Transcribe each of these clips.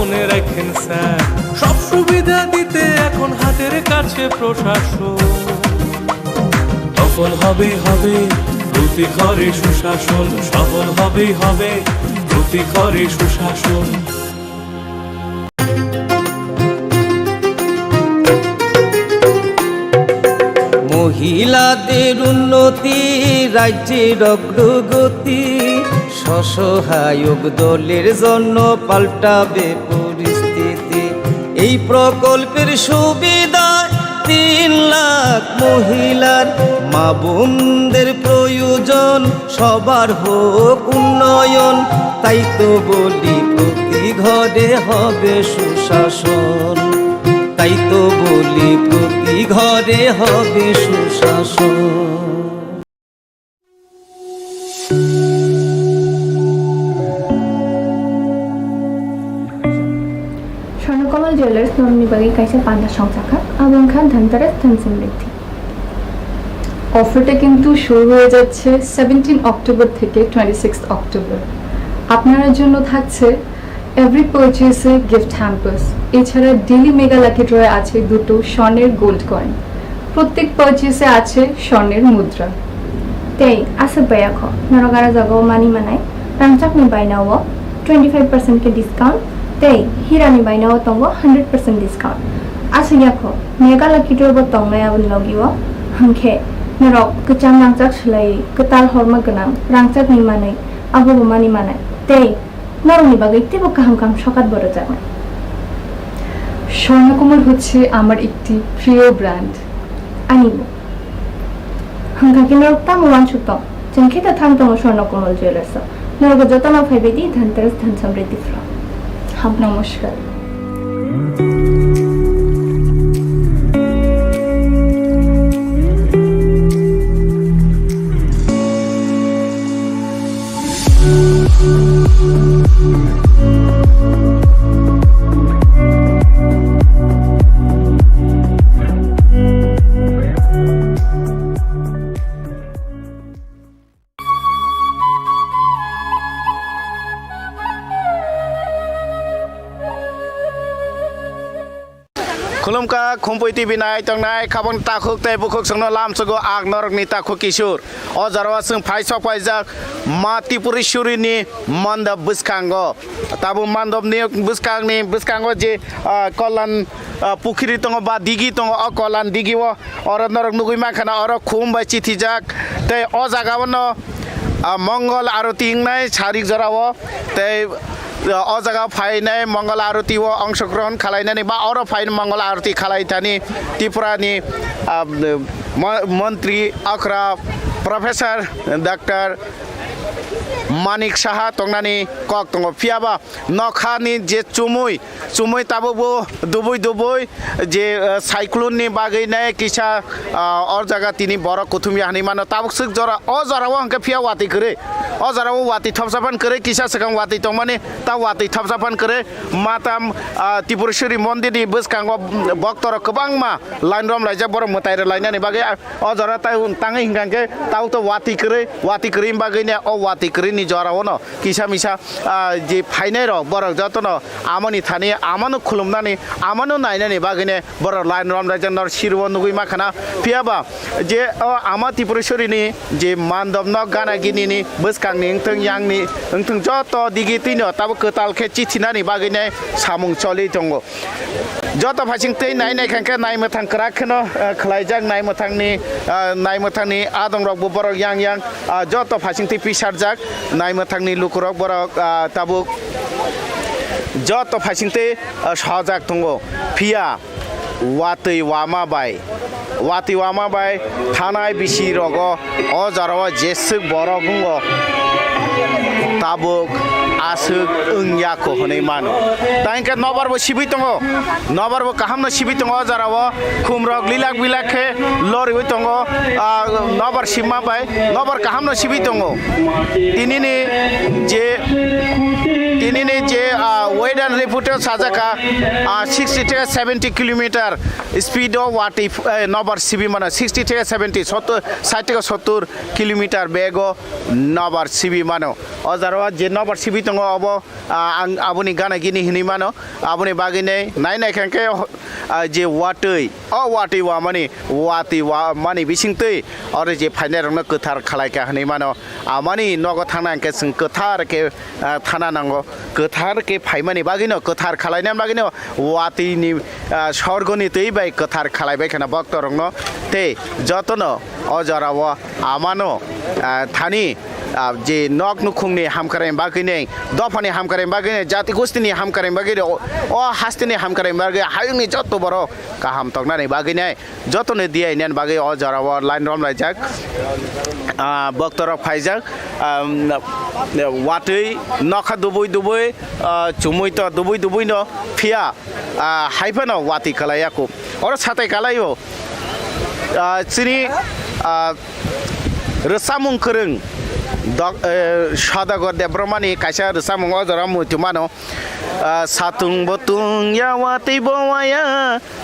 মনে রাখেন স্যার সব সুবিধা দিতে এখন হাতের কাছে প্রশাসন সফল হবে প্রতি ঘরে সুশাসন সফল হবে প্রতি ঘরে সুশাসন মহিলাদের উন্নতি রাজ্যের অগ্রগতি স্বসহায়ক দলের জন্য পাল্টাবে পরিস্থিতি এই প্রকল্পের সুবিধা 3 লাখ মহিলার মা বোনদের প্রয়োজন সবার হোক উন্নয়ন তাই তো বলি প্রতি ঘরে হবে সুশাসন তাই তো বলি প্রতি ঘরে হবে সুশাসন স্বর্ণকমল জুয়েলার্স নবনির্বাহী কাইসা পান্ডা সংখ্যা আবংখান ধনতেরাস ধন সমৃদ্ধি অফারটা কিন্তু শুরু হয়ে যাচ্ছে 17 অক্টোবর থেকে 26 অক্টোবর আপনার জন্য থাকছে এভরি পারচেসে গিফট হ্যাম্পার্স এছাড়া ডেইলি মেগা লাকি ড্রয়ে আছে 2টো স্বর্ণের গোল্ড কয়েন প্রত্যেক পারচেসে আছে স্বর্ণের মুদ্রা Tei, asa baya ko. Narogara jago mani manai. Rangchak ni baina wo 25% ke discount. Tei, hira ni baina wo tongo 100% discount. Asa yako. Mega lucky draw bo tongo ya bun logi wo. Hangke. Narok kecang rangchak selai ketal horma genang. Rangchak ni manai. Abo bo mani manai. Tei, narong ni bagai tibo kaham kaham shokat boro jangai. Swarnakamal হচ্ছে আমার একটি প্রিয় brand Anibo. Hangkaki narok tamu wanchuk tong. Jengkita thang tongo Swarnakomal Jewellers. Narok jotona phaibedi dhanteras dhan samriddhi flow. নমস্কার खुलुमका खुम्पुइति बिनाय तंनाय खाबन ताखुक तै बुखुक संनो लाम सगो आग नरकनि ताखु किशोर अ जरवा जों फाइसक फाइजाक मा त्रिपुरेश्वरीनि मन्दप बुसखांगो ताबु मन्दपनि बुसखांगो जे कल्याण पुखरी तंग बा दिगि तंग अ कल्याण दिगिव अर नरक नुगुइमा खाना अर खुम बाय चिथिजाक तै अ जागावनो मंगल आरती इंनाय सारिक जराव तै अ जगह फाइनाय मंगल आरती वो अंशग्रहण खालायनानै बा अर फाइन मंगल आरती खालायतानि त्रिपुरानि मन्त्री अख्रा प्रोफेसर डॉक्टर मानिक साहा तंगनानि कक तंग फियाबा नखानि जे चुमुय ताबो दुबुय जे साइक्लोननि बागैनाय किसा और जगह तिनि बर कुथुमि हानि मान ताबो सुक जरा अ जराव अंके फिया वाति करे अ जराव वाति थपसाफान करे किसा सकां वाति तंगमाने ता वाति थपसाफान करे माताम त्रिपुरेश्वरी मन्दिरनि बसखांग भक्तर गोबांमा लाइन रम लाइजा बर मतायरे लाइनानि बागै अ जरा ताङै हिंगांके ताव तो वाति करे बागैने अ वाति करे नि जराव न किसा मिसा जे फाइनाय र बर जतन आमनि थानि आमानो खुलुमनानै आमानो नायनानै बागैने बर लाइन रम लाइजा नर सिरव नुगै माखाना फियाबा जे आमा त्रिपुरेश्वरीनि जे मानदब न गानागिनिनि बसखांनि ओंथों यांनि ओंथों जत दिगि तिनो ताबो कोतालखे चिथिनानि बागैने सामुं चलि दङ जत फासिं तै नायनाय खांखे नायमोथां कराखनो खलायजाक नायमोथांनि आदंरक बर yang जत फासिं तै पिसारजाक नायमोथांनि लुकुरक बर ताबो जत फासिं तै सहजाक दङ फिया वातै वामाबाय थानाय बिसि रग अ जराव जेसुक बर गुंग ताबुक आसुक ओंयाखौ हनै मानो ताइंके नबारबो सिबि दङ नबारबो काहामनो सिबि दङ जराव खुमरक लिलाक बिलाखे लरिबो दङ नबार सिमाबाय नबार काहामनो सिबि दङ तिनिनि जे वेट एंड रिपोर्टर साजाका 60 থেকে 70 किलोमीटर স্পিডও ওয়াটি নবার সিবি মানে 60 থেকে 70 60 থেকে 70 কিলোমিটার বেগও নবার সিবি মানো অজারও যে নবার সিবি দङ अब आबुनि गाना गिनि हिनि मानो आबुनि बागिने नाय खांके जे वाटै वाटै वा माने वाटै वा माने बिसिंतै आरो जे फाइनाल रंनो गोथार खालायका हनै मानो आमानि नग थांनांके जों गोथार के थाना नांगौ गोथार के फाइमानि बागिनो गोथार खालायनाय बागिनो वाटैनि स्वर्गनि दै बाय गोथार खालायबाय खाना भक्त रंनो ते जतनो अजराव आमानो थानि जे नक नुखुंनि हामकाराय बागिने दफानि हामकाराय बागिने जाति गोष्ठीनि हामकाराय बागिने हास्तिनि हामकाराय बागिने हायुंनि जत बरो गाहाम तगनानै बागिने जतनो दियायनान बागि अजराव लाइन रमलाय जाक भक्तर फाइजाक वाटै नखा दुबुय चुमुय तो दुबुय न फिया हाइफानो वाटि खालायाको और साथै खालायो चिनि रसामुं खोरों सदागर देब्रमानि कायसा रसामुं अजरा मुथुमानो सातुं बतुं यावाति बवाया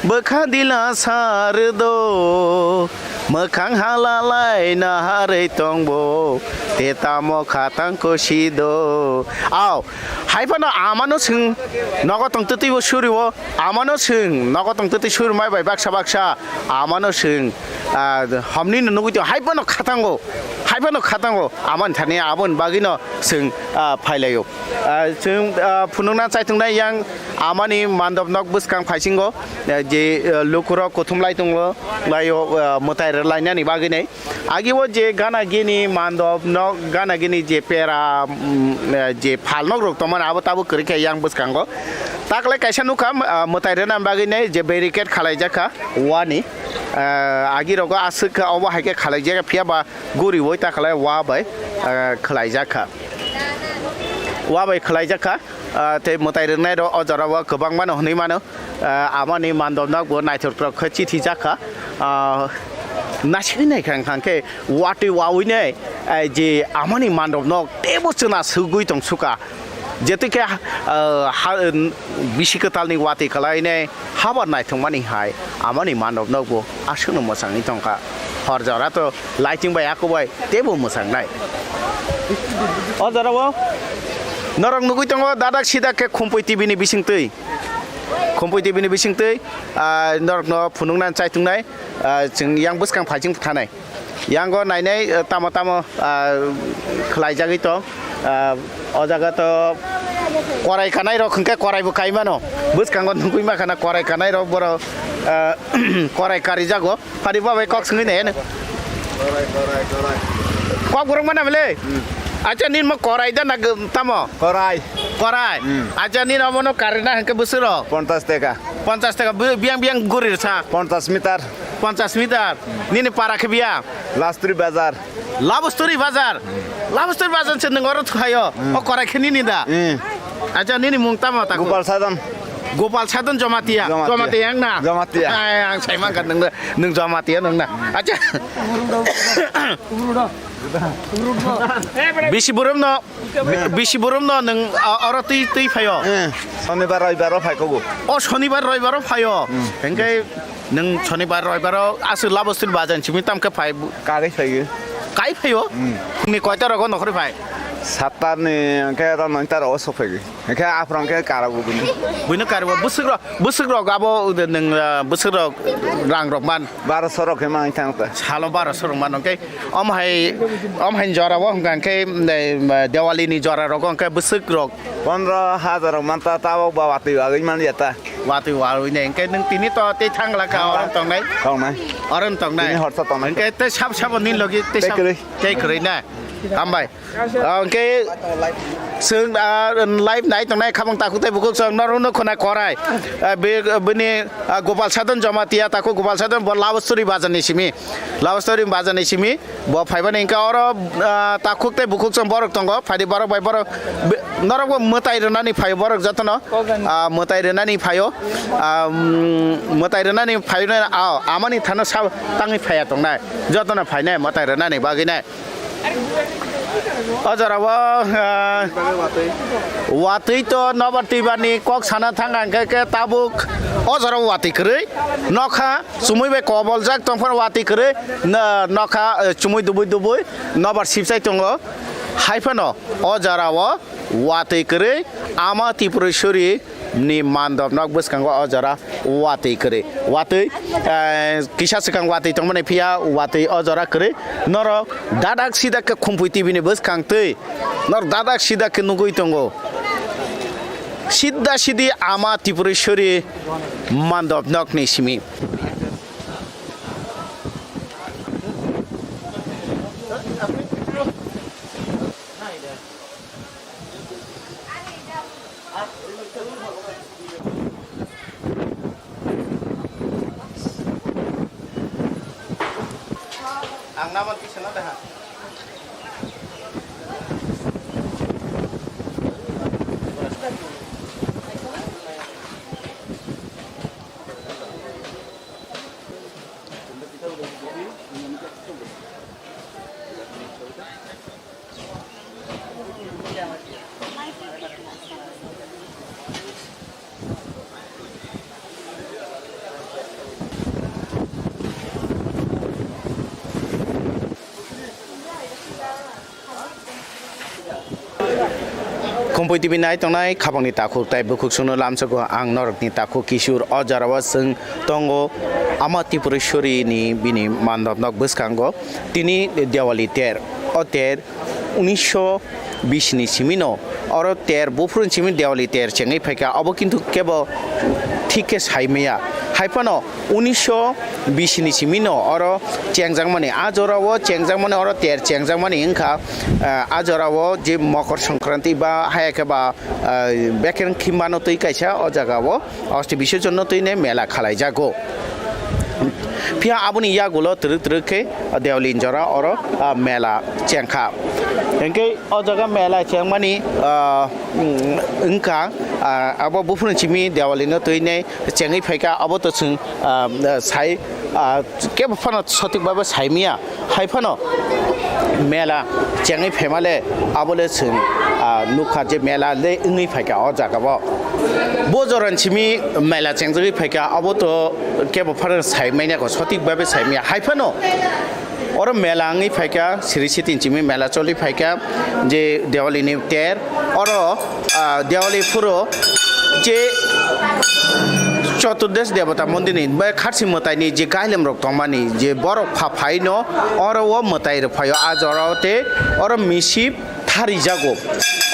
बोखा दिला सारदो मोखां हालालाय नाहारै तंबो तेतामो खातांको सिदो आव हाइफानो आमानो सों नगतं ततिबो सुरिवो आमानो सों नगतं तति सुरमाय बाय बाक्सा आमानो सों हमनि नुगुति हाइफानो खातांगो आमान थाने आबन बागिनो सों फाइलायो जों फुनुंना चाइथुंनाय यां आमानि मान्दब नक बुसखां फाइसिंगो जे लुकुराव कुथुमलाय दङ लायो मताय लायनानि बागिने आगिवो जे गाना गिनि मान्दब नक गाना गिनि जे पेरा जे फालनक रक्तमन आबो ताबो करिके यां बुसखांगो ताकले कायसा नुखा मताय रना बागिने जे बेरिकेड खालाय जाखा वानि आगिरगो आसुका अबा हायके खालाय जाखा फियाबा गुरि वय ताकले वा बाय खालाय जाखा ते मताय रनाय र अजराव गोबां मानो हनै मानो आमानि मान्दबनाबो नायथरफ्रा खचिथि जाखा नासिनाय खांखांके वाटै वावैने जे आमानि मान्दबनक टेबोसना सुगुइ दं सुका जेतुके बिसिकतालनि वाटै खालायने हाबा नायथंमानि हाय आमानि मान्दबनकबो आसुनो मोजाङै दंखा हरजराथ' लाइटिं बाय आखबाय टेबो मोजांनाय अजराव नरं नुगुइ दङ दादाक सिदाके खम्पै टिभिनि बिसिंतै नरकनो फुनुंना चाइथुंनाय जों यां बुसखां फाइजिं थानाय यांगो नायनाय तामो खलायजागै तो अजागाथ' करायखानाय र खंके करायबो कायमानो बुसखांगो नुगुइ माखाना करायखानाय र बर करायकारि जागो फारिबा बाय कक सङै ने कक गरं मानामले आजा निन म करायदा ना तामो कराय आजा निन अमनो कारिना हंके बुसरो 50 टाका बियां गुरिर सा 50 मिटार निने पाराखे बिया लाबस्तुरी बाजार से नंगर थायो ओ करायखे निनि दा आजा निनि मुं तामो ता गोपाल साधन जमातिया आंना आं साइमा गान नों जमातिया नोंना आजा बिसि बुरुम न नों अर तै फायो शनिबार रविबार फायखौ शनिबार रविबार फायो हेंके नों शनिबार रविबार आसु लाबस्तुरी बाजारसिम तामके फाय काय फायो नि कयता रग नखरे फाय 7टानि के र 9टार असफैगे हेंके आफ्रांके काराबो बुनो कारबो बुसुग्र गाबो नों बुसुग्र रां रकमान 1200 रक मा थांता सालो 1200 रक मान के अमहाय जराबो हंके देवालीनि जरा रक हंके बुसुग्र 15000 मानता ताबो बावाति आगै मान याता वाति वारुने हंके नों तिनि त ते थांला का अरन तंगनाय हंके ते साब निन लगे ते साब ते खरैना हामबाय ओके जों लाइभ नाय तंनाय खाबां ताकुते बुकु जों नरनो खना कराय बेनि गोपाल साधन जमातिया ताको गोपाल साधन लाबस्तुरी बाजारनि सिमी ब फाइबान इंका और ताकुते बुकु जों बरक तंगो फादि बरक बाय बरक नरगो मताय रनानि फाय बरक जतन मताय रनानि फायो आमानि थानो सा तांनि फाया तंनाय जतन फायनाय मताय रनानि बागिनाय अजरावा वातै तो नबर्ती बानी कक साना थांगान के ताबुक अजराव वातै करे नखा सुमुय बे कबल जाक तंफर वातै करे नखा चुमुय दुबुय नबर सिपसाय तंगो हाइफानो अजरावा वातै करे आमा त्रिपुरेश्वरी नि मानदब नक बसकांगो अजरा वातै करे वातै किसा सकां वातै तंमने फिया वातै अजरा करे नर दादाक सिदा के खुमपुइ टिभिनि बसकांतै नर दादाक सिदा के नुगुइ तंगो सिद्धा सिद्धि आमा त्रिपुरेश्वरी मानदब नक नि सिमि ang naman kisa na dah. Kompoy TV nai tongnai khabangni takhuk tai bukhuk suno lamsako ang norokni takhuk kishur ojarawa sung tongo ama Tripureshwari ni bini mandop nok bwskango tini Diwali ter o ter 1920 ni simino oro ter bufrun simi Diwali ter chengai phaika abo kintu kebo thike saimaya haipano 1920 ni simino oro chengjangmani ajorawo chengjangmani oro ter chengjangmani ingkha ajorawo je mokor Sankranti বা হায়াকে বা bacon খিমানো তৈ কাইছা ও জায়গাও অষ্টি বিসর্জন তৈনে মেলা খালাই যাগো फिया आबुनि या गुलो त्रुके देवलिन जरा और मेला चेंखा इनके ओ जगह मेला चेंगमानी इनका अब बुफुन चिमी देवलिन तोइने चेंगै फैका अब तो सुं साइ के फन सतिक बाबा साइमिया हाइफनो मेला चेंगै फेमाले आबले सुं नुखा जे मेला ले इंगै फैका ओ जगह बोजरन चिमी मेला चेंगै फैका अब तो के फन साइमाइने को सतिक बाबा साइमिया हाइफनो और मेला आंगी फैका सिरिसी तिनचिमी मेला चली फैका जे देवाली नि तेर और देवाली फुरो जे चतुर्दश देवता मंदिर नि बे खारसी मताइनि जे गाइलेम रक तमानि जे बरफ फाफाइनो और वो मताइ र फायो आजरावते और मिसिप थारी जागो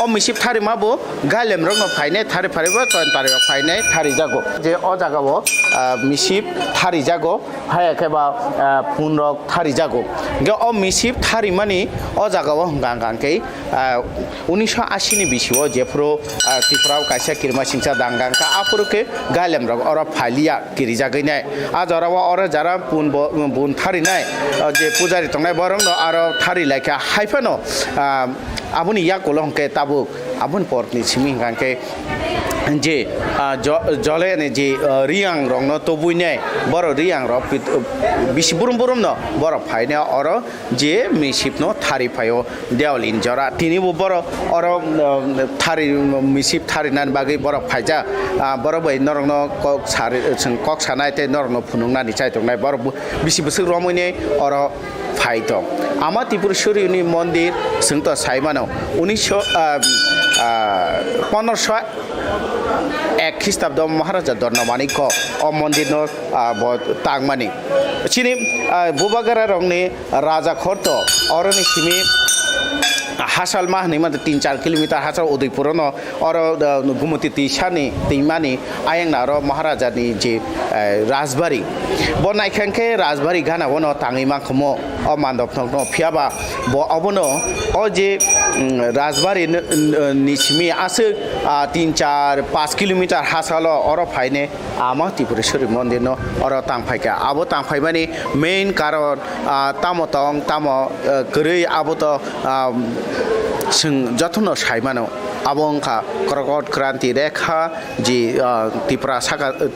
ओ मिसिप थारी माबो गाइलेम रक न फाइने थारी फारिबो तन तारि फाइने थारी जागो जे ओ जागाबो मिसिप थारी जागो हायाकेबा फुन रक थारी जागो गे ओ मिसिप थारी मानि ओ जागाबो गांगांकै 1980 नि बिसिओ जेफ्रो तिफ्राव काइसा किरमा सिंसा दांगांका आफुरके गाइलेम रक और फालिया किरि जागैने आजरावा और जारा बुन थारी नाय जे पुजारी तंगनाय बरं न आरो थारी लाइका हाइफानो आबुनि या कोलंके ताबु आबुन परनि सिमिं गांके जे जले ने जे रियांग रंग न तो बुइने बर रियांग र बिसि बुरुम बुरुम न बर फाइने और जे मिसिप न थारी फायो देवलिन जरा तिनि बर और थारी मिसिप थारी नान बागै बर फाइजा बर बै नरंग न कक सारि कक सानाय ते नरंग न फुनुंग नानि चाइ तंगनाय बर बिसि बसु रमैने और फाइतो आमा त्रिपुरेश्वरी नि मन्दिर जोंथ साइमानो 1501 ख्रीष्टाब्द महाराजा दर्नमानिक अ मन्दिर न तांगमानि चिनि बुबागारा रंगनि राजा खर्त अरनि सिमि हासाल मा हनै मात्र 3-4 किलोमिटर हासाल उदयपुर न और गुमती तिसानि दैमानि आयंना र महाराजानि जे राजबारी बनायखांखे राजबारी गाना बन ताङै माखमो अ मानदब न फियाबा ब अबनो अ जे राजबारी निसिमि आसे 3-4-5 किलोमिटर हासाल और फाइने आमा त्रिपुरेश्वरी मन्दिर न और तांफाइका आबो तांफाइमानि मेन कारण तामो गरै आबो त जों जथन साइमानो abongkha korokot kranti rekha ji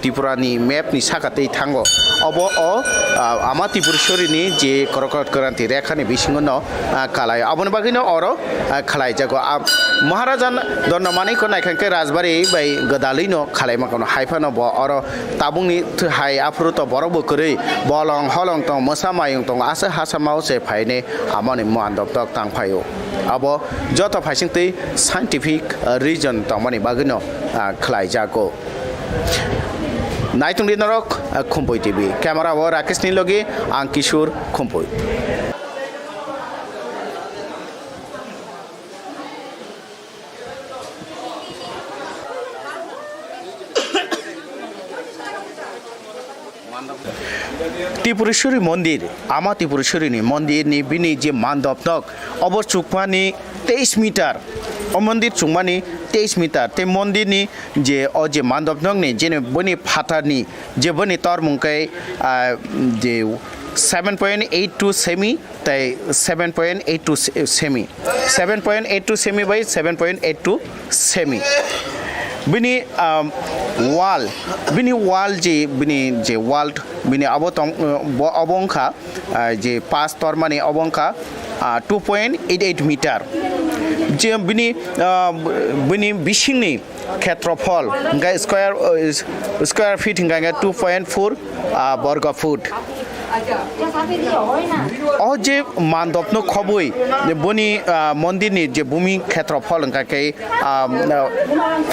Tripurani map ni sakatei thango obo o ama Tripureshwari ni je korokot kranti rekha ni bisingono kalai aboni bagino oro khalai jago Maharaja Donnamani ko naikhanke Rajbari bai gadalino khalai makono haifano bo oro tabungni hai afruto borobo kuri bolong holong tong mosamayung tong asa hasamau se phaine amani mandop tok tang phayo abo joto phaisingtei scientific reason tongmani bagino khlai jago Naitung Dinarok Khumpui TV camera o Rakesh Nilogi ang Kishore Khumpui Tripureshwari Mondir, Ama Tripureshwari ni Mondir ni bini je mandopnok, obor chukmani 23 meter. O Mondir chukmani 23 meter. Te Mondir ni je o je mandopnok ni je bani phatar ni je bani tor mungkai je 7.82 semi tai 7.82 semi 7.82 semi by 7.82 semi bini wall je wall bini abongkha je pas tormani abongkha 2.88 meter je bini bisingni ক্ষেত্রফল square feet hinga 2.4 বর্গ foot o je mandopno khoboi boni mondirni je bhumi khetrofol hingake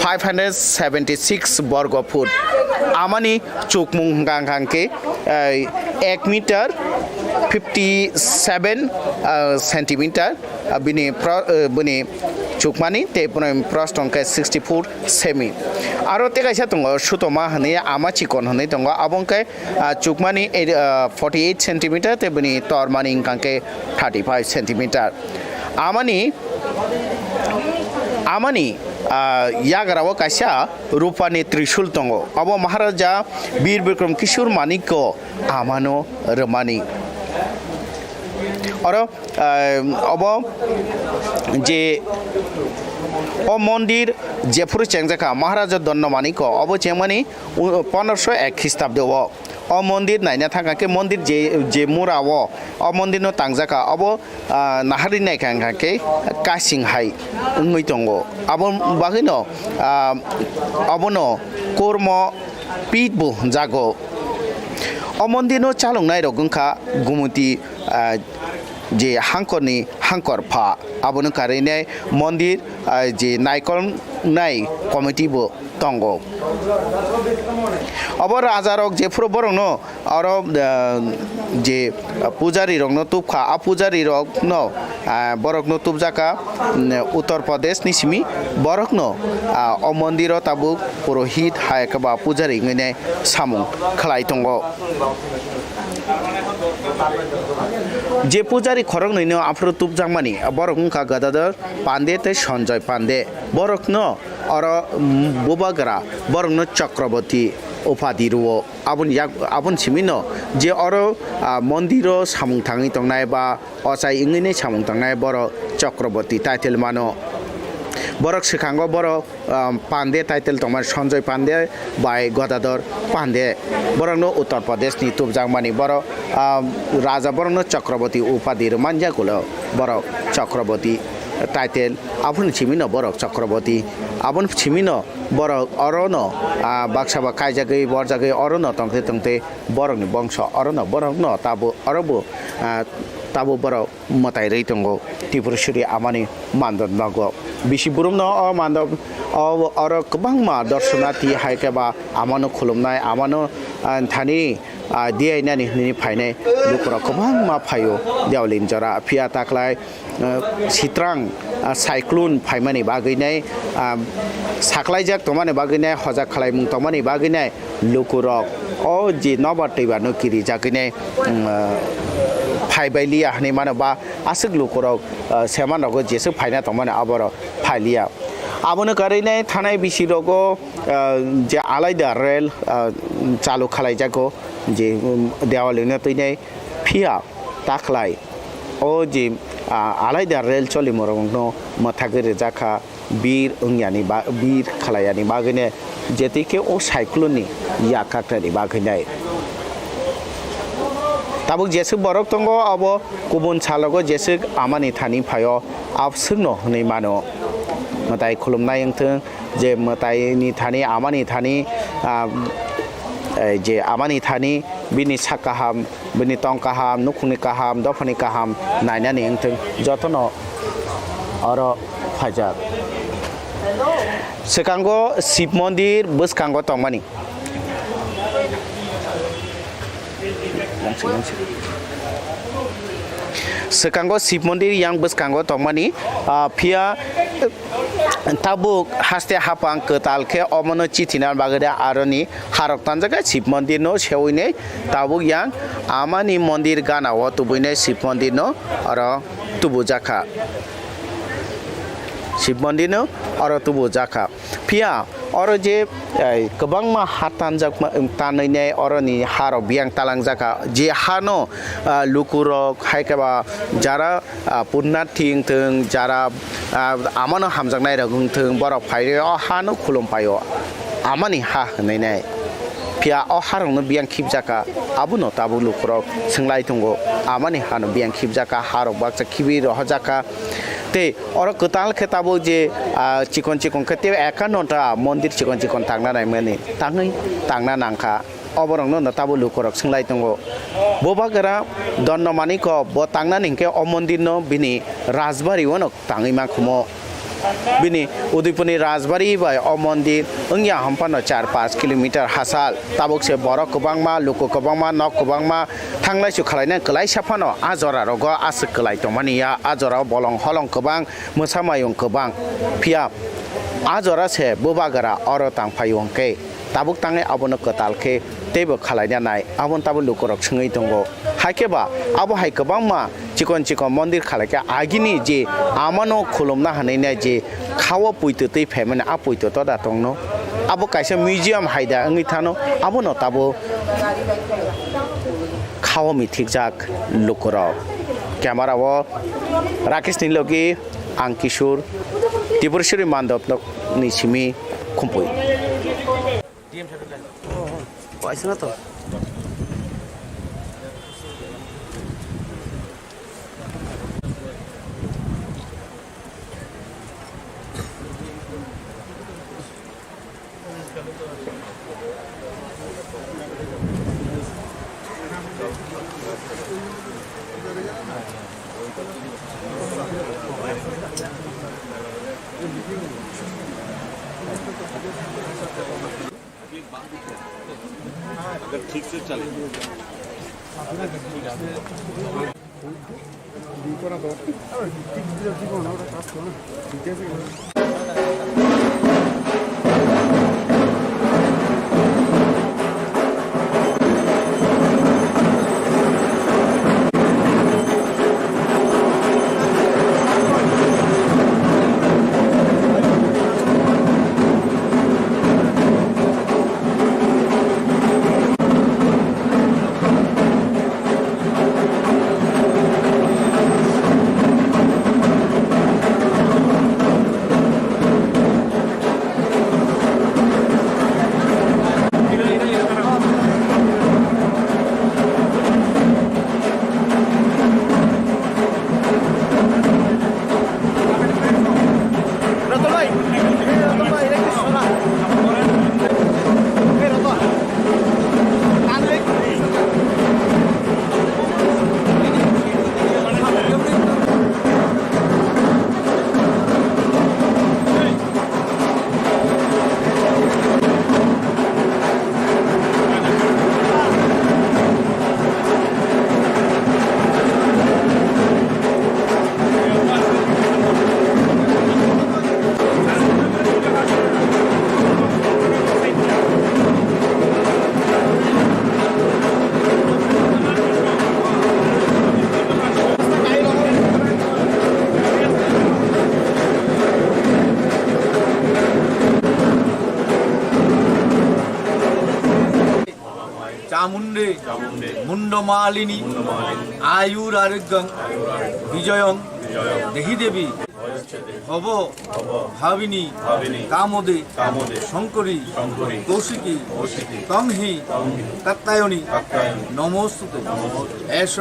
576 বর্গ foot amani chokmung hingangke 1 meter 57 centimeter bini chukmani te prostongke 64 semi aro te kaisa tongo sutoma hane amachi kon hane tongo abongke chukmani 48 centimeter te bini tormani kanke 35 centimeter amani yagarao kaisa rupani trishul tongo abo Maharaja Bir Bikram Kishore Manikko amano ramani aro abo je o মন্দির জেফুর চেংজাকা মহারাজা দন্নমানি কো of চেংমানি 1501 খ্রিস্টাব্দে o মন্দির নাইনা থাকাকে মন্দির যে মুরাও o মন্দির no tangzaka of নাহারি নাইখাংখাকে কাসিংহাই উংই দঙ্গো আব বাগিনো অবনো কর্ম পিটবো জাগো o মন্দির no চালংনাই রগংখা গুমতি যে হাঙ্করনি হাঙ্কর ফা আবনো কারণে মন্দির যে নাইকল নাই কমিটি বো তঙ্গ অবর রাজারক যে ফুরো বরং আর যে পূজারি রং তুপখা আ পূজারি রক ন বরক ন তুপজাকা উত্তর প্রদেশ নিসিমি বরক ন অ মন্দির তাবু পুরোহিত হায়কবা পূজারি ngene সামুং খালাই তঙ্গ যে পূজারি খরং নইনো আফ্রো তুপজাংমানি বরক কা গদাধর পান্ডে তে সঞ্জয় পান্ডে বরক ন আর বুবাগরা বরক ন চক্রবর্তী উপাধি রুও আবন সিমিনো যে অর মন্দির সামুং থাঙি তংনাই বা অসাই ইংনি সামুং তংনাই বড় চক্রবর্তী টাইটেল মানো বরক শিখাঙ্গ বড় পান্ডে টাইটেল তোমার সঞ্জয় পান্ডে বাই গদাধর পান্ডে বরং উত্তর প্রদেশ নি তুপজাংমানি বড় রাজা বরং চক্রবর্তী উপাধির মানজাগুলো বড় চক্রবর্তী টাইটেল আপন ছিমিনো বরক চক্রবর্তী আপন ছিমিনো বরক অরণ বাক্সাবা কাইজাগৈ বরজাগৈ অরণ তংতে তংতে বরকনি বংশ অরণ বরক ন তাবো অরবো তাবো বরক মতাই রই তঙ্গো ত্রিপুরেশ্বরী আমানি মানদণ্ড নগ বিশি বুরুম ন মানদব অর गोबां दर्शनार्थी हायकेबा आमानो खुलुमनाय आमानो थानि दियायनानि हिनि फायनाय लुकरा गोबां फायो देवलिन जरा फिया ताकलाय सित्रां साइक्लोन फायमानि बागैनाय साख्लायजाक तमानि बागैनाय हजाक खालाय मुं तमानि बागैनाय लुकुरक ओ जे नबाटैबा नकिरि जागैनाय फाइबाइलिया हने मानोबा आसक लुकुरक सेमानगो जेसो फायना तमानि आबर फाइलिया आबोनो कारिनाय थानाय बिसिरगो जे आलायदा रेल चालु खालायजागो जे देवालिनो तैनाय फिया ताखलाय ओ जे आलायदा rail चलिमरंनो मथागरे जाखा bir ungyani ba bir khalayani bagene jetike o cyclone ni yakaktani bagene tabuk jesuk borok tongo abo kubun chalogo jesuk amani thani phayo absungno nei mano matai khulumnai engthung je matai ni thani amani thani je amani thani bini sakaham bini tongkaham nukhuni kaham dofani kaham nainani engthung jotono aro phajak sekango Shiv Mondir boskango tongmani sekango Shiv Mondir yang boskango tongmani pia tabuk haste hapang ketal ke omono chitinar bagada aroni harok tanjaga Shiv Mondir no seoine tabuk yang amani mondir gana o tubuine Shiv Mondir no aro tubujaka Shiv Mondir no aro tubujaka pia oro je kebangma hatanjak tanai oroni haro biang talangjaka je hano lukurok haikaba jara punnating thung jara amano hamjaknai rogung thung borok phaire o hano khulum payo amani ha hnai nai pia o harong no biang khibjaka abuno tabu lukurok singlai tungo amani hano biang khibjaka harok baksa khibi rohjaka te oro ketal ketabo je chikon chikon kete ekanota mondir chikon chikon tangna nai mani tangna nangka oborong no tabu lukorok singlai tongo bobagara donno mani ko bo tangna ningke o mondir no bini rajbari wono tangi ma khumo bini udipuni rajbari bai o mondir ungya hampano 4-5 kilometer hasal tabuk se borok kobangma luko kobangma nok kobangma thanglai su khalai na klai saphano ajora rogo as klai tomani ya ajora bolong holong kobang musamayung kobang pia ajora se bobagara oro tangphayung ke tabuk tangai abono ketalke tebo khalai na nai abon tabu lukorok sungai tongo haikeba abo hai kobangma chikon chikon mondir khalake agini je amano khulumna hanai na je khawa puito tei famine a puito to da tongno abo kaisa museum haida angi thano abo no tabo khawa mi thikjak lukorok camera wo Rakesh Nilogi Ankishur Tiburshuri Mandop ni simi khumpui paisa to अगर ठीक से चले चामुंडे मुंडमालिनी आयुरारोग्यं विजयं देहि देवी হব ভাবিনী কামদে শঙ্করী কৌশিকী তংহি কাত্তায়নী নমস্তুতে এষ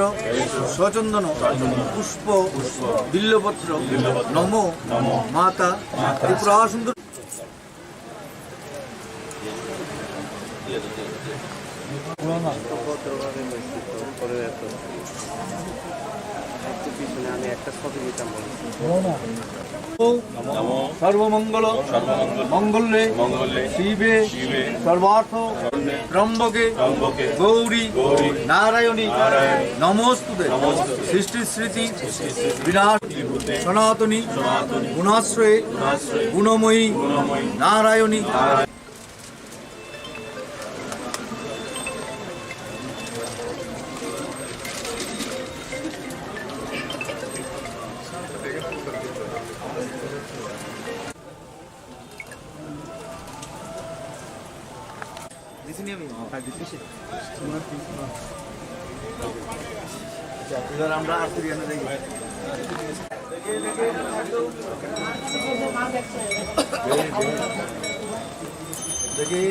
সচন্দন পুষ্প বিল্লপত্র নম মাতা ত্রিপুরা সুন্দর। সর্বমঙ্গল মঙ্গলে শিবে সর্বার্থ ত্রম্বকে গৌরী নারায়ণী নমস্তুতে সৃষ্টি স্মৃতি বিনাশ সনাতনী গুণাশ্রয়ে গুণময়ী নারায়ণী। আমরা দেখি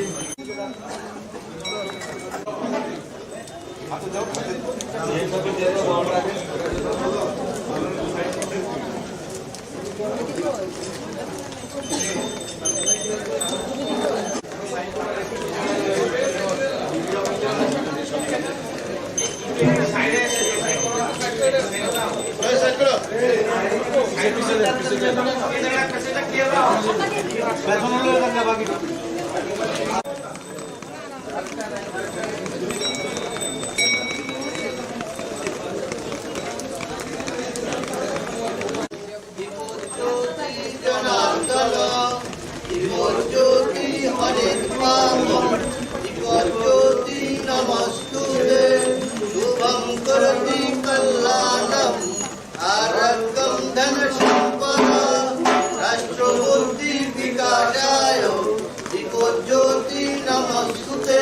ज्योति नमस्तुते।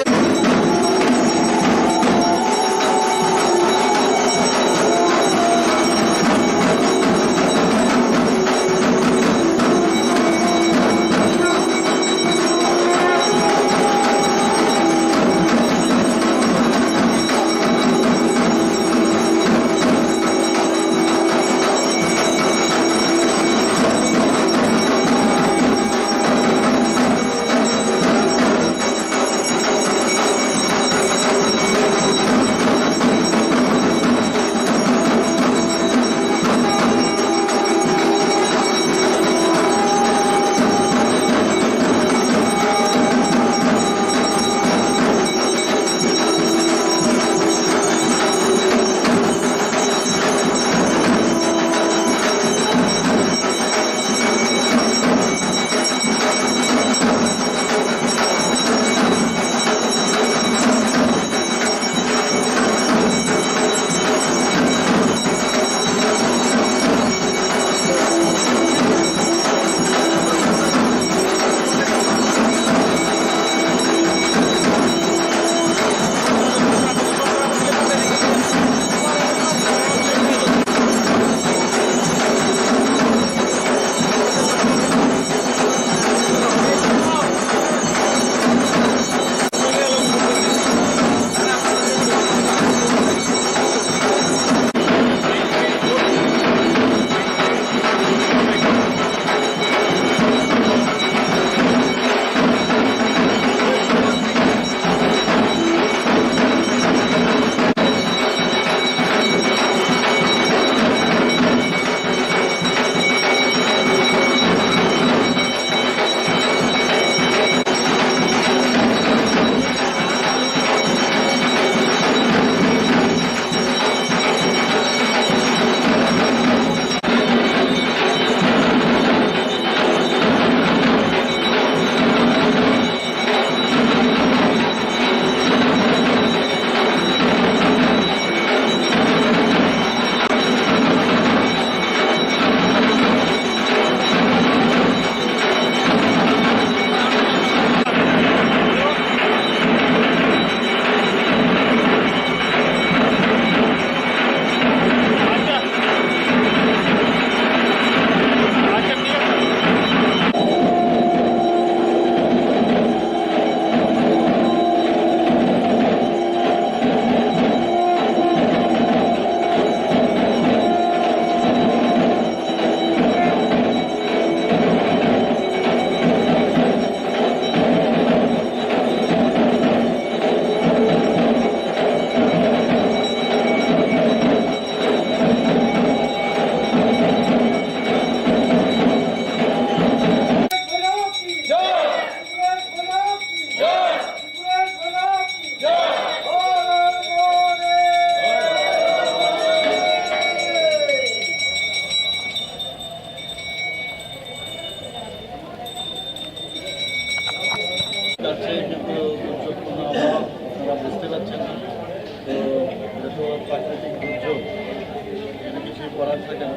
কেন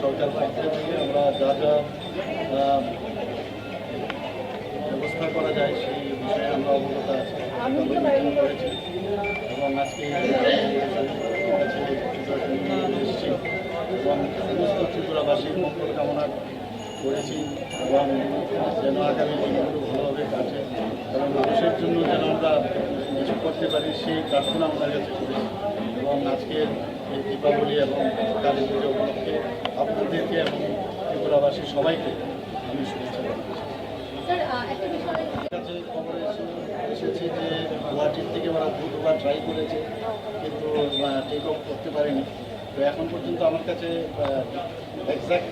সরকার পক্ষ থেকে আমরা যা যা ব্যবস্থা করা যায় সেই বিষয়ে আমরা অবগত আছি করেছি এবং আজকে এসেছি এবং সমস্ত ত্রিপুরাবাসীর মঙ্গল কামনা করেছি এবং যেন আগামী দিনগুলো ভালোভাবে কাটে এবং মানুষের জন্য যেন আমরা কিছু করতে পারি সেই প্রার্থনা আমাদের কাছে করেছি এবং আজকের এই দীপাবলি এবং কালী পুজো উপলক্ষে আপনাদেরকে এবং ত্রিপুরাবাসী সবাইকে আমি শুভেচ্ছা জানাচ্ছি। কাছে খবর এসেছে যে গুয়াহাটির থেকে ওরা দুবার ট্রাই করেছে কিন্তু টেক অফ করতে পারেনি। তো এখন পর্যন্ত আমার কাছে এক্স্যাক্ট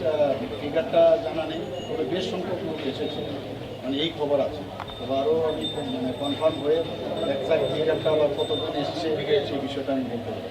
ফিগারটা জানা নেই, তবে বেশ সংখ্যক লোক এসেছে, মানে এই খবর আছে। তবে আরও আমি কনফার্ম হয়ে এক্স্যাক্ট ফিগারটা আবার কতজন এসছে সেই বিষয়টা আমি বলতে পারি।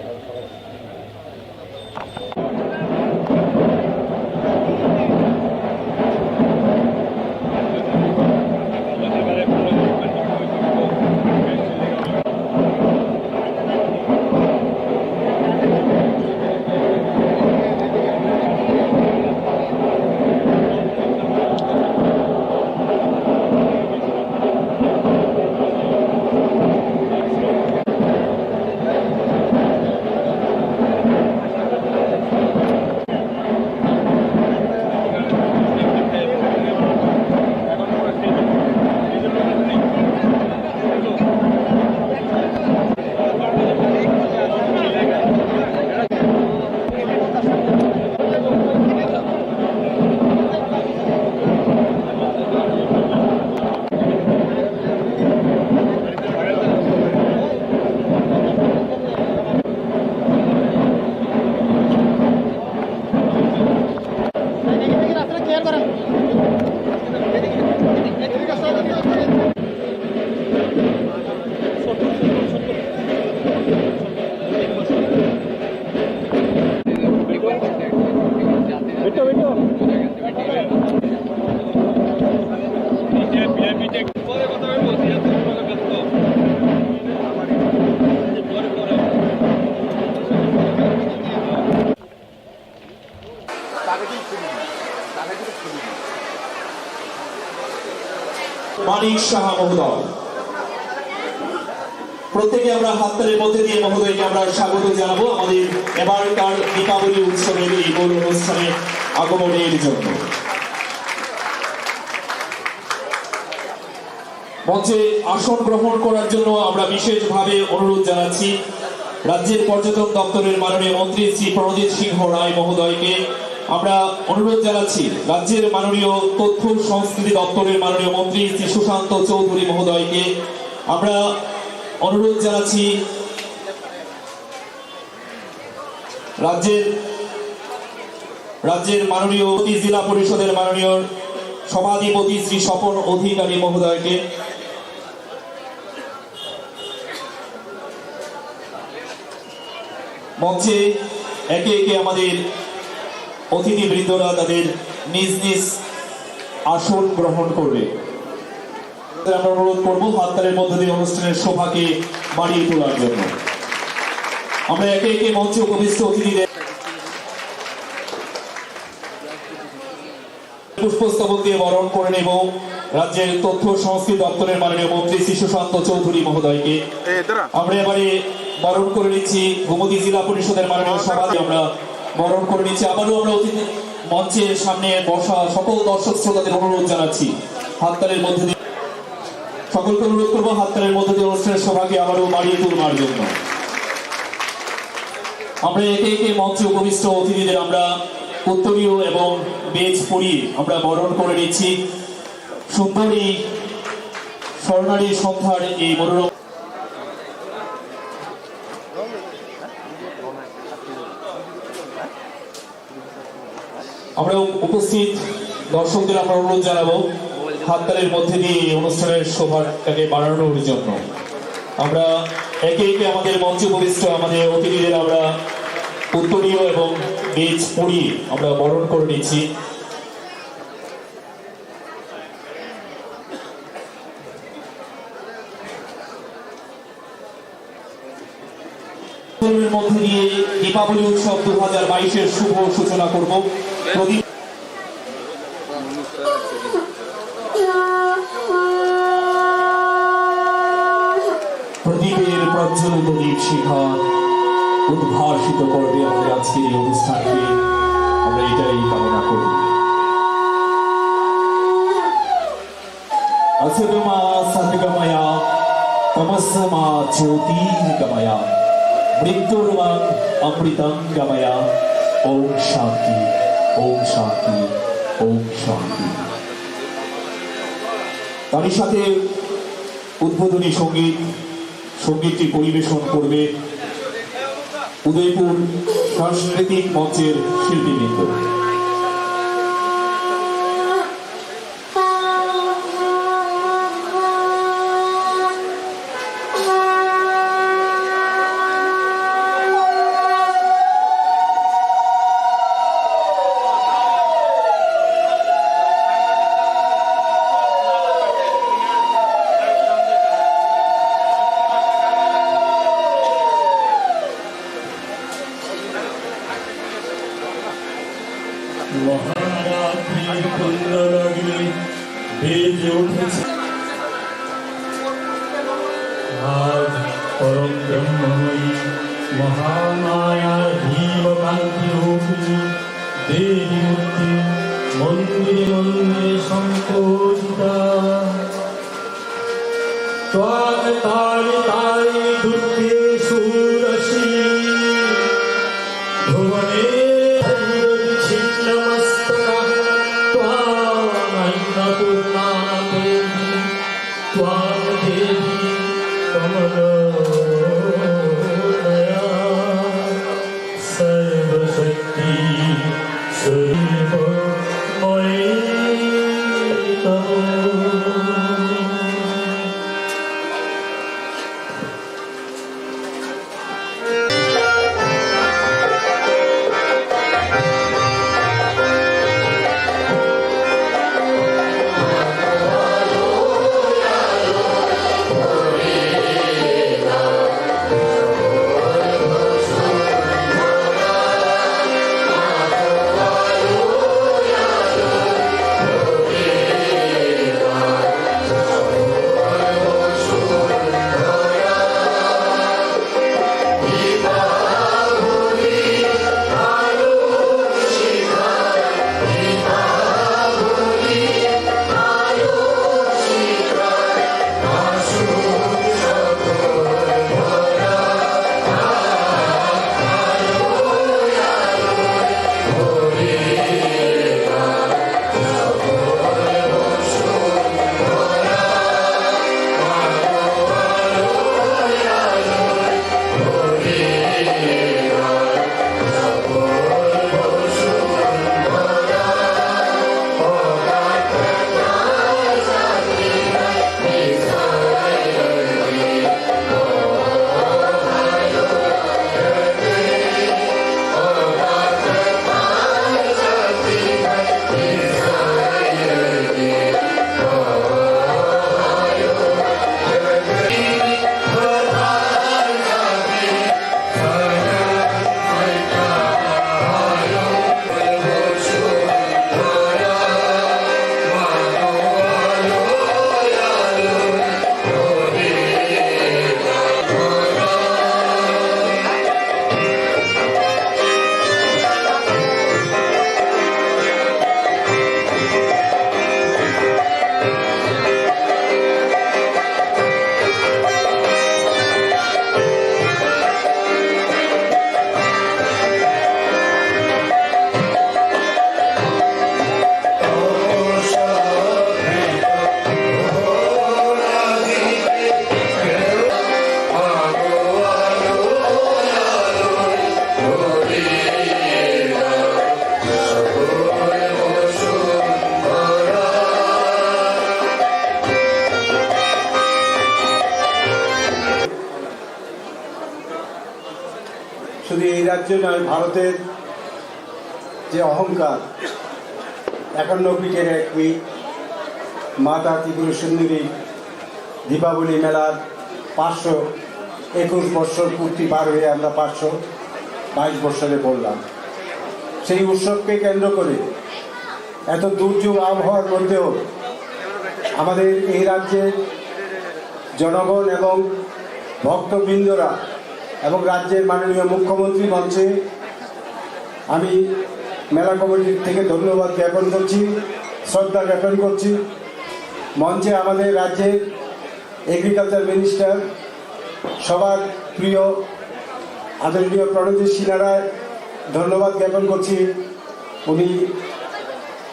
মানিক সাহা মহোদয়, প্রত্যেকে আমরা হাততালির মধ্যে দিয়ে মহোদয়কে আমরা স্বাগত জানাবো আমাদের এবারকার দীপাবলি উৎসবের এই বড় অনুষ্ঠানে আগমনের জন্য। মঞ্চে আসন গ্রহণ করার জন্য আমরা বিশেষভাবে অনুরোধ জানাচ্ছি রাজ্যের পর্যটন দপ্তরের মাননীয় মন্ত্রী শ্রী প্রণজিৎ সিংহ রায় মহোদয়কে। আমরা অনুরোধ জানাচ্ছি রাজ্যের মাননীয় তথ্য সংস্কৃতি দপ্তরের মাননীয় মন্ত্রী শ্রী সুশান্ত চৌধুরী মহোদয়কে। আমরা অনুরোধ জানাচ্ছি রাজ্যের মাননীয় জেলা পরিষদের মাননীয় সভাধিপতি শ্রী স্বপন অধিকারী মহোদয়কে। মঞ্চে একে একে আমাদের অতিথিবৃন্দরা তাদের নিজ নিজ আসন গ্রহণ করবে। আমরা অনুরোধ করবো হাততালির মধ্য দিয়ে অনুষ্ঠানের শোভাকে বাড়িয়ে তোলার জন্য। আমরা একে একে মঞ্চে উপবিষ্ট অতিথিদের পুষ্পস্তবক দিয়ে বরণ করে নেব রাজ্যের তথ্য সংস্কৃতি দপ্তরের মাননীয় মন্ত্রী শ্রী সুশান্ত চৌধুরী মহোদয়কে। আমরা এবারে বরণ করে নিচ্ছি গোমতী জেলা পরিষদের মাননীয় সভাপতি। আমরা বরণ করে নিচ্ছি। আবারও আমরা অতিথি মঞ্চের সামনে বসা সকল দর্শক শ্রোতাদের অনুরোধ জানাচ্ছি হাততালির মধ্যে দিয়ে সকলকে অনুরোধ করবো হাততালির মধ্যে দিয়ে অনুষ্ঠানের সভাকে আবারও বাড়িয়ে তোলার জন্য। আমরা একে একে মঞ্চে উপবিষ্ট অতিথিদের আমরা উত্তরীয় এবং বেজ পরিয়ে আমরা বরণ করে নিচ্ছি। সুন্দরী স্বর্ণালী সন্ধ্যার এই মনোরম আমরা উপস্থিত দর্শকদের আমরা অনুরোধ জানাবো হাততালির মধ্যে দিয়ে অনুষ্ঠানের শোভাটাকে বাড়ানোর জন্য। আমরা একে একে আমাদের মঞ্চে উপবিষ্ট আমাদের অতিথিদের আমরা উত্তরীয় এবং বেজ পরিয়ে আমরা বরণ করে নিচ্ছি। এর মধ্যে দিয়ে দীপাবলি উৎসব 2022-এর শুভ সূচনা করব। প্রদীপের প্রজ্বলিত দীপশিখা উদ্ভাসিত করবে আমাদের আজকের এই অনুষ্ঠানকে, আমরা এটাই কামনা করি। असगमा सद्गमया तमस्मा ज्योतिर्गमया मृत्युर्वां अमृतं गमया ओम शांति ओम शांति ओम शांति। তারই সাথে উদ্বোধনী সঙ্গীতটি পরিবেশন করবে উদয়পুর সাংস্কৃতিক মঞ্চের শিল্পীবৃন্দ। মহারাত্রির কন্যা লাগে বেজে উঠেছে আজ পরম ব্রহ্মময়ী মহামায়া ভীমকান্তি রূপিণী দেবী মূর্তি মন্দিরে মন্দিরে সংকোচিতা ত্বাং তারি তারি দুর্গে সুরসী ভুবনে सर्वशक्ति শুধু এই রাজ্যে নয়, ভারতের যে অহংকার 51 পীঠের এক পীঠ মাতা ত্রিপুরা সুন্দরী দীপাবলি মেলার 500 21 বছর পূর্তি পার হয়ে আমরা 522 বছরে পড়লাম। সেই উৎসবকে কেন্দ্র করে এত দুর্যোগ আবহাওয়ার মধ্যেও আমাদের এই রাজ্যের জনগণ এবং ভক্তবৃন্দরা এবং রাজ্যের মাননীয় মুখ্যমন্ত্রী মঞ্চে আমি মেলা কমিটির থেকে ধন্যবাদ জ্ঞাপন করছি, শ্রদ্ধা জ্ঞাপন করছি। মঞ্চে আমাদের রাজ্যের এগ্রিকালচার মিনিস্টার, সবার প্রিয় আদরণীয় প্রণজিৎ সিনহারায় ধন্যবাদ জ্ঞাপন করছি। উনি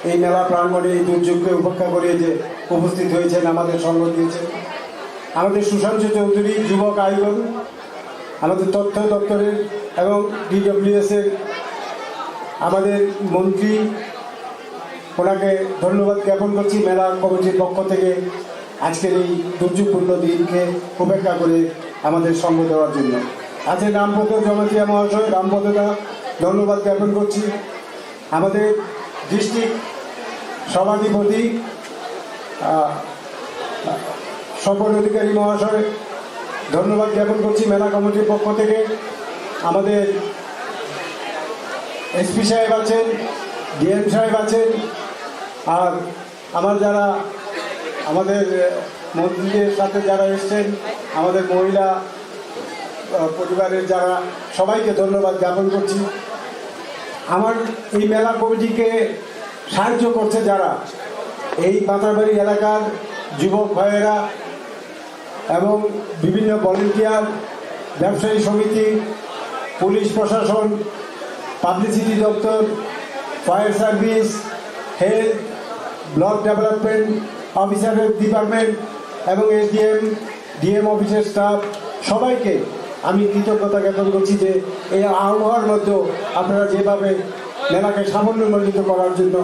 এই মেলা প্রাঙ্গণে এই দুর্যোগকে উপেক্ষা করে যে উপস্থিত হয়েছেন, আমাদের সঙ্গ দিয়েছেন। আমাদের সুশান্ত চৌধুরী, যুবক আয়োজন, আমাদের তথ্য দপ্তরের এবং DWS-এর আমাদের মন্ত্রী, ওনাকে ধন্যবাদ জ্ঞাপন করছি মেলা কমিটির পক্ষ থেকে আজকের এই দুর্যোগপূর্ণ দিনকে উপেক্ষা করে আমাদের সঙ্গ দেওয়ার জন্য। আজকে রামপদ জমাতিয়া মহাশয়, রামপদদা, ধন্যবাদ জ্ঞাপন করছি। আমাদের ডিস্ট্রিক্ট সভাধিপতি স্বপন অধিকারী মহাশয়, ধন্যবাদ জ্ঞাপন করছি মেলা কমিটির পক্ষ থেকে। আমাদের এসপি সাহেব আছেন, ডিএম সাহেব আছেন, আর যারা আমাদের মন্ত্রীদের সাথে যারা এসছেন, আমাদের মহিলা পরিবারের যারা, সবাইকে ধন্যবাদ জ্ঞাপন করছি। আমার এই মেলা কমিটিকে সাহায্য করছে যারা, এই মাতারবাড়ি এলাকার যুবক ভাইয়েরা এবং বিভিন্ন ভলেন্টিয়ার, ব্যবসায়ী সমিতি, পুলিশ প্রশাসন, পাবলিসিটি দপ্তর, fire service, health, block development অফিসারের ডিপার্টমেন্ট এবং SDM, DM অফিসের স্টাফ, সবাইকে আমি কৃতজ্ঞতা জ্ঞাপন করছি যে এই আবহাওয়ার মধ্যেও আপনারা যেভাবে মেলাকে সাফল্যমণ্ডিত করার জন্য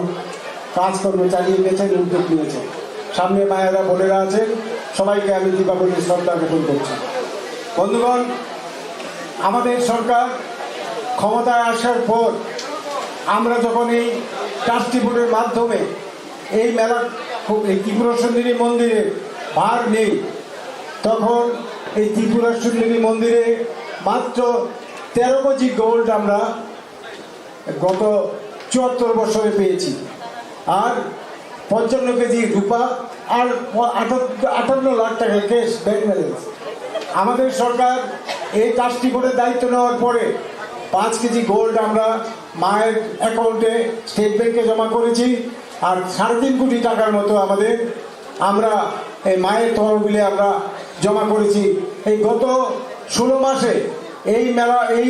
কাজকর্ম চালিয়ে গেছেন, উদ্যোগ নিয়েছেন। সামনে মায়েরা বোনেরা আছেন, সবাইকে আমি দীপাবলির শ্রদ্ধা জ্ঞাপন করছি। বন্ধুগণ, আমাদের সরকার ক্ষমতায় আসার পর আমরা যখন এই ট্রাস্টি বোর্ডের মাধ্যমে এই মেলা, এই ত্রিপুরা সুন্দরী মন্দিরে ভার নেই, তখন এই ত্রিপুরা সুন্দরী মন্দিরে মাত্র 13 কেজি গোল্ড আমরা গত 74 বছরে পেয়েছি, আর 55 কেজি রূপা, আর 58 লাখ টাকা ক্যাশ ব্যাংক ব্যালেন্স। আমাদের সরকার এই ট্রাস্টি বোর্ডের দায়িত্ব নেওয়ার পরে 5 কেজি গোল্ড আমরা মায়ের অ্যাকাউন্টে স্টেট ব্যাংকে জমা করেছি, আর 3.5 কোটি টাকার মতো আমরা এই মায়ের তহবিলে আমরা জমা করেছি। এই গত 16 মাসে এই মেলা, এই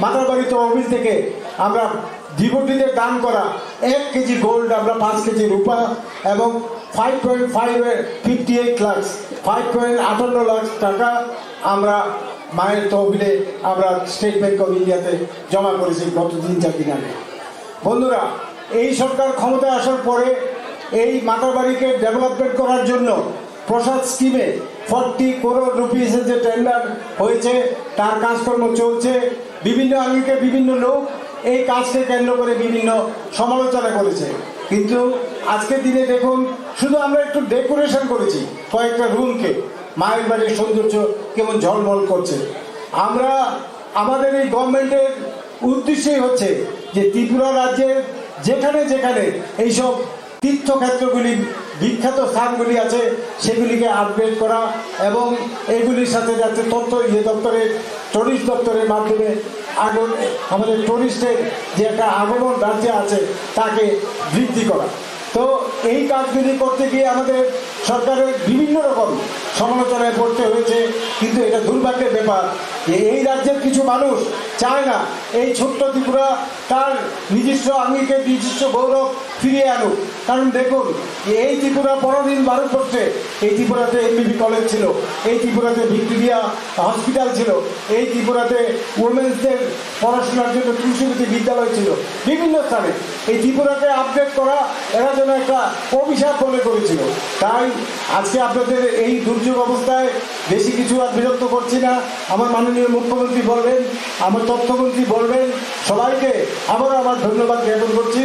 মাতারবাড়ি তহবিল থেকে আমরা ডিভোটিদের দান করা 1 কেজি গোল্ড, আমরা 5 কেজি রূপা এবং 5.58 লাখ 5.58 লাখ টাকা আমরা মায়ের তহবিলে আমরা স্টেট ব্যাংক অফ ইন্ডিয়াতে জমা করেছি গত 3-4 দিন আগে। বন্ধুরা, এই সরকার ক্ষমতায় আসার পরে এই মাতারবাড়িকে ডেভেলপমেন্ট করার জন্য প্রসাদ স্কিমে 40 crore রুপিসের যে টেন্ডার হয়েছে, তার কাজকর্ম চলছে। বিভিন্ন আঙ্গিকে বিভিন্ন লোক এই কাজকে কেন্দ্র করে বিভিন্ন সমালোচনা করেছে, কিন্তু আজকের দিনে দেখুন, শুধু আমরা একটু ডেকোরেশন করেছি কয়েকটা রুমকে, মায়ের বাড়ির সৌন্দর্য কেমন ঝলমল করছে। আমরা আমাদের এই গভর্নমেন্টের উদ্দেশ্যই হচ্ছে যে ত্রিপুরা রাজ্যে যেখানে যেখানে এইসব তীর্থক্ষেত্রগুলি, বিখ্যাত স্থানগুলি আছে, সেগুলিকে আপগ্রেড করা এবং এগুলির সাথে যাতে দপ্তরের, টুরিস্ট দপ্তরের মাধ্যমে আমাদের টুরিস্টের যে একটা আগমন রাজ্যে আছে তাকে বৃদ্ধি করা। তো এই কাজগুলি করতে গিয়ে আমাদের সরকারের বিভিন্ন রকম সমালোচনায় পড়তে হয়েছে, কিন্তু এটা দুর্ভাগ্যের ব্যাপার যে এই রাজ্যের কিছু মানুষ চায় না এই ছোট্ট ত্রিপুরা তার নিজস্ব আঙ্গিকে, নিজস্ব গৌরব ফিরিয়ে আনুক। কারণ দেখুন, এই ত্রিপুরা পরদিন ভারতবর্ষে, এই ত্রিপুরাতে MBB কলেজ ছিল, এই ত্রিপুরাতে ভিক্টোরিয়া হসপিটাল ছিল, এই ত্রিপুরাতে উমেন্সদের পড়াশোনার জন্য কৃষিপতি বিদ্যালয় ছিল, বিভিন্ন স্থানে। এই ত্রিপুরাকে আপডেট করা এরা যেন একটা অভিশাপ বলে করেছিল। তাই আজকে আপনাদের এই দুর্যোগ অবস্থায় বেশি কিছু আর বিরক্ত করছি না। আমার মাননীয় মুখ্যমন্ত্রী বলবেন, আমার তথ্যমন্ত্রী বলবেন, সবাইকে আবারও আমার ধন্যবাদ জ্ঞাপন করছি।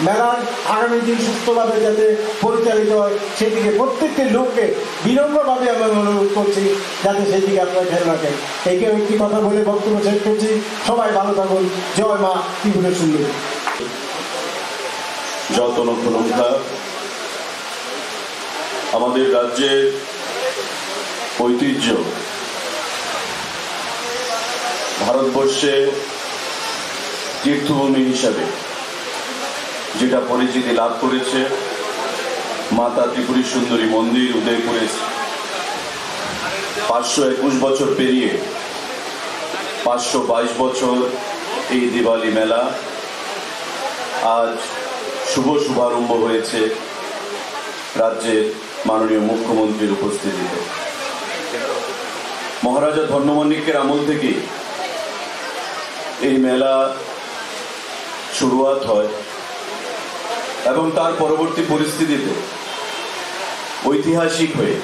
মেলার আগামী দিন সুস্থ সুষ্ঠুভাবে যাতে পরিচালিত হয় সেদিকে প্রত্যেকটি লোককে বিনম্রভাবে আমরা অনুরোধ করছি যাতে সেদিকে আপনারা খেয়াল রাখেন। এইকে একটি কথা বলে বক্তব্য শেষ করছি। সবাই ভালো থাকুন। জয় মা ত্রিপুরা সুন্দরী। যত নক্ষত্র আমাদের রাজ্যের ঐতিহ্য, ভারতবর্ষে তীর্থভূমি হিসাবে যেটা পরিচিতি লাভ করেছে, মাতা ত্রিপুরী সুন্দরী মন্দির উদয়পুরে 521 বছর পেরিয়ে 522 বছর এই দিওয়ালি মেলা আজ শুভারম্ভ হয়েছে রাজ্যের মাননীয় মুখ্যমন্ত্রীর উপস্থিতিতে। মহারাজা ধন্যমাণিক্যের আমল থেকে এই মেলা শুরুয়াত হয় এবং তার পরবর্তী পরিস্থিতিতে ঐতিহাসিক হয়ে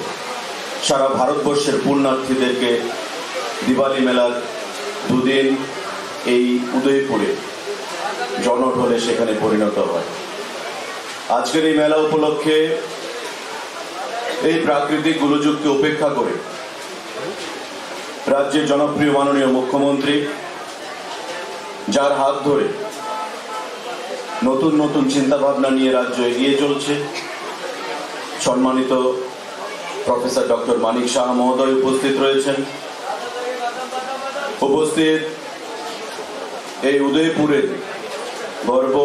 সারা ভারতবর্ষের পুণ্যার্থীদেরকে দিওয়ালি মেলার দুদিন এই উদয়পুরে জনঢলে সেখানে পরিণত হয়। আজকের এই মেলা উপলক্ষে এই প্রাকৃতিক গোলযোগকে উপেক্ষা করে রাজ্যের জনপ্রিয় মাননীয় মুখ্যমন্ত্রী, যার হাত ধরে নতুন নতুন চিন্তাভাবনা নিয়ে রাজ্য এগিয়ে চলছে, সম্মানিত প্রফেসর ডক্টর মানিক সাহা মহোদয় উপস্থিত রয়েছেন। উপস্থিত এই উদয়পুরের গর্ব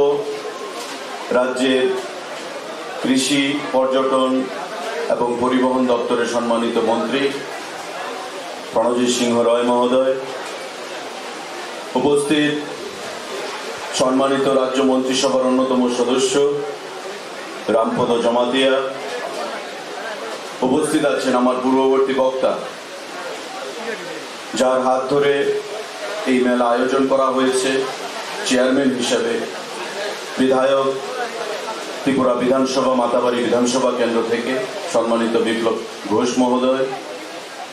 রাজ্যের কৃষি, পর্যটন এবং পরিবহন দপ্তরের সম্মানিত মন্ত্রী প্রণজিৎ সিংহ রায় মহোদয়, উপস্থিত সম্মানিত রাজ্য মন্ত্রিসভার অন্যতম সদস্য রামপদ জমাতিয়া, উপস্থিত আছেন আমার পূর্ববর্তী বক্তা, যার হাত ধরে এই মেলা আয়োজন করা হয়েছে, চেয়ারম্যান হিসেবে বিধায়ক ত্রিপুরা বিধানসভা মাতাবাড়ি বিধানসভা কেন্দ্র থেকে সম্মানিত বিপ্লব ঘোষ মহোদয়,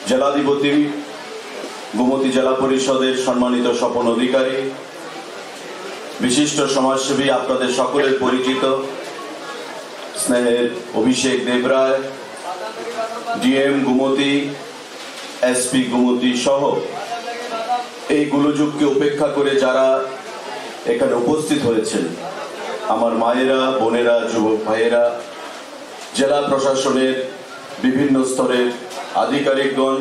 জেলাধিপতি গোমতী জেলা পরিষদের সম্মানিত স্বপন অধিকারী, বিশিষ্ট সমাজসেবী আপনাদের সকলের পরিচিত স্নেহের অভিষেক দেবরায়, ডিএম গোমতী, এসপি গোমতী সহ এই গোলযোগকে উপেক্ষা করে যারা এখানে উপস্থিত হয়েছেন, আমার মায়েরা, বোনেরা, যুবক ভাইয়েরা, জেলা প্রশাসনের বিভিন্ন স্তরের আধিকারিকগণ,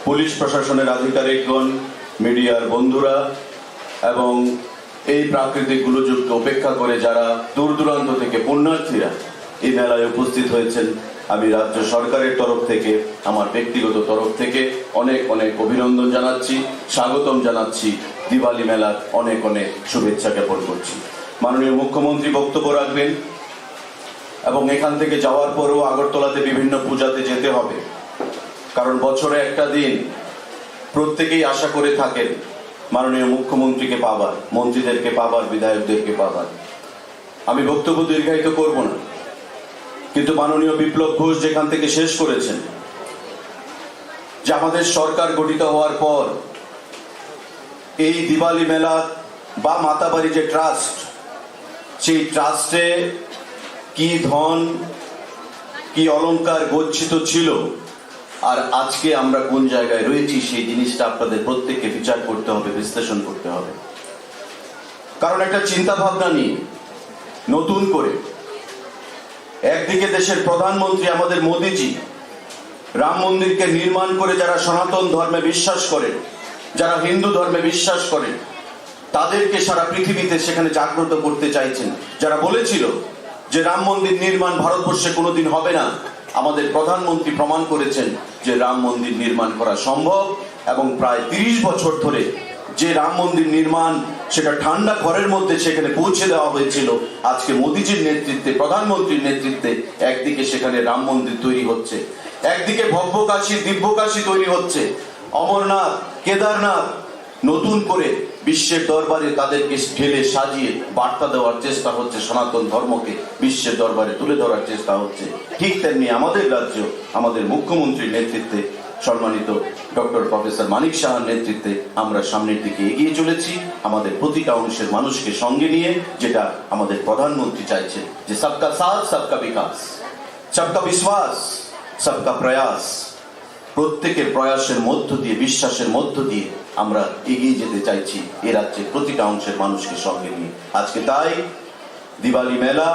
পুলিশ প্রশাসনের আধিকারিকগণ, মিডিয়ার বন্ধুরা এবং এই প্রাকৃতিক গোলযোগকে উপেক্ষা করে যারা দূর দূরান্ত থেকে পুণ্যার্থীরা এই মেলায় উপস্থিত হয়েছেন, আমি রাজ্য সরকারের তরফ থেকে, আমার ব্যক্তিগত তরফ থেকে অনেক অনেক অভিনন্দন জানাচ্ছি, স্বাগতম জানাচ্ছি, দিওয়ালি মেলার অনেক অনেক শুভেচ্ছা জ্ঞাপন করছি। মাননীয় মুখ্যমন্ত্রী বক্তব্য রাখবেন এবং এখান থেকে যাওয়ার পরেও আগরতলাতে বিভিন্ন পূজাতে যেতে হবে, কারণ বছরে একটা দিন প্রত্যেকেই আশা করে থাকেন মাননীয় মুখ্যমন্ত্রীকে পাবার, মন্ত্রীদেরকে পাবার, বিধায়কদেরকে পাবার। আমি বক্তব্য দীর্ঘায়িত করব না, কিন্তু মাননীয় বিপ্লব ঘোষ যেখান থেকে শেষ করেছেন যে আমাদের সরকার গঠিত হওয়ার পর এই দিওয়ালি মেলা বা মাতাবাড়ি যে ট্রাস্ট, সেই ট্রাস্টে কি ধন, কি অলংকার গচ্ছিত ছিল আর আজকে আমরা কোন জায়গায় রয়েছি, সেই জিনিসটা আপনাদের প্রত্যেককে বিচার করতে হবে, বিশ্লেষণ করতে হবে। কারণ একটা চিন্তা ভাবনা নিয়ে নতুন করে একদিকে দেশের প্রধানমন্ত্রী আমাদের মোদিজি রাম মন্দিরকে নির্মাণ করে যারা সনাতন ধর্মে বিশ্বাস করেন, যারা হিন্দু ধর্মে বিশ্বাস করেন, তাদেরকে সারা পৃথিবীতে সেখানে জাগ্রত করতে চাইছেন। যারা বলেছিল যে রাম মন্দির নির্মাণ ভারতবর্ষে কোনোদিন হবে না, আমাদের প্রধানমন্ত্রী প্রমাণ করেছেন যে রাম মন্দির নির্মাণ করা সম্ভব এবং প্রায় 30 বছর ধরে যে রাম মন্দির নির্মাণ সেটা ঠান্ডা ঘরের মধ্যে সেখানে পৌঁছে দেওয়া হয়েছিল, আজকে মোদিজির নেতৃত্বে, প্রধানমন্ত্রীর নেতৃত্বে একদিকে সেখানে রাম মন্দির তৈরি হচ্ছে, একদিকে ভব্যকাশী, দিব্যকাশী তৈরি হচ্ছে, অমরনাথ, কেদারনাথ নতুন করে বিশ্বের দরবারে তাদেরকে ঢেলে সাজিয়ে বার্তা দেওয়ার চেষ্টা হচ্ছে, সনাতন ধর্মকে বিশ্বের দরবারে তুলে ধরার চেষ্টা হচ্ছে। ঠিক তেমনি আমাদের রাজ্য আমাদের মুখ্যমন্ত্রীর নেতৃত্বে সম্মানিত ডক্টর প্রফেসর মানিক সাহার নেতৃত্বে আমরা সামনের দিকে এগিয়ে চলেছি আমাদের প্রতিটা অংশের মানুষকে সঙ্গে নিয়ে, যেটা আমাদের প্রধানমন্ত্রী চাইছে যে সবকা সাথ সবকা বিকাশ, সবকা বিশ্বাস সবকা প্রয়াস। প্রত্যেকের প্রয়াসের মধ্য দিয়ে, বিশ্বাসের মধ্য দিয়ে আমরা এগিয়ে যেতে চাইছি এ রাজ্যের প্রতিটা অংশের মানুষকে সঙ্গে নিয়ে। আজকে তাই দিওয়ালি মেলা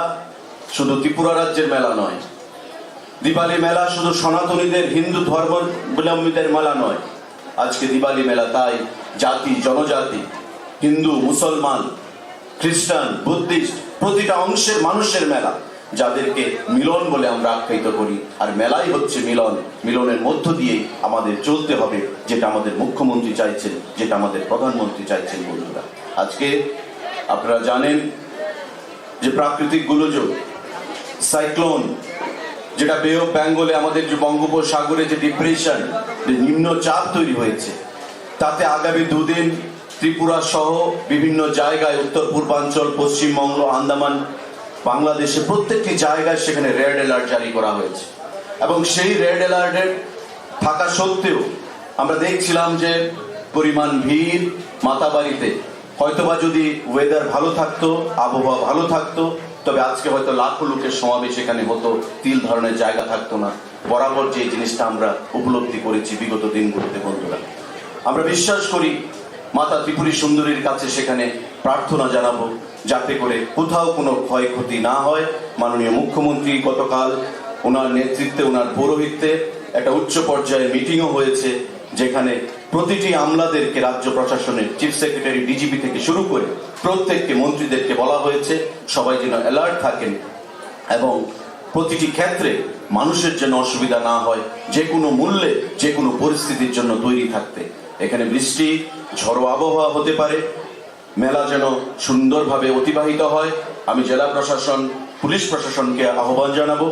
শুধু ত্রিপুরা রাজ্যের মেলা নয়, দিওয়ালি মেলা শুধু সনাতনীদের, হিন্দু ধর্মাবলম্বীদের মেলা নয়। আজকে দিওয়ালি মেলা তাই জাতি জনজাতি, হিন্দু মুসলমান খ্রিস্টান বুদ্ধিস্ট প্রতিটা অংশের মানুষের মেলা, যাদেরকে মিলন বলে আমরা আখ্যায়িত করি। আর মেলাই হচ্ছে মিলন, মিলনের মধ্য দিয়েই আমাদের চলতে হবে, যেটা আমাদের মুখ্যমন্ত্রী চাইছেন, যেটা আমাদের প্রধানমন্ত্রী চাইছেন। বন্ধুরা, আজকে আপনারা জানেন যে প্রাকৃতিক গোলযোগ সাইক্লোন, যেটা বে অফ বেঙ্গলে আমাদের যে বঙ্গোপসাগরে যে ডিপ্রেশন, যে নিম্নচাপ তৈরি হয়েছে, তাতে আগামী দুদিন ত্রিপুরা সহ বিভিন্ন জায়গায়, উত্তর পূর্বাঞ্চল, পশ্চিমবঙ্গ, আন্দামান, বাংলাদেশে প্রত্যেকটি জায়গায় সেখানে রেড অ্যালার্ট জারি করা হয়েছে। এবং সেই রেড অ্যালার্টের থাকা সত্ত্বেও আমরা দেখছিলাম যে পরিমাণ ভিড় মাতাবাড়িতে, হয়তোবা যদি ওয়েদার ভালো থাকতো, আবহাওয়া ভালো থাকতো, তবে আজকে হয়তো লাখো লোকের সমাবেশ এখানে হতো, তিল ধরনের জায়গা থাকতো না। বরাবর যে জিনিসটা আমরা উপলব্ধি করেছি বিগত দিনগুলোতে। বন্ধুরা, আমরা বিশ্বাস করি মাতা ত্রিপুরী সুন্দরীর কাছে সেখানে প্রার্থনা জানাবো যাতে করে কোথাও কোনো ক্ষয়ক্ষতি না হয়। মাননীয় মুখ্যমন্ত্রী গতকাল ওনার নেতৃত্বে, ওনার পৌরোহিত্যে একটা উচ্চ পর্যায়ের মিটিংও হয়েছে, যেখানে প্রতিটি আমলাদেরকে, রাজ্য প্রশাসনের চিফ সেক্রেটারি, ডিজিপি থেকে শুরু করে প্রত্যেককে, মন্ত্রীদেরকে বলা হয়েছে সবাই যেন অ্যালার্ট থাকেন এবং প্রতিটি ক্ষেত্রে মানুষের যেন অসুবিধা না হয়, যে কোনো মূল্যে, যে কোনো পরিস্থিতির জন্য তৈরি থাকতে। এখানে বৃষ্টি, ঝড়ো আবহাওয়া হতে পারে, মেলা যেন সুন্দরভাবে অতিবাহিত হয়। আমি জেলা প্রশাসন, পুলিশ প্রশাসনকে আহ্বান জানাবো।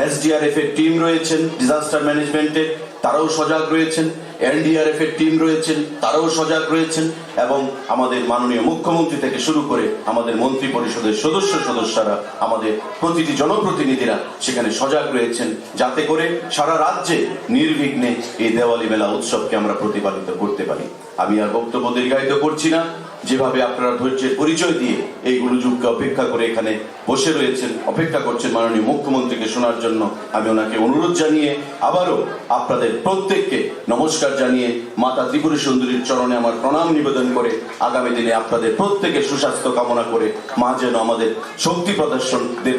এসডিআরএফ এর টিম রয়েছেন ডিজাস্টার ম্যানেজমেন্টের, তারাও সজাগ রয়েছেন। এনডিআরএফ এর টিম রয়েছেন, তারাও সজাগ রয়েছেন। এবং আমাদের মাননীয় মুখ্যমন্ত্রী থেকে শুরু করে আমাদের মন্ত্রী পরিষদের সদস্যরা, আমাদের প্রতিটি জনপ্রতিনিধিরা সেখানে সজাগ রয়েছেন, যাতে করে সারা রাজ্যে নির্বিঘ্নে এই দেওয়ালি মেলা উৎসবকে আমরা প্রতিপালিত করতে পারি। আমি আর বক্তব্য দীর্ঘায়িত করছি না। যেভাবে আপনারা ধৈর্যের পরিচয় দিয়ে এই গোলযোগকে অপেক্ষা করে এখানে বসে রয়েছেন, অপেক্ষা করছেন মাননীয় মুখ্যমন্ত্রীকে শোনার জন্য, আমি ওনাকে অনুরোধ জানিয়ে আবারও আপনাদের প্রত্যেককে নমস্কার জানিয়ে মাতা ত্রিপুরী সুন্দরীর চরণে আমার প্রণাম নিবেদন করে আগামী দিনে আপনাদের প্রত্যেকের সুস্বাস্থ্য কামনা করে মা যেন আমাদের শক্তি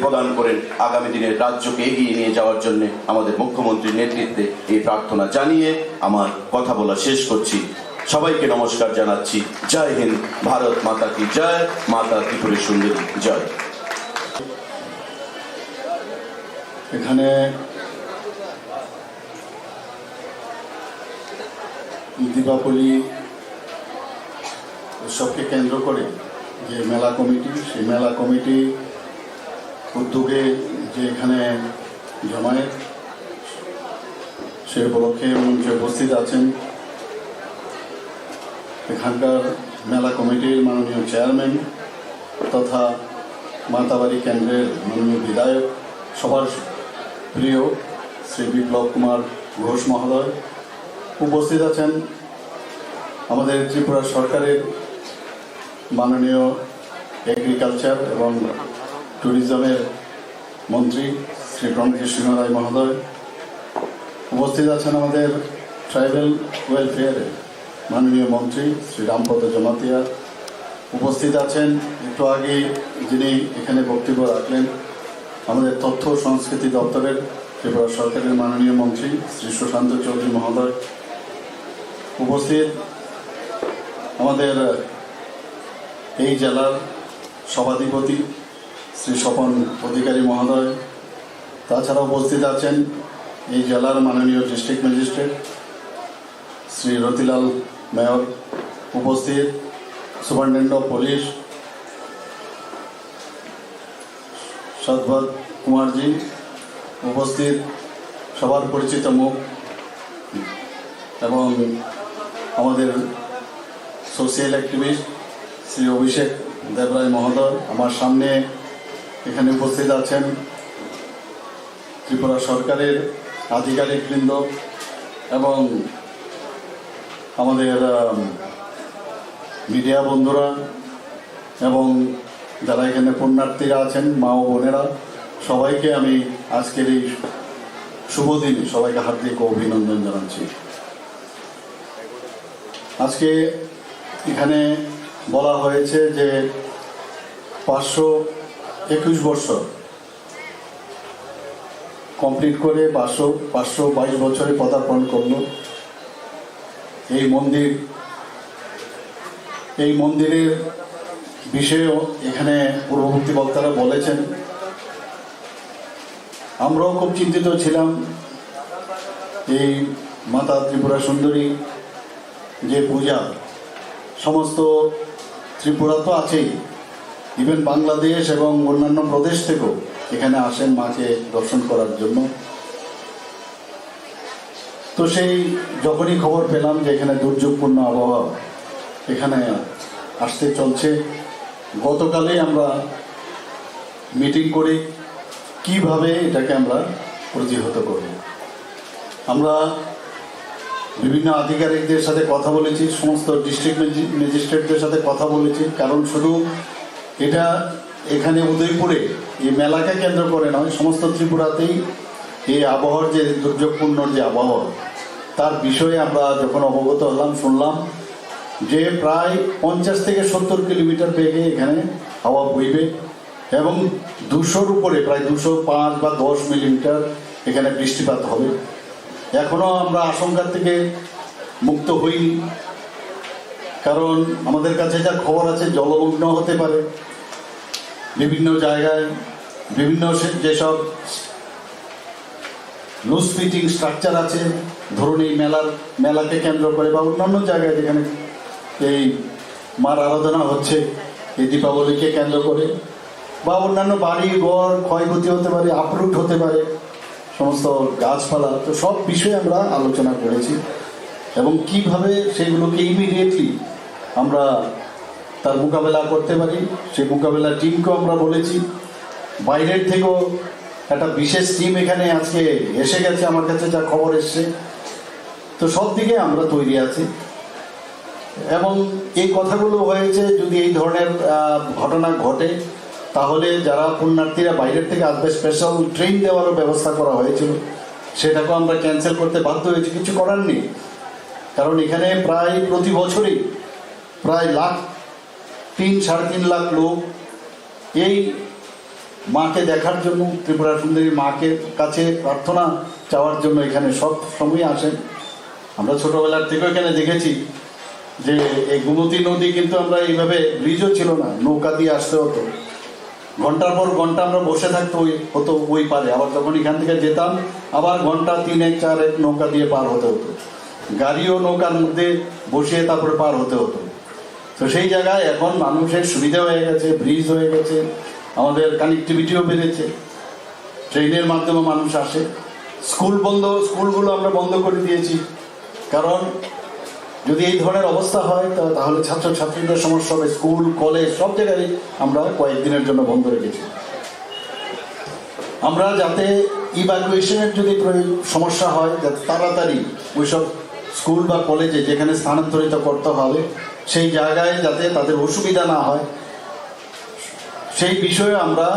প্রদান করেন আগামী দিনে রাজ্যকে এগিয়ে নিয়ে যাওয়ার জন্য আমাদের মুখ্যমন্ত্রীর নেতৃত্বে এই প্রার্থনা জানিয়ে আমার কথা বলা শেষ করছি। সবাইকে নমস্কার জানাচ্ছি। জয় হিন্দ, ভারত মাতা কি জয়, মাতা ত্রিপুরী সুন্দরী জয়। এখানে দীপাবলি উৎসবকে কেন্দ্র করে যে মেলা কমিটি, সেই মেলা কমিটি উদ্যোগে যে এখানে জমায়েত, সে উপলক্ষে মঞ্চে উপস্থিত আছেন এখানকার মেলা কমিটির মাননীয় চেয়ারম্যান তথা মাতাবাড়ি কেন্দ্রের মাননীয় বিধায়ক, সবার প্রিয় শ্রী বিপ্লব কুমার ঘোষ মহোদয়। উপস্থিত আছেন আমাদের ত্রিপুরা সরকারের মাননীয় এগ্রিকালচার এবং ট্যুরিজমের মন্ত্রী শ্রী প্রণজিৎ সিংহ রায় মহোদয়। উপস্থিত আছেন আমাদের ট্রাইবেল ওয়েলফেয়ারের মাননীয় মন্ত্রী শ্রী রামপদ জমাতিয়া। উপস্থিত আছেন একটু আগে যিনি এখানে বক্তব্য রাখলেন আমাদের তথ্য সংস্কৃতি দপ্তরের ত্রিপুরা সরকারের মাননীয় মন্ত্রী শ্রী সুশান্ত চৌধুরী মহোদয়। উপস্থিত আমাদের এই জেলার সভাধিপতি শ্রী স্বপন অধিকারী মহোদয়। তাছাড়া উপস্থিত আছেন এই জেলার মাননীয় district magistrate Shri Ratilal mayor. উপস্থিত সুপারিনটেন্ডেন্ট অফ পুলিশ সদভদ কুমারজি। উপস্থিত সবার পরিচিত মুখ এবং আমাদের সোশিয়াল অ্যাক্টিভিস্ট শ্রী অভিষেক দেবরায় মহোদয়। আমার সামনে এখানে উপস্থিত আছেন ত্রিপুরা সরকারের আধিকারিকবৃন্দ, এবং আমাদের মিডিয়া বন্ধুরা এবং যারা এখানে পুণ্যার্থীরা আছেন, মা ও বোনেরা, সবাইকে আমি আজকের এই শুভ দিনে সবাইকে হার্দিক অভিনন্দন জানাচ্ছি। আজকে এখানে বলা হয়েছে যে 521 বছর কমপ্লিট করে 522 বছরে পদার্পণ করলো এই মন্দিরের বিষয়েও এখানে পূর্ববর্তী বক্তারা বলেছেন। আমরাও খুব চিন্তিত ছিলাম এই মাতা ত্রিপুরা সুন্দরী যে পূজা, সমস্ত ত্রিপুরা তো আছেই, ইভেন বাংলাদেশ এবং অন্যান্য প্রদেশ থেকেও এখানে আসেন মাকে দর্শন করার জন্য। তো সেই যখনই খবর পেলাম যে এখানে দুর্যোগপূর্ণ আবহাওয়া এখানে আসতে চলছে, গতকালে আমরা মিটিং করি কিভাবে এটাকে আমরা প্রতিহত করব। আমরা বিভিন্ন আধিকারিকদের সাথে কথা বলেছি, সমস্ত ডিস্ট্রিক্ট ম্যাজিস্ট্রেটদের সাথে কথা বলেছি, কারণ শুধু এটা এখানে উদয়পুরে এই মেলাকে কেন্দ্র করে নয়, সমস্ত ত্রিপুরাতেই এই আবহাওয়ার যে দুর্যোগপূর্ণ যে আবহাওয়া তার বিষয়ে আমরা যখন অবগত হলাম, শুনলাম যে প্রায় 50 থেকে 70 কিলোমিটার বেগে এখানে হাওয়া বইবে এবং 200-র উপরে প্রায় 205 বা 10 মিলিমিটার এখানে বৃষ্টিপাত হবে। এখনও আমরা আশঙ্কার থেকে মুক্ত হইনি, কারণ আমাদের কাছে যা খবর আছে জলমগ্ন হতে পারে বিভিন্ন জায়গায়, বিভিন্ন যেসব লুজ ফিটিং স্ট্রাকচার আছে, ধরুন এই মেলাকে কেন্দ্র করে বা অন্যান্য জায়গায় যেখানে এই মার আরাধনা হচ্ছে এই দীপাবলিকে কেন্দ্র করে, বা অন্যান্য বাড়ি ঘর ক্ষয়ক্ষতি হতে পারে, আপরুট হতে পারে সমস্ত গাছপালা। তো সব বিষয়ে আমরা আলোচনা করেছি এবং কিভাবে সেগুলোকে ইমিডিয়েটলি আমরা তার মোকাবেলা করতে পারি সেই মোকাবেলা টিমকেও আমরা বলেছি। বাইরের থেকেও একটা বিশেষ টিম এখানে আজকে এসে গেছে, আমার কাছে যা খবর এসছে। তো সব দিকে আমরা তৈরি আছি এবং এই কথাগুলো হয়েছে যদি এই ধরনের ঘটনা ঘটে তাহলে যারা পুণ্যার্থীরা বাইরের থেকে আসবে স্পেশাল ট্রেন দেওয়ারও ব্যবস্থা করা হয়েছিল, সেটাকেও আমরা ক্যান্সেল করতে বাধ্য হয়েছি, কিছু করার নেই। কারণ এখানে প্রায় প্রতি বছরই প্রায় 3-3.5 লাখ লোক এই মাকে দেখার জন্য, ত্রিপুরা সুন্দরী মাকে কাছে প্রার্থনা চাওয়ার জন্য এখানে সব সময় আসেন। আমরা ছোটবেলার থেকেও এখানে দেখেছি যে এই গোমতী নদী কিন্তু আমরা এইভাবে ব্রিজও ছিল না, নৌকা দিয়ে আসতে হতো, ঘন্টার পর ঘন্টা আমরা বসে থাকতে হতো ওই পারে, আবার যখন এখান থেকে যেতাম আবার ঘন্টা 3-4 নৌকা দিয়ে পার হতে হতো, গাড়িও নৌকার মধ্যে বসিয়ে তারপরে পার হতে হতো। তো সেই জায়গায় এখন মানুষের সুবিধা হয়ে গেছে, ব্রিজ হয়ে গেছে, আমাদের কানেক্টিভিটিও বেড়েছে, ট্রেনের মাধ্যমে মানুষ আসে। স্কুলগুলো আমরা বন্ধ করে দিয়েছি, কারণ যদি এই ধরনের অবস্থা হয় তাহলে ছাত্রছাত্রীদের সমস্যা হবে। স্কুল কলেজ সব জায়গায় আমরা কয়েকদিনের জন্য বন্ধ রেখেছি। আমরা যাতে ইভ্যাকুয়েশনের যদি সমস্যা হয় যাতে তাড়াতাড়ি ওইসব স্কুল বা কলেজে যেখানে স্থানান্তরিত করতে হবে সেই জায়গায় যাতে তাদের অসুবিধা না হয় সেই বিষয়ে আমরা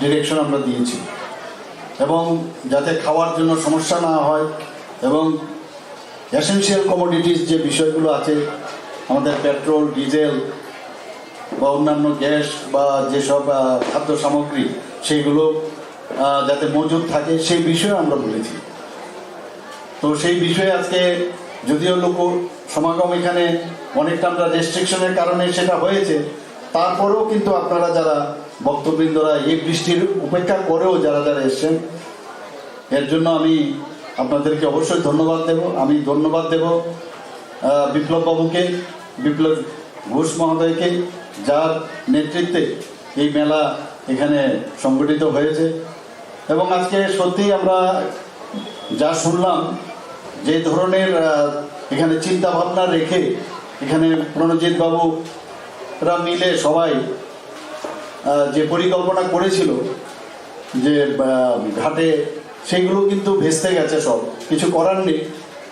ডিরেকশন আমরা দিয়েছি, এবং যাতে খাওয়ার জন্য সমস্যা না হয় এবং এসেনশিয়াল কমোডিটিস যে বিষয়গুলো আছে আমাদের পেট্রোল ডিজেল বা অন্যান্য গ্যাস বা যেসব খাদ্য সামগ্রী সেইগুলো যাতে মজুদ থাকে সেই বিষয়ে আমরা বলেছি। তো সেই বিষয়ে আজকে যদিও লোক সমাগম এখানে অনেকটা আমরা রেস্ট্রিকশনের কারণে সেটা হয়েছে, তারপরেও কিন্তু আপনারা যারা ভক্তবৃন্দরা এই বৃষ্টির উপেক্ষা করেও যারা এসছেন এর জন্য আমি আপনাদেরকে অবশ্যই ধন্যবাদ দেব। আমি ধন্যবাদ দেব বিপ্লব বাবুকে, বিপ্লব ঘোষ মহোদয়কে, যার নেতৃত্বে এই মেলা এখানে সংগঠিত হয়েছে। এবং আজকে সত্যি আমরা যা শুনলাম যে ধরনের এখানে চিন্তা ভাবনা রেখে এখানে প্রণজিৎ বাবুরা মিলে সবাই যে পরিকল্পনা করেছিল যে ঘাটে, সেগুলো কিন্তু ভেস্তে গেছে, সব কিছু করার নেই।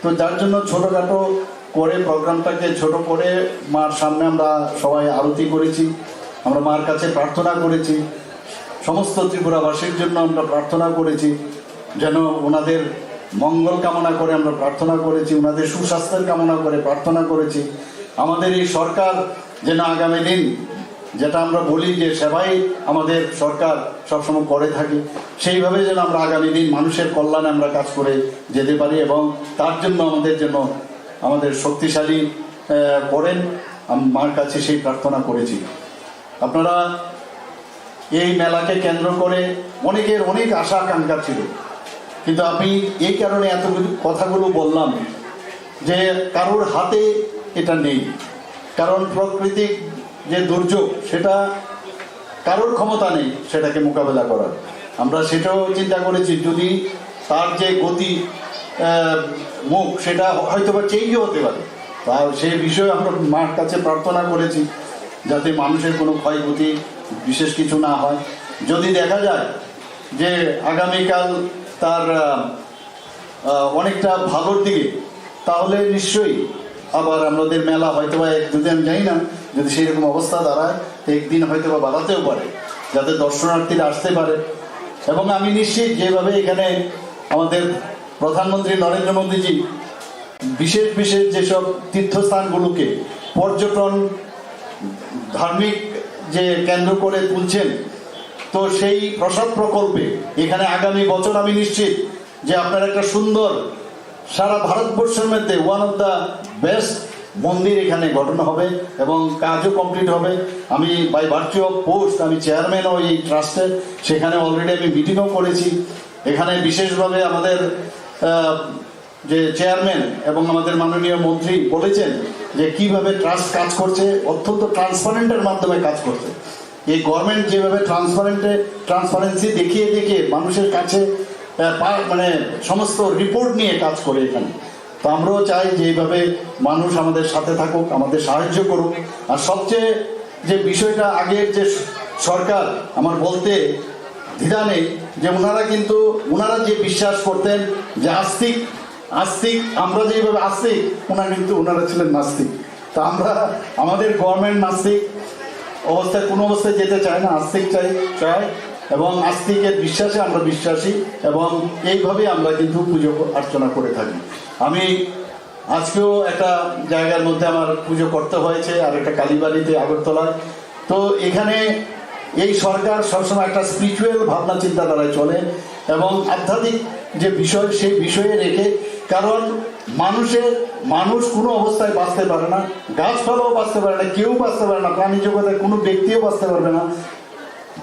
তো যার জন্য ছোটোখাটো করে প্রোগ্রামটাকে ছোট করে মার সামনে আমরা সবাই আরতি করেছি, আমরা মার কাছে প্রার্থনা করেছি, সমস্ত ত্রিপুরাবাসীর জন্য আমরা প্রার্থনা করেছি যেন ওনাদের মঙ্গল কামনা করে আমরা প্রার্থনা করেছি, ওনাদের সুস্বাস্থ্যের কামনা করে প্রার্থনা করেছি। আমাদের এই সরকার যেন আগামী দিন, যেটা আমরা বলি যে সেবাই আমাদের সরকার সবসময় করে থাকি, সেইভাবে যেন আমরা আগামী দিন মানুষের কল্যাণে আমরা কাজ করে যেতে পারি এবং তার জন্য আমাদের শক্তিশালী করেন। আমি মার কাছে সেই প্রার্থনা করেছি। আপনারা এই মেলাকে কেন্দ্র করে অনেকের অনেক আশা আকাঙ্ক্ষা ছিল, কিন্তু আমি এই কারণে এতগুলো কথাগুলো বললাম যে কারোর হাতে এটা নেই, কারণ প্রাকৃতিক যে দুর্যোগ সেটা কারোর ক্ষমতা নেই সেটাকে মোকাবেলা করার। আমরা সেটাও চিন্তা করেছি যদি তার যে গতি মুখ সেটা হয়তো বা চেঞ্জও হতে পারে, তা সেই বিষয়ে আমরা মার কাছে প্রার্থনা করেছি যাতে মানুষের কোনো ক্ষয়ক্ষতি বিশেষ কিছু না হয়। যদি দেখা যায় যে আগামীকাল তার অনেকটা ভালোর দিকে, তাহলে নিশ্চয়ই আবার আমাদের মেলা হয়তো বা এক দুদিন যাই না, যদি সেরকম অবস্থা দাঁড়ায় একদিন হয়তো বা বাড়াতেও পারে যাতে দর্শনার্থীরা আসতে পারে। এবং আমি নিশ্চিত যেভাবে এখানে আমাদের প্রধানমন্ত্রী নরেন্দ্র মোদীজি বিশেষ বিশেষ যেসব তীর্থস্থানগুলোকে পর্যটন ধার্মিক যে কেন্দ্র করে তুলছেন, তো সেই প্রসাদ প্রকল্পে এখানে আগামী বছর আমি নিশ্চিত যে আপনার একটা সুন্দর সারা ভারতবর্ষের মধ্যে ওয়ান অফ দ্য বেস্ট মন্দির এখানে গঠন হবে এবং কাজও কমপ্লিট হবে। আমি বাই ভার্চু অফ পোস্ট আমি চেয়ারম্যানও এই ট্রাস্টের, সেখানে অলরেডি আমি মিটিংও করেছি। এখানে বিশেষভাবে আমাদের যে চেয়ারম্যান এবং আমাদের মাননীয় মন্ত্রী বলেছেন যে কিভাবে ট্রাস্ট কাজ করছে, অত্যন্ত ট্রান্সপারেন্টের মাধ্যমে কাজ করছে। এই গভর্নমেন্ট যেভাবে ট্রান্সপারেন্সি দেখিয়ে দেখিয়ে মানুষের কাছে মানে সমস্ত রিপোর্ট নিয়ে কাজ করে এখানে, তো আমরাও চাই যে এইভাবে মানুষ আমাদের সাথে থাকুক, আমাদের সাহায্য করুক। আর সবচেয়ে যে বিষয়টা আগের যে সরকার, আমার বলতে দ্বিধা নেই যে ওনারা যে বিশ্বাস করতেন যে আস্তিক আমরা যেভাবে আস্তিক, ওনারা ছিলেন নাস্তিক। তো আমাদের গভর্নমেন্ট নাস্তিক অবস্থায় কোনো অবস্থায় যেতে চায় না, আস্তিক চাই এবং আস্তিকের বিশ্বাসে আমরা বিশ্বাসী এবং এইভাবে আমরা কিন্তু পুজো অর্চনা করে থাকি। আমি আজকেও একটা জায়গার মধ্যে আমার পুজো করতে হয়েছে, আর একটা কালীবাড়িতে আগরতলায়। তো এখানে এই সরকার সবসময় একটা স্পিরিচুয়াল ভাবনা চিন্তাধারায় চলে এবং আধ্যাত্মিক যে বিষয় সেই বিষয়ে রেখে, কারণ মানুষ কোনো অবস্থায় বাঁচতে পারে না, গাছপালাও বাঁচতে পারে না, কেউ বাঁচতে পারে না, প্রাণী জগতের কোনো ব্যক্তিও বাঁচতে পারবে না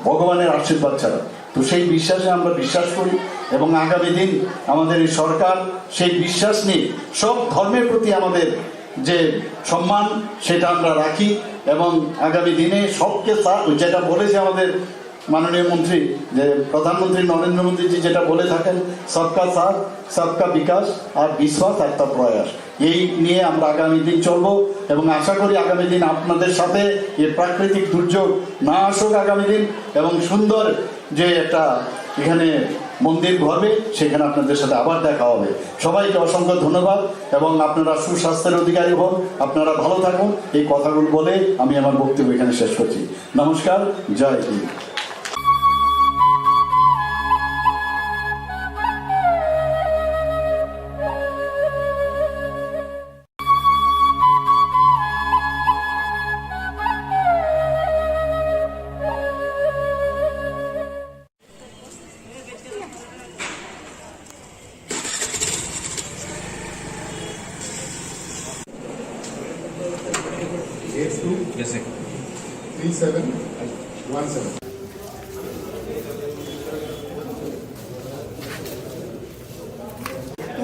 ভগবানের আশীর্বাদ ছাড়া। তো সেই বিশ্বাসে আমরা বিশ্বাস করি এবং আগামী দিন আমাদের এই সরকার সেই বিশ্বাস নিয়ে সব ধর্মের প্রতি আমাদের যে সম্মান সেটা আমরা রাখি এবং আগামী দিনে সবকে যেটা বলেছে আমাদের মাননীয় মন্ত্রী, যে প্রধানমন্ত্রী নরেন্দ্র মোদীজি যেটা বলে থাকেন, সবকা সাথ সবকা বিকাশ আর বিশ্বাস একটা প্রয়াস, এই নিয়ে আমরা আগামী দিন চলবো এবং আশা করি আগামী দিন আপনাদের সাথে এই প্রাকৃতিক দুর্যোগ না আসুক আগামী দিন, এবং সুন্দর যে একটা এখানে মন্দির ঘরবে সেখানে আপনাদের সাথে আবার দেখা হবে। সবাইকে অসংখ্য ধন্যবাদ এবং আপনারা সুস্বাস্থ্যের অধিকারী হন, আপনারা ভালো থাকুন। এই কথাগুলো বলে আমি আমার বক্তব্য এখানে শেষ করছি। নমস্কার, জয় হিন্দ।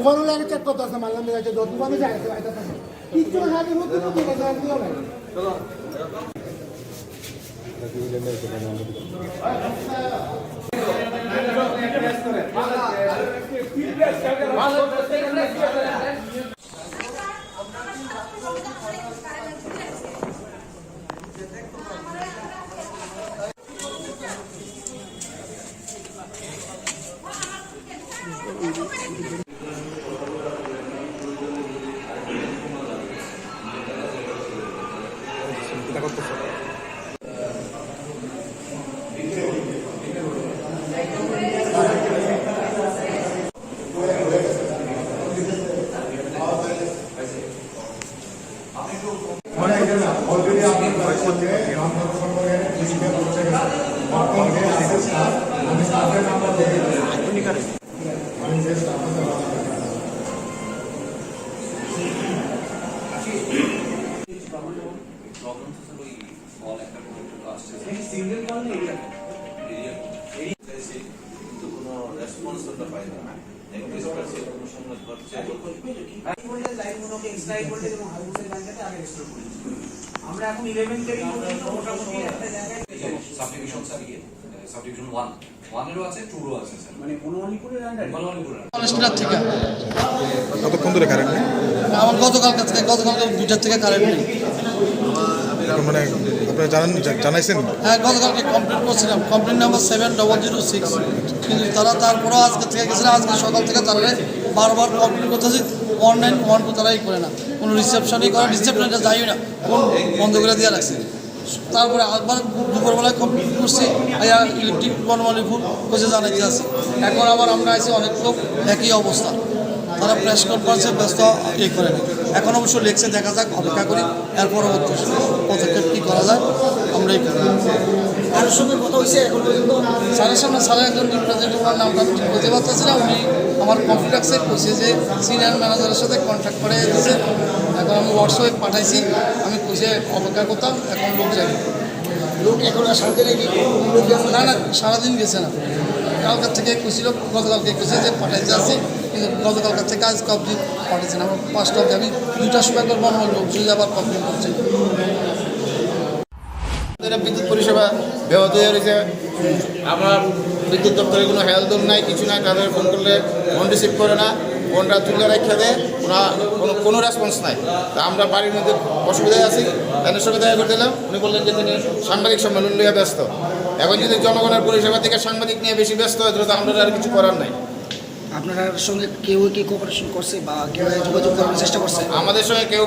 तुफान लागे चेक करतो असं मला मिळायचे दोन तुफान जायचं माहिती आहे किती हाती होते ना तुला চিন্তা করতেছে? আমরা এখন 11 থেকে মোটামুটি একটা জায়গায় সাবডিভিশন চালিয়ে সাবডিভিশন 1 এরও আছে 2 এরও আছে স্যার মানে বনমালীপুরের আন্ডারে বনমালীপুরের কলেজটার থেকে কতক্ষণ ধরে কারেন্ট নেই? আমার গতকালকে 2টার থেকে কারেন্ট নেই। মানে আপনারা জানাইছেন? হ্যাঁ, গতকালকে কমপ্লেন করছিলাম, কমপ্লেন নাম্বার 7006, কিন্তু তারা তারপরেও আজকে থেকে গেছিলাম। আজকে সকাল থেকে তারা বারবার কমপ্লেন করতেছি, 1912 তারাই করে না, কোনো রিসেপশনই করে, রিসেপশনটা যাই না, ফোন বন্ধ করে দিয়ে রাখছে। তারপরে আবার দুপুরবেলায় কমপ্লেন করছি, ইলেকট্রিক বনমালীপুর কোচে জানাইতে আসি। এখন আবার আমরা আছি অনেক লোক একই অবস্থা, তারা প্রেস কনফারেন্সে ব্যস্ত করে নেই। এখন অবশ্য লেখছে, দেখা যাক, অপেক্ষা করি, এর পরবর্তী পদক্ষেপ কী করা যায় আমরা এই করি। কারোর সঙ্গে কথা হয়েছে এখন পর্যন্ত? স্যারের সামনে স্যারের একজন রিপ্রেজেন্টেটিভ, নামটা আমি ঠিক বলতে পারতেছিলাম, উনি আমার কমপ্লেক্সে কইছে যে সিনিয়র ম্যানেজারের সাথে কন্ট্যাক্ট করে দিয়েছে। এখন আমি হোয়াটসঅ্যাপে পাঠাইছি, আমি কইছে অপেক্ষা করতাম, এখন লোক যাই। লোক এখন সারাদিনে কি? না না, সারাদিন গেছে না, কালকার থেকে কইছিল, গতকালকে কইছে যে পাঠাইতে আসি, কিন্তু গতকালকার থেকে আজকে অবধি পাঠিয়েছেন। আমার 5টা অবধি, আমি 2টার সময় করবো, আমার লোক যদি আবার কমপ্লেন করছে। বিদ্যুৎ পরিষেবা ব্যাহত হয়ে রয়েছে। আমার বিদ্যুৎ দপ্তরে কোনো হেলদোল নাই, কিছু নাই, তাদের ফোন করলে ফোন রিসিভ করে না, ফোনটা তুলে রেখে দেয়, কোনো রেসপন্স নাই। তা আমরা বাড়ির মধ্যে অসুবিধায় আছি, তাদের সঙ্গে দেখা করে দিলাম। উনি বললেন যে তিনি সাংবাদিক সম্মেলন নিয়ে ব্যস্ত। এখন যদি জনগণের পরিষেবা থেকে সাংবাদিক নিয়ে বেশি ব্যস্ত হয়, তাহলে তো আমরা আর কিছু করার নাই। আপনার সঙ্গে কেউ কি কোঅপারেশন করছে বা কেউ যোগাযোগ করার চেষ্টা করছে? আমাদের সঙ্গে কেউ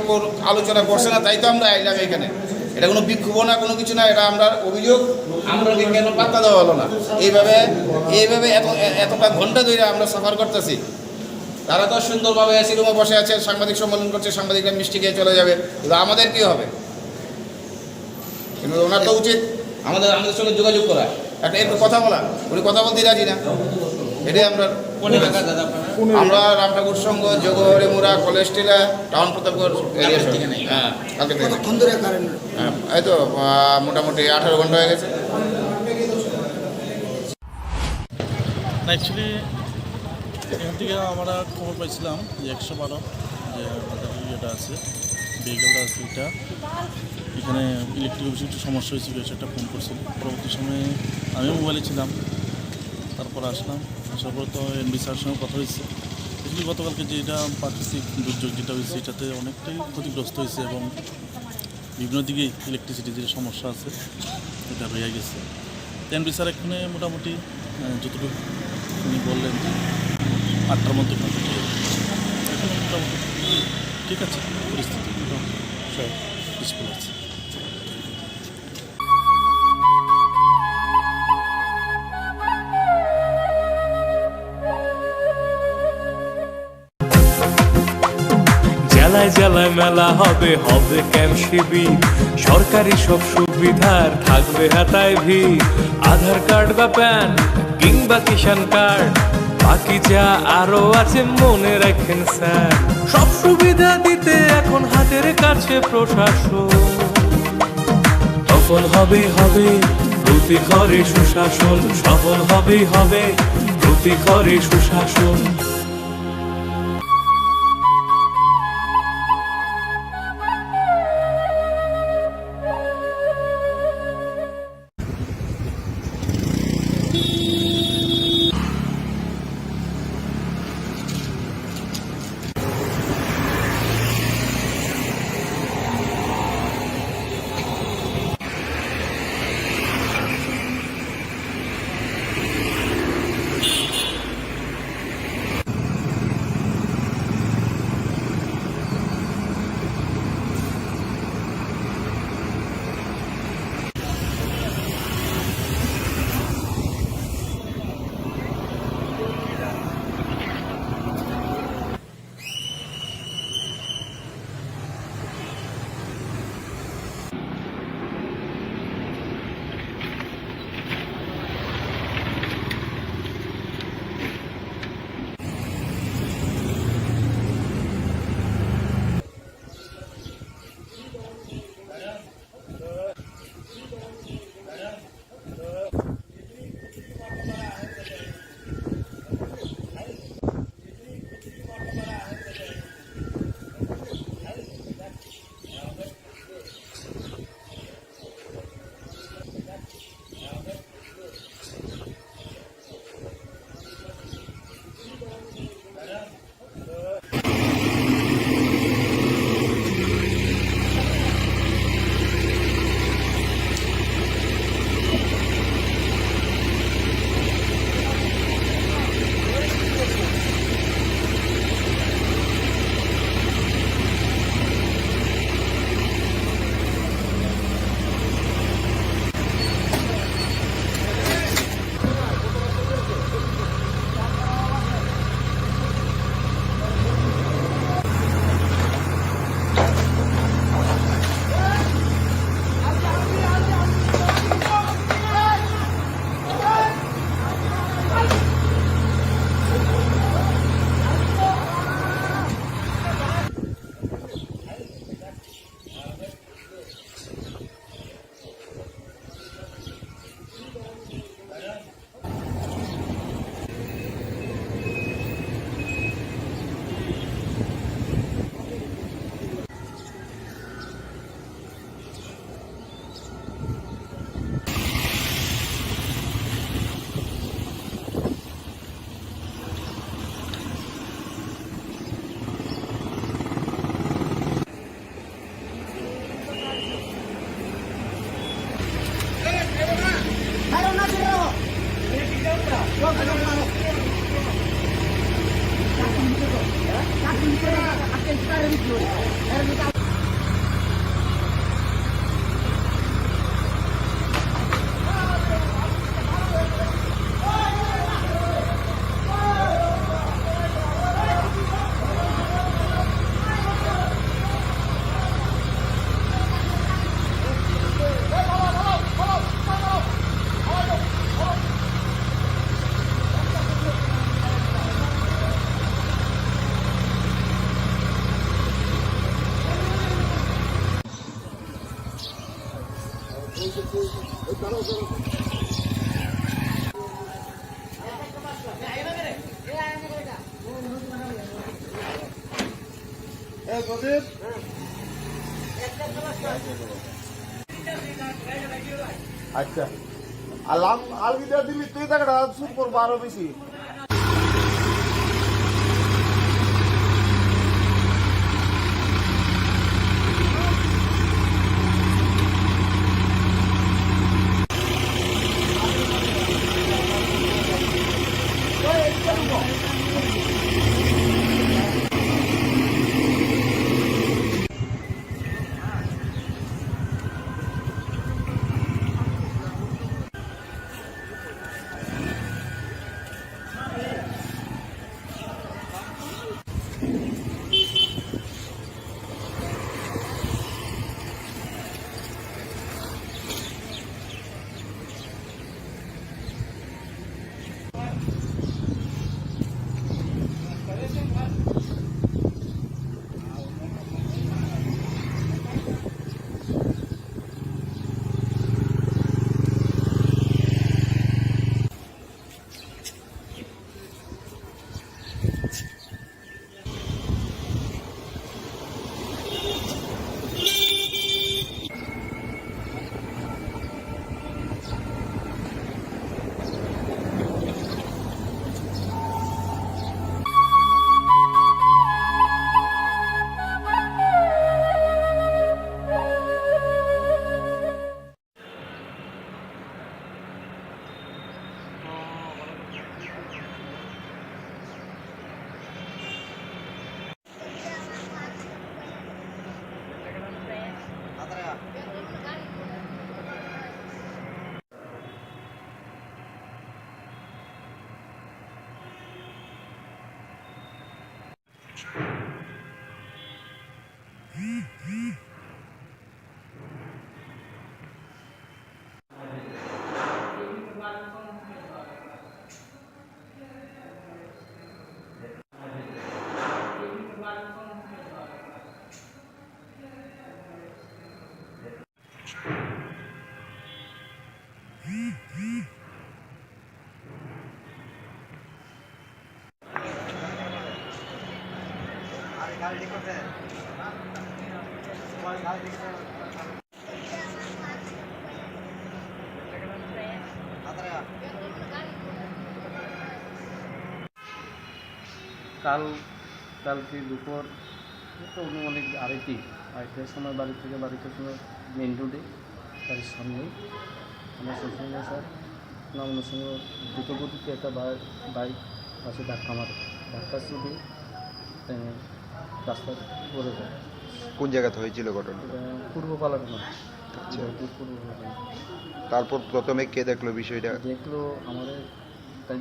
আলোচনা করছে না, তাই তো আমরা আইলাম এখানে। এটা কোনো বিক্ষোভ না, কোনো কিছু না, এটা আমরা অভিযোগ। আমরা কেন পাত্তা দেওয়া হলো না? এইভাবে এতটা ঘন্টা ধরে আমরা সাফার করতেছি। তারা তো সুন্দরভাবে এসি রুমে বসে আছে, সাংবাদিক সম্মেলন করছে, সাংবাদিকরা মিষ্টি খেয়ে চলে যাবে, আমাদের কি হবে? কিন্তু ওনার তো উচিত আমাদের সঙ্গে যোগাযোগ করা, একটা একটু কথা বলা। উনি কথা বলতে রাজি না, এটাই আমরা রামঠাকুর সংঘ, জগহরে মুড়া, কলেজ টিলা, টাউন প্রতাপগড় এরিয়া। হ্যাঁ, কালকে থেকে এই তো মোটামুটি 18 ঘন্টা হয়ে গেছে। অ্যাকচুয়ালি এখান থেকে আমরা খবর পাইছিলাম যে 112 যে আমাদের ইয়েটা আছে, ভেহিকেলটা আছে, এটা এখানে ইলেকট্রিক অফিসে একটু সমস্যা হয়েছিল, সেটা ফোন করছিল। পরবর্তী সময়ে আমিও মোবাইলে ছিলাম, তারপর আসলাম। আসার পর তো এমডি স্যারের সঙ্গে কথা হয়েছে। এগুলি গতকালকে যেটা প্রাকৃতিক দুর্যোগ যেটা হয়েছে, এটাতে অনেকটাই ক্ষতিগ্রস্ত হয়েছে এবং বিভিন্ন দিকে ইলেকট্রিসিটির যে সমস্যা আছে এটা রয়ে গেছে। এমডি স্যার এখানে মোটামুটি যতটুকু উনি বললেন যে 8টার মধ্যে মোটামুটি ঠিক আছে, পরিস্থিতি সব পিসফুল আছে। জেলায় জেলায় মেলা হবে, হবে ক্যাম্প শিবির, সরকারি সব সুবিধার থাকবে হাতায় ভিড়। আধার কার্ড বা প্যান কিংবা কিষাণ কার্ড, বাকি যা আরো আছে মনে রাখেন স্যার। সব সুবিধা দিতে এখন হাতের কাছে প্রশাসন, সফল হবে প্রতি ঘরে সুশাসন, সফল হবে প্রতি ঘরে সুশাসন। আচ্ছা আলাম আলবিদা দিবি তুই টাকাটা সুদ করবো আরো বেশি কালকে দুপুর অনুমানিক আড়াইটার সময় বাড়িতে সময় মেন রোডে তার সামনেই আমার সঙ্গে স্যার আমার সঙ্গে দ্রুতগতিতে একটা বাইক পাশে ধাক্কা দিয়ে রাস্তা পড়ে যায়। কোন জায়গাতে হয়েছিল ঘটনা? পূর্ব পালানো। আচ্ছা, তারপর প্রথমে কে দেখলো বিষয়টা? দেখলো আমাদের তাই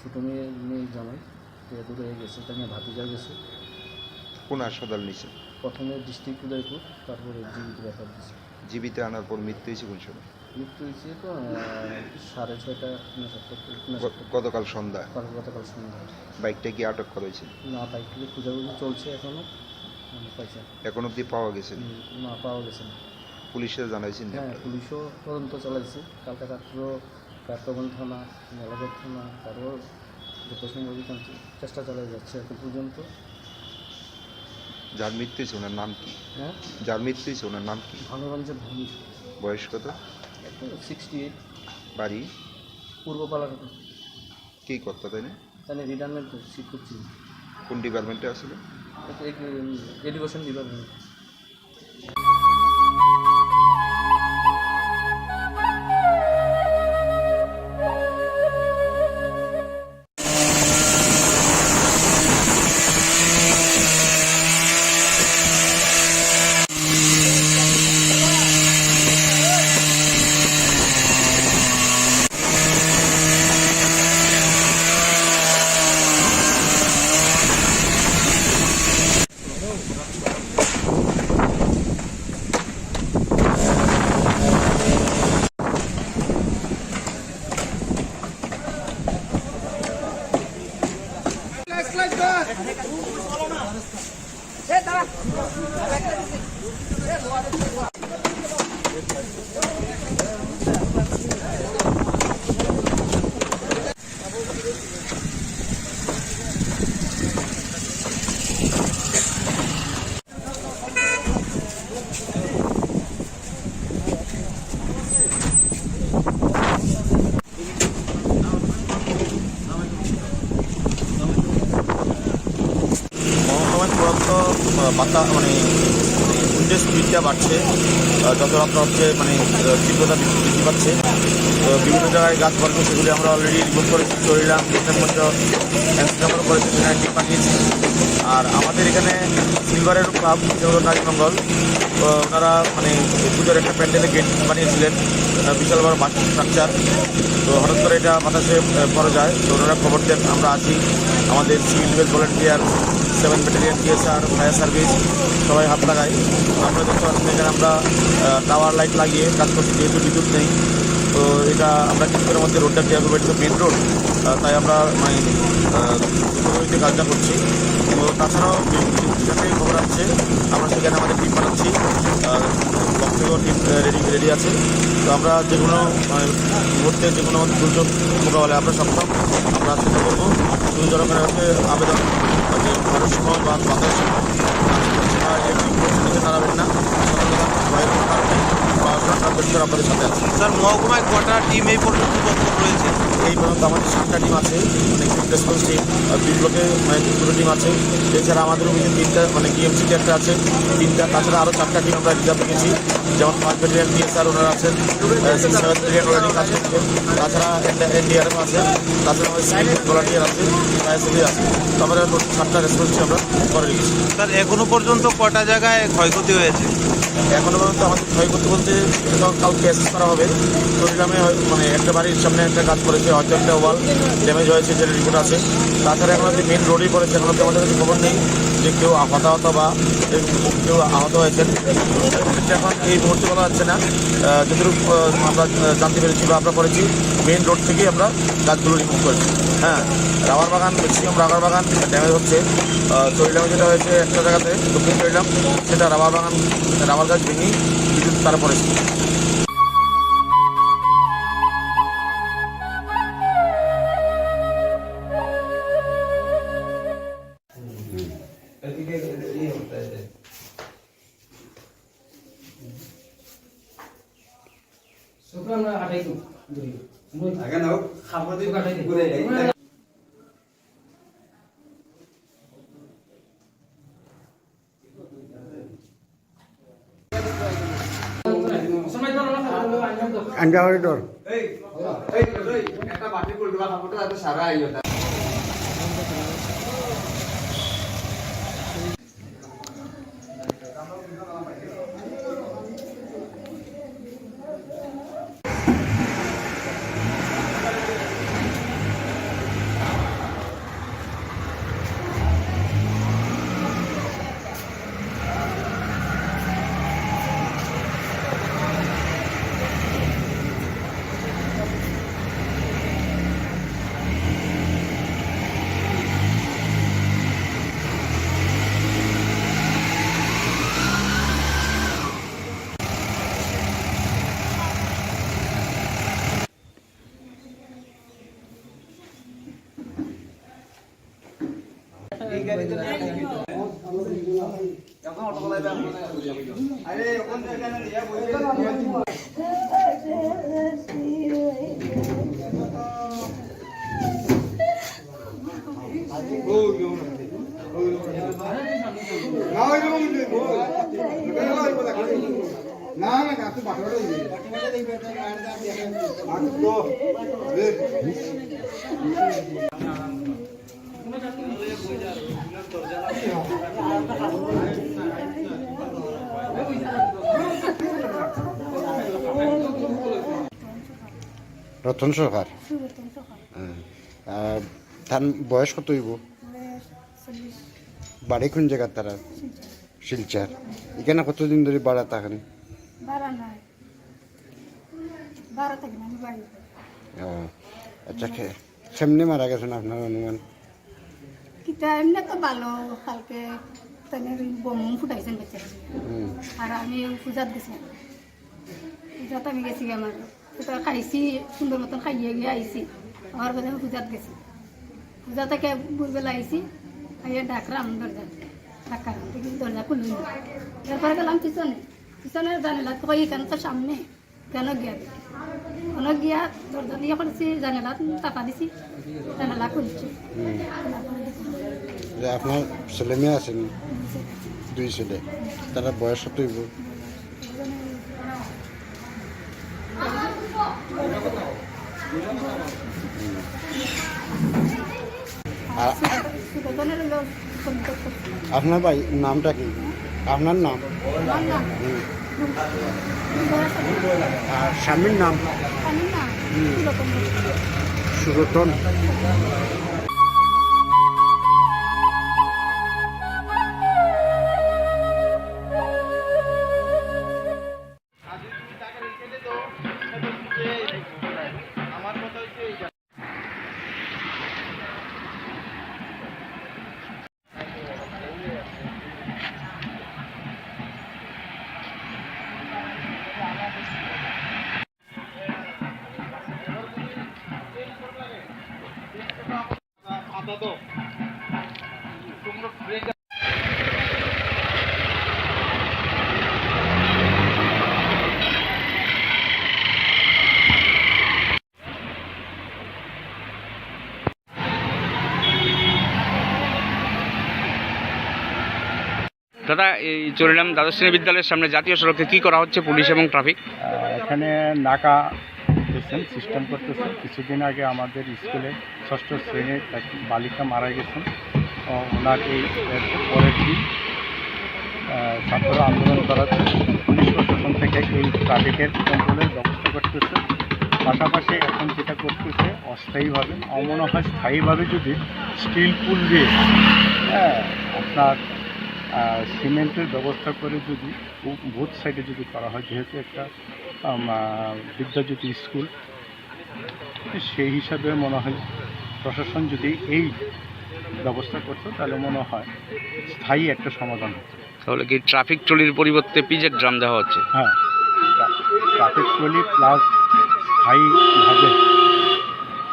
ছোটো মেয়ে জামাই দূরে হয়ে গেছে, তাই ভাতিজা গেছে। কোন হাসপাতাল নিছে? প্রথমে ডিস্ট্রিক্ট উদয়পুর, তারপরে জীবিত ব্যাপার দিচ্ছে। জীবিত আনার পর মৃত্যু হয়েছে কোন সময়? মৃত্যু হয়েছে তো 6:30 গতকাল সন্ধ্যা। গতকাল সন্ধ্যায়। বাইকটা কি আটক করা হয়েছে? না, বাইকটাকে খোঁজাখুঁজি চলছে এখনো, পাইছে এখন অব্দি পাওয়া গেছে না? পাওয়া গেছে না। পুলিশে জানাইছেন? হ্যাঁ, পুলিশও তদন্ত চালাইছে। কালকে রাত্রেও কার্তবন থানা, মেলাঘর থানা, তারপর যথাসম্ভব চেষ্টা চালাই যাচ্ছে এখন পর্যন্ত। যার মৃত্যু হয়েছে ওনার নাম কি? হ্যাঁ, যার মৃত্যু হয়েছে ওনার নাম কি? ভানুরঞ্জন ভূমি। বয়স কত? 68। বাড়ি পূর্ব পালাঘাট। কী করতো তাই না? তাহলে রিটার্নমেন্ট শিফট করছি। কোন ডিপার্টমেন্টে আসলে? Education department. দাঁড়া মাত্রা মানে যে স্পিডটা বাড়ছে, যত রাত্র হচ্ছে মানে তীব্রতা বৃদ্ধি পাচ্ছে। তো বিভিন্ন জায়গায় গাছ পড়ছে, সেগুলি আমরা অলরেডি রিপোর্ট করেছি, চলিলাম মধ্যে অ্যান্সার করেছি, সেখানে টিম পাঠিয়েছি। আর আমাদের এখানে সিলভারের ক্লাব যেগুলো নাজমঙ্গল, তো ওনারা মানে পুজোর একটা প্যান্ডেলে গেট বানিয়েছিলেন, বিশাল বড় বাস স্ট্রাকচার। তো হঠাৎ করে এটা বাতাসে পড়ে যায়, তো ওনারা খবর দেন, আমরা আছি। আমাদের civil defence volunteer, 7 battalion TSR, fire service সবাই হাত লাগাই। আমরা দেখতে পাচ্ছি এখানে আমরা টাওয়ার লাইট লাগিয়ে কাজ করছি, যেহেতু বিদ্যুৎ নেই। তো এটা আমরা কিছুক্ষণের মধ্যে রোডটা ক্লিয়ার করবো, এটা তো মেন রোড, তাই আমরা মানে কাজটা করছি। তো তাছাড়াও যেখানে খবর আসছে আমরা সেখানে আমাদের টিম বানাচ্ছি, ব্লক থেকেও টিম রেডি আছে। তো আমরা যে কোনো মুহূর্তে যে কোনো দুর্যোগ মোকাবেলায় আমরা সক্ষম, আমরা চেষ্টা করবো। শুধু জনগণের হচ্ছে আবেদন যে ঘরের সময় বা বাতাসের সময় নিচে দাঁড়াবেন না, ভয়ের কোনো কারণ নেই। পরিষ্কার আপনাদের সাথে আছে। স্যার, মহকুমায় কটা টিম এই পর্যন্ত তৎপর রয়েছে? এই পর্যন্ত আমাদের 7টা টিম আছে, মানে কুইক রেসপন্স টিম, বিপ্লবে মানে 2টো টিম আছে। এছাড়া আমাদের ওখানে 3টা মানে ডিএমসিতে একটা আছে 3টা, তাছাড়া আরও 4টা টিম আমরা রিজার্ভ রেখেছি, যেমন 5 ব্যাটালিয়ন টিএসআর ওনারা আছেন, 6 ব্যাটালিয়ন ওনারা কাজ করছেন, তাছাড়া এনডিআরএফ আছে, তাছাড়া আমাদের সিভিল ভলান্টিয়ার আছে, ফায়ার সার্ভিস আছে। তো আমরা 7টা রেসপন্স টিম আমরা করে রেখেছি। স্যার, এখনো পর্যন্ত কটা জায়গায় ক্ষয়ক্ষতি হয়েছে? এখনো পর্যন্ত আমাদের ক্ষয়ক্ষতি বলতে কালকে অ্যাসেস করা হবে। চট্টগ্রামে মানে একটা বাড়ির সামনে একটা কাজ করেছে, হয়তো একটা ওয়াল ড্যামেজ হয়েছে, যেটা রিপোর্ট আছে। তাছাড়া এখন আপনি মেন রোডেই পড়েছে, এখন আমাদের কাছে খবর নেই যে কেউ হতাহত বা কেউ আহত হয়েছেন। এখন এই মুহূর্তে বলা যাচ্ছে না, যতটুকু আমরা জানতে পেরেছি বা আমরা করেছি, মেন রোড থেকেই আমরা গাছগুলো রিমুভ করেছি। হ্যাঁ, রাবার বাগান, ম্যাক্সিমাম রাবার বাগান ড্যামেজ হচ্ছে। চরিলামে যেটা হয়েছে একটা জায়গাতে, দক্ষিণ চরিলাম, সেটা রাবার গাছ ভেঙেই বিদ্যুৎ তারা পড়েছে। রতন সরকার, তার বয়স কত হইব? বাড়ি কোন জায়গার তারা? শিলচার। এখানে কতদিন ধরে বাড়া থাকেন? আচ্ছা, কেমনি মারা গেছেন আপনার অনুমান? এমনি তো ভালো, কালকে বোম ফুটাইছেন বেচারা। আর আমি পূজাত গেছি, পূজাত আমি গেছি, আমার খাইছি সুন্দর মতন খাইয়ে গিয়ে আইসি। আমার কথা আমি পূজাত গেছি, পূজা থেকে বুঝবেলা আইসি, আইয়া ডাকলাম দরজা, ডাকার দরজা খুলুন। এরপরে গেলাম পিছনের জানালা তো এখানে তো সামনে, কেন গিয়া দেখি কোনো গিয়া দরজা দিয়ে করেছি, জানালা টাকা দিছি, জানালা খুলছি। আপনার ছেলে মেয়ে আছেন? 2 ছেলে, তারা বয়স কত হইব? আপনার ভাই নামটা কি? আপনার নাম আর স্বামীর নাম? সুরতন। দাদা, এই চরিলাম দ্বাদশ শ্রেণী বিদ্যালয়ের সামনে জাতীয় সড়কে কি করা হচ্ছে পুলিশ এবং ট্রাফিক? এখানে নাকা সিস্টেম করতেছে। কিছুদিন আগে আমাদের স্কুলে 6ষ্ঠ শ্রেণীর এক বালিকা মারা গেছেন। ওনাকে পরের দিন ছাত্র আন্দোলন করার পুলিশ প্রশাসন থেকে এই ট্রাফিকের কন্ট্রোলের ব্যবস্থা করতেছে। পাশাপাশি এখন যেটা করতেছে অস্থায়ীভাবে, আমার মনে হয় স্থায়ীভাবে যদি স্টিল পুল দিয়ে আপনার সিমেন্টের ব্যবস্থা করে যদি বোথ সাইডে যদি করা হয়, যেহেতু একটা বিদ্যাজ্যোতি স্কুল, সেই হিসাবে মনে হয় প্রশাসন যদি এই ব্যবস্থা করতো তাহলে মনে হয় স্থায়ী একটা সমাধান হতো। তাহলে কি ট্রাফিক ট্রলির পরিবর্তে পিজের ড্রাম দেওয়া হচ্ছে? হ্যাঁ, ট্রাফিক ট্রলি প্লাস স্থায়ীভাবে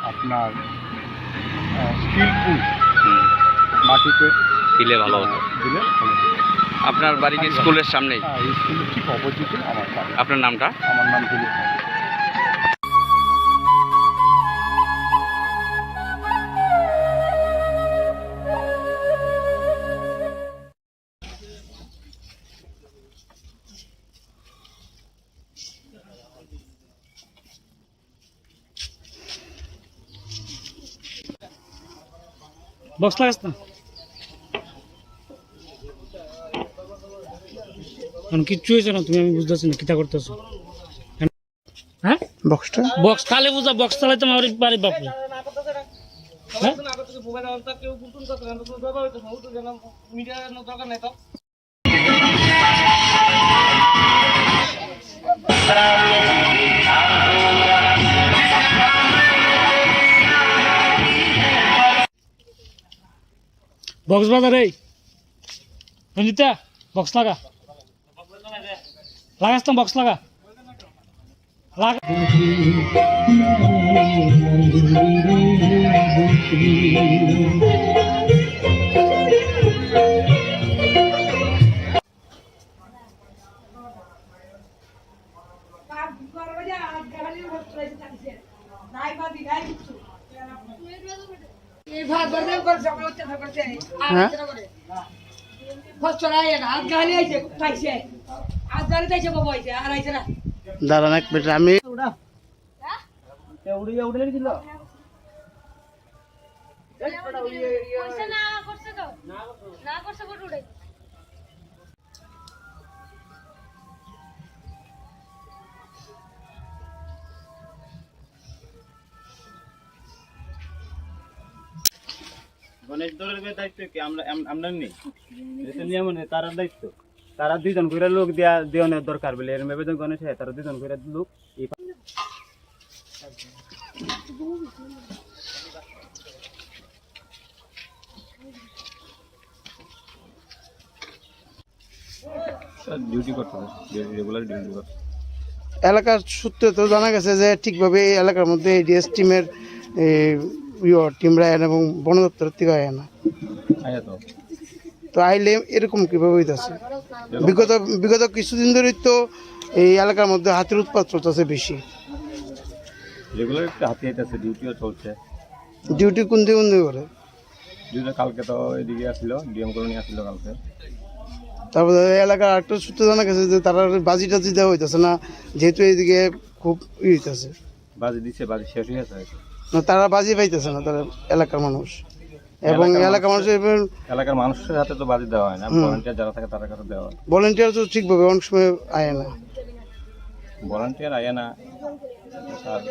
আপনার স্টিল পুল মাটিতে দিলে ভালো হতো। দিলে ভালো হতো। আপনার বাড়ি কি স্কুলের সামনেই? হ্যাঁ, স্কুলের ঠিক অপোজিটে আমার বাড়ি। আপনার নামটা? আমার নাম দিলীপ। বক্স লাগাস না, কিচ্ছু হয়েছে না। তুমি আমি বুঝতেছি না কিতা করতেছো। হ্যাঁ, বক্সটা বক্স খালে বুঝা, বক্স চালাইতে আমার বাড়ি বাপরে। হ্যাঁ, বক্স বাজার এই রঞ্জিতা, বক্স লাগা, লাগাস তো, বক্স লাগা লাগা। দাঁড়ান এক মিনিট, আমি গণেশ দলের দায়িত্ব কি আমরা নেই, নিয়ম নেই, তার দায়িত্ব। তারা 2 জন করে লোক দেওয়ানোর দরকার বলে এর মেবে গণেশ হয়, তারা 2 জন করে লোক। ডিউটি করতে হবে, রেগুলার ডিউটি করতে। এলাকার সূত্রে তো জানা গেছে যে ঠিকভাবে এই এলাকার মধ্যে এডিএস টিমের টিমরা আয় না এবং বন দপ্তরের থেকে আয় না। তো আইলে এরকম কিভাবে হইতেছে? বিগত কিছুদিন ধরেই তো এই এলাকার মধ্যে হাতির উৎপাত চলতেছে বেশি। রেগুলার একটা হাতি আইতেছে, ডিউটিও চলছে। ডিউটি কোন দিকে করে? ডিউটি কালকে তো এদিকে আসছিল, ডিএম কলোনি আসছিল কালকে। তারপরে এলাকার আরেকটা সূত্রে জানা গেছে যে তারা বাজি টাজি দেওয়া হইতেছে না, যেহেতু এইদিকে খুব হইতেছে, বাজি দিচ্ছে, বাজি শেষ হয়ে গেছে। না তারা বাজি পাইতেছে না, তারা এলাকার মানুষ এবং এলাকার মানুষের হাতে তো বাজি দেওয়া হয় না, ভলান্টিয়ার যারা থাকে তাদের কাছে দেওয়া হয়। ভলান্টিয়ার তো ঠিকভাবে অনেক সময় আয় না, ভলান্টিয়ার আয় না, তার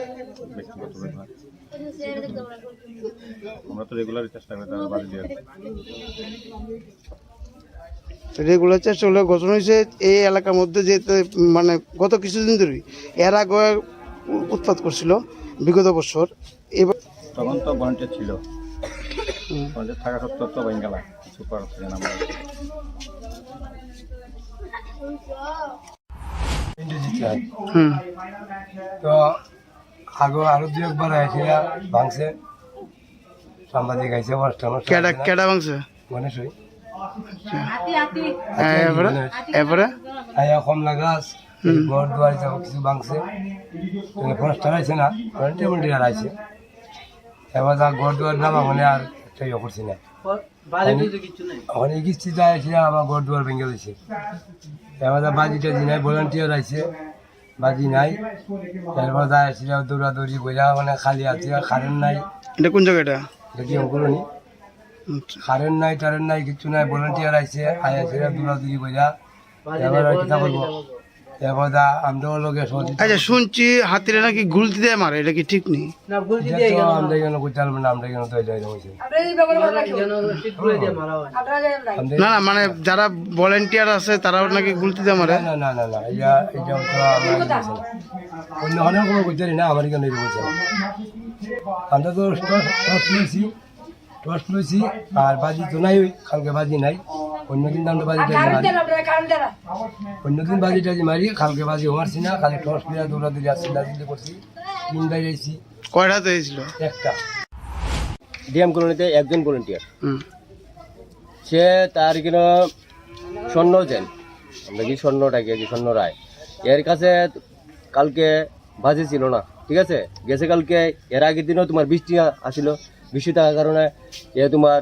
ব্যক্তিগত ব্যাপার। আমরা তো রেগুলারই চেষ্টা করি তাদের বাজি দেওয়ার। রেগুলার চেষ্টা হলে ঘটনা হয়েছে এই এলাকার মধ্যে যে মানে গত কিছুদিন ধরেই এর আগে উৎপাত করছিল বিগত বছর, এবার তখন তো ভলান্টিয়ার ছিল, ভলান্টিয়ার থাকা সত্ত্বেও তো বেঙ্গালা কিছু করার ছিল না। তো আগে আরো দু একবার আইছিল ভাঙছে, সাংবাদিক আইসে কেডা ভাঙছে গণেশ হই এরপরে কমলা গাছ ঘর দুয়ার যাব কিছু ভাঙছে, ফরেস্টার আইছে না, ভলান্টিয়ার আইছে, এবার যা ঘর দুয়ার নামা মানে আর একটা ইয়ে করছি না, ওখানে কিস্তিতে আইছিল আমার ঘর দুয়ার ভেঙে দিয়েছে, এবার যা বাজি টাজি নাই, ভলান্টিয়ার আইছে বাজি নাই, এরপর যা আসছিল দৌড়াদৌড়ি বইরা মানে খালি আছে, কারেন্ট নাই। এটা কোন জায়গাটা? দেখি অঙ্কুরনি কারেন্ট নাই, টারেন্ট নাই, কিছু নাই, ভলান্টিয়ার আইছে, আইসে দৌড়াদৌড়ি বইরা, এবার আর কিতা করবো, এবার যা আমরাও লোকে আচ্ছা শুনছি হাতিরা নাকি গুলতি দিয়ে মারে, এটা কি ঠিক নেই? আমরা কেন করতে পারবো না, আমরা কেন তো এটা হয়েছে না না, মানে যারা ভলান্টিয়ার আছে তারাও নাকি গুলতি দিয়ে মারে? না না না না, এটা তো আমরা অন্য অনেক কোনো করতে পারি না, আমার কেন এটা বলছে না, আমরা তো টর্চ লইছি আর বাজি তো নাই, কালকে বাজি নাই, অন্যদিন আমরা বাজিটা মারি, অন্যদিন বাজি টাজি মারি, কালকে বাজি মারছি না, খালি টর্চ লিয়া দৌড়াদৌড়ি আসছি, দাদি করছি, তিন বাইরে আইছি। কয়টা তো হয়েছিল? একটা ডিএম কলোনিতে একজন ভলান্টিয়ার, সে তার কিনা স্বর্ণ যেন আমরা কি স্বর্ণটাকে কি স্বর্ণ রায়, এর কাছে কালকে বাজি ছিল না, ঠিক আছে, গেছে কালকে, এর আগের দিনও তোমার বৃষ্টি আসিল, বৃষ্টি থাকার কারণে এ তোমার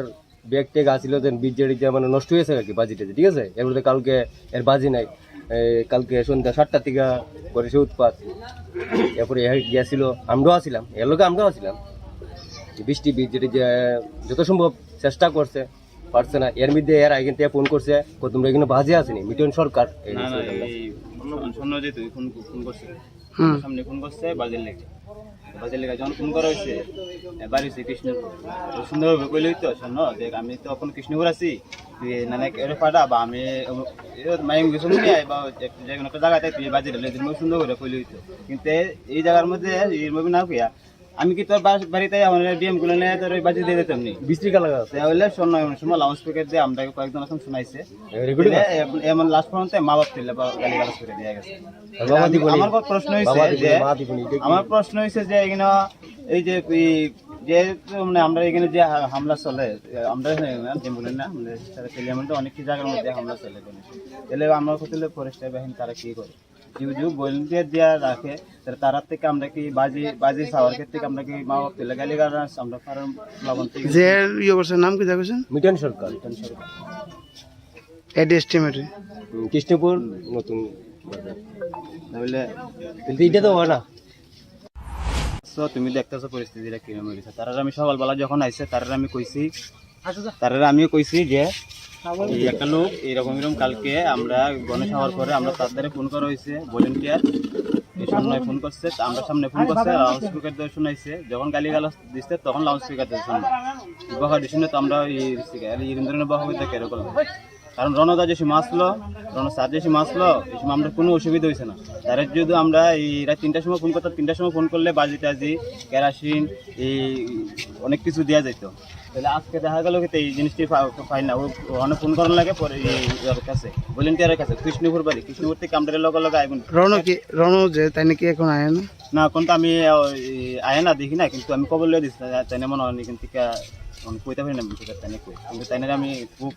ব্যাগ টেগ আসিল, বীজ জেডিতে মানে নষ্ট হয়েছে আর কি বাজিটা, ঠিক আছে, এরপরে কালকে এর বাজি নাই, কালকে সন্ধ্যা 7টার থেকে করেছে উৎপাত, এরপরে গিয়েছিল, আমরাও আসছিলাম, এর লোকে আমরাও আসছিলাম, বৃষ্টি বীজ যেটি যে যত সম্ভব চেষ্টা করছে, পারছে না, এর মধ্যে এর আগে ফোন করছে, তোমরা এখানে বাজে আসেনি, মিটন সরকার সামনে ফোন করছে বাজের লেগে যখন ফোন করা হয়েছে বাড়ি হচ্ছে কৃষ্ণপুর, সুন্দরভাবে কইলে হইতো, শোনো দেখ আমি তো এখন কৃষ্ণপুর আছি, তুই নানা পাঠা বা আমি মাইম গেছো বা যে কোনো একটা জায়গাতে তুই বাজি ঢেলে সুন্দর করে কইলে হইতো, কিন্তু এই জায়গার মধ্যে এর মধ্যে না কইয়া আমি কি তোর বাড়িতে আমার ডিএম গুলো নিয়ে তোর বাজি দিয়ে দিতাম নি বৃষ্টি কালা তাহলে শোন সময় লাউন্স স্পিকার দিয়ে আমরা কয়েকজন এখন শোনাইছে, এমন লাস্ট পর্যন্ত মা বাপ তুললে গালি গালাজ করে দিয়ে গেছে। আমার প্রশ্ন হয়েছে যে এখানে এই যে মানে আমরা এখানে যে হামলা চলে, আমরা বলেন না আমাদের অনেক জায়গার মধ্যে হামলা চলে, তাহলে আমরা কোথাও ফরেস্টার বাহিনী তারা কি করে ভলান্টিয়ার দেওয়া রাখে, তার থেকে আমরা কি বাজি খাওয়ার ক্ষেত্রে আমরা কি মা বাপ তুলে গালি গালাজ আমরা ফার্ম লবণ থেকে যে ইয়ে করছে নাম কি দেখেছেন? মিটন সরকার, কৃষ্ণপুর নতুন, তাহলে এটা তো হয় না। তুমি দেখতেছো পরিস্থিতিটা কিরকম হয়েছে, তারা আমি সকালবেলা যখন আইসে আমিও কইছি যে একটা লোক এরকম কালকে আমরা গণেশ হওয়ার পরে আমরা তার দ্বারা ফোন করা হয়েছে, ভলান্টিয়ার এই সামনে ফোন করছে, আমরা সামনে ফোন করছে, লাউন্স স্পিকার দিয়ে শোনাইছে, যখন গালি গালাজ দিচ্ছে তখন লাউন্স স্পিকার দিয়ে শুনবো বহা শুনে তো আমরা এই ধরনের বহা হইতে কেন করবো, কারণ রণদা যে সময় আসলো, স্যার যে সময় আসলো, এই সময় আমরা কোনো অসুবিধা হয়েছে না, তার যদি আমরা এই রাত 3টার সময় ফোন করতাম, 3টার সময় ফোন করলে বাজি টাজি কেরাসিন এই অনেক কিছু দেওয়া যেত, তাহলে আজকে দেখা গেল কি এই জিনিসটি পাই না, ওখানে ফোন করার লাগে পরে এই কাছে ভলান্টিয়ারের কাছে কৃষ্ণপুর বাড়ি, কৃষ্ণপুর থেকে আমরা লগে আইব রণ যে তাই নাকি এখন আয় না, না এখন তো আমি আয় না দেখি না, কিন্তু আমি খবর লিয়ে দিচ্ছি তাই মনে হয় কিন্তু কইতে পারি না তাই কই, কিন্তু তাই আমি খুব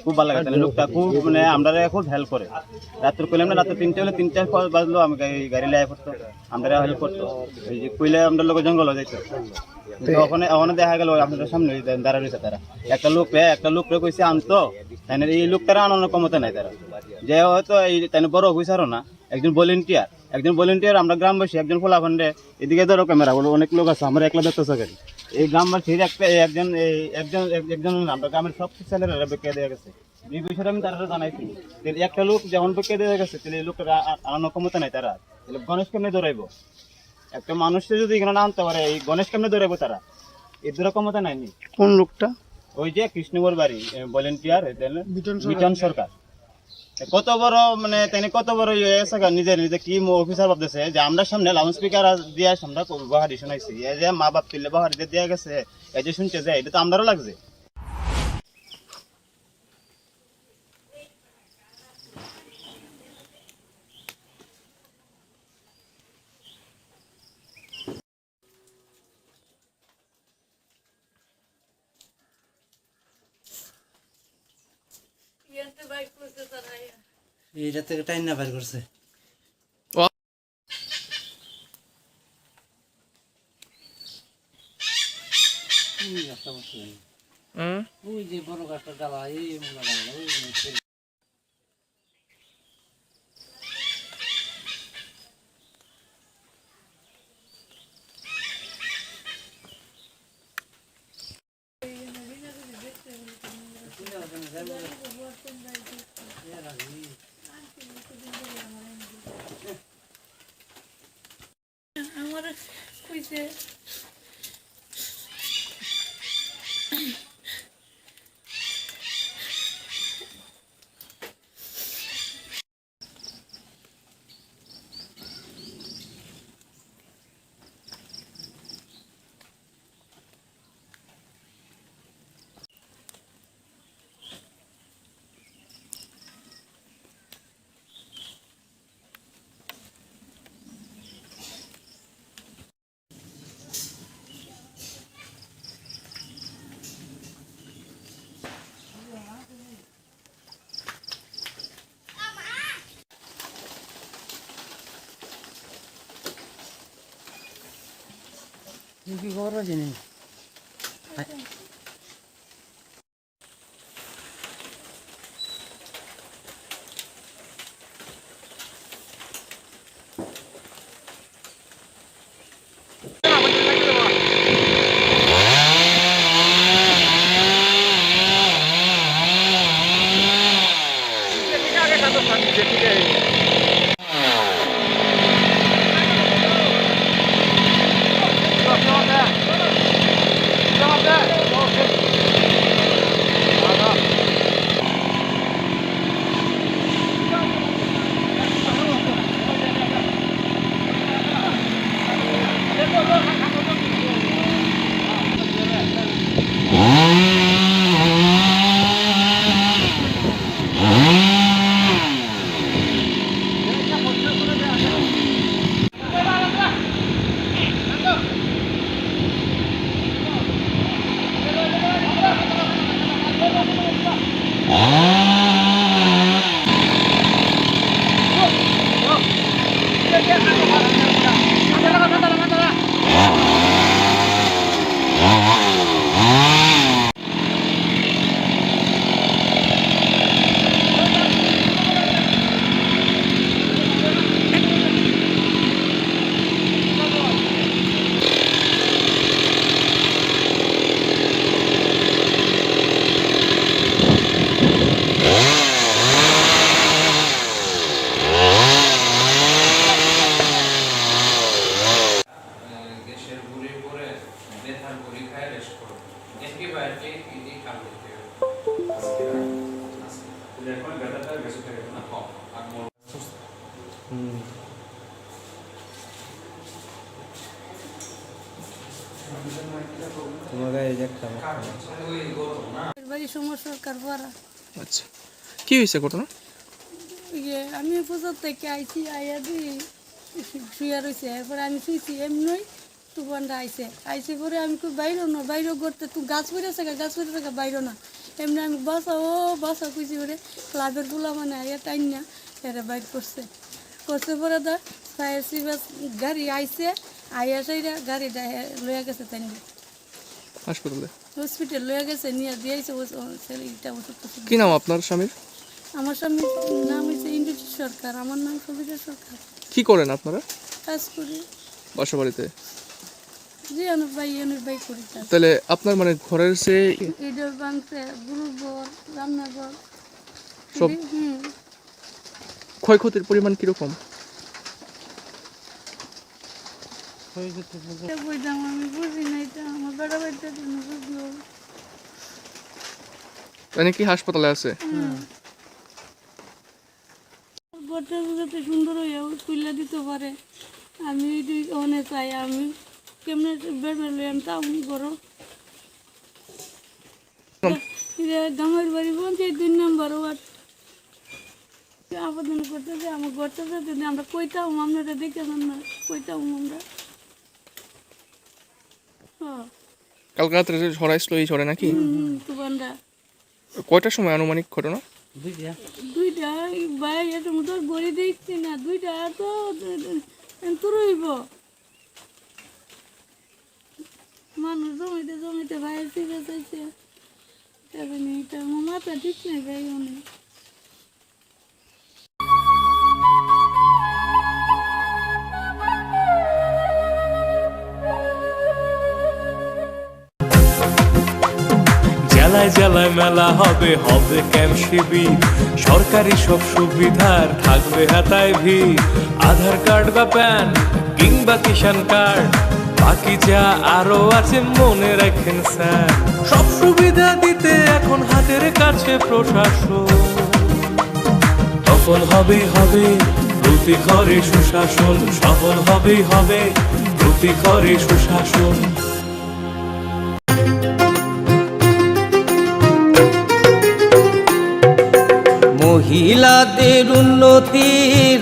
খুব ভালো লাগে তাহলে লোকটা খুব মানে আমরা খুব হেল্প করে রাত্রে কইলাম না রাত্রে 3টা হলে 3টা বাজলো আমি গাড়ি লাইয়া করতো আমরা হেল্প করতো এই যে কইলে আমরা লোক জঙ্গল যাইতো ওখানে ওখানে দেখা গেল আপনাদের সামনে দাঁড়া রয়েছে তারা একটা লোকরে কইছে আনতো তাই এই লোকটারা আনানোর ক্ষমতা নাই তারা যে হয়তো এই তাই বড় অফিসারও না একজন ভলেন্টিয়ার আমরা গ্রামবাসী একজন ফোলাফান্ডে এদিকে ধরো ক্যামেরা বলো অনেক লোক আছে আমরা একলা দেখতেছি গাড়ি এই গ্রামবাসীর একজন আমরা গ্রামের সব ছেলেরা বেঁকে দেওয়া গেছে এই বিষয়টা আমি তারা জানাইছি একটা লোক যেমন বেঁকে দেওয়া গেছে তাহলে এই লোকটা আনানোর ক্ষমতা নাই তারা তাহলে গণেশ কেমনে দৌড়াইবো একটা মানুষকে যদি এখানে না আনতে পারে এই গণেশ কেমনে দৌড়াইবো তারা এদের ক্ষমতা নাইনি কোন লোকটা ওই যে কৃষ্ণগর বাড়ি ভলেন্টিয়ার মিটন সরকার কত বড় মানে তিনি কত বড় নিজে কি অফিসার ভাবতেছে যে আমরা সামনে লাউড স্পিকার দিয়ে আমরা বাহারি শোনাইছি এই যে মা বাপ তুললে বাহারি দিয়ে গেছে এই যে শুনতে যায় এটা তো আমারও লাগছে এইটা থেকে টাইম না বের করছে ওই যে বড় গাছটা ডালা এই আমার কইছে কি খবর আছে নি আচ্ছা কি হয়েছে ঘটনা আমি পূজার থেকে আইছি আইয়া দিয়ে শুয়ে রয়েছে এরপরে আমি শুয়েছি এমনি তুফানটা আইছে পরে আমি বাইরও না বাইরেও করতে তুই গাছ পড়ে থাকে বাইরও না এমনি আমি বাসা খুঁজি করে ক্লাবের গুলা মানে আইয়া টাইম না এরা বাইর করছে পরে তো ফায়ার সার্ভিস গাড়ি আইছে আইয়া সাইরা গাড়িটা লইয়া গেছে তাই হাসপাতালে হসপিটাল লইয়া গেছে নিয়ে দিয়েছে ছেলেটা ওষুধ কি নাম আপনার স্বামীর? আমার স্বামীর নাম হচ্ছে ইন্দ্রজিৎ সরকার, আমার নাম সবিতা সরকার। কি করেন আপনারা? কাজ করি বাসা বাড়িতে। জি অনুপ ভাই করি কাজ। তাহলে আপনার মানে ঘরের সে ইডর বাংছে গুরুঘর রান্নাঘর সব ক্ষয়ক্ষতির পরিমাণ কিরকম? আমি বুঝি না, এটা আমার বড় ভাইটা বুঝলো। মানে কি হাসপাতালে আছে? ঘরটা যাতে সুন্দর হয়ে তুলে দিতে পারে আমি অনেক চাই। আমি কেমনে বেড়ে আমি তাও করো গামের বাড়ি পঞ্চায়েত 2 নম্বর ওয়ার্ড আবেদন করতেছে আমার ঘরটা যাতে আমরা কইতাম আপনারা দেখে না কইতাম আমরা। কালকে রাত্রে ছড়াইছিল এই ছড়ে নাকি? তুবানরা কয়টার সময় আনুমানিক ঘটনা? দুইটা ভাই এটা তো গড়ি দেখছি না, দুইটা তো তুরইব মানুষ জমিতে ভাই ফিরে চাইছে এটা আমার মাথা ঠিক নাই ভাই অনেক। জেলায় জেলায় মেলা হবে ক্যাম্প শিবির, সরকারি সব সুবিধার থাকবে হাতায় ভিড়। আধার কার্ড বা প্যান কিংবা কিষাণ কার্ড, বাকি যা আরো আছে মনে রাখেন স্যার। সব সুবিধা দিতে এখন হাতের কাছে প্রশাসন, সফল হবে প্রতি ঘরে সুশাসন, সফল হবে প্রতি ঘরে সুশাসন। মহিলাদের উন্নতি,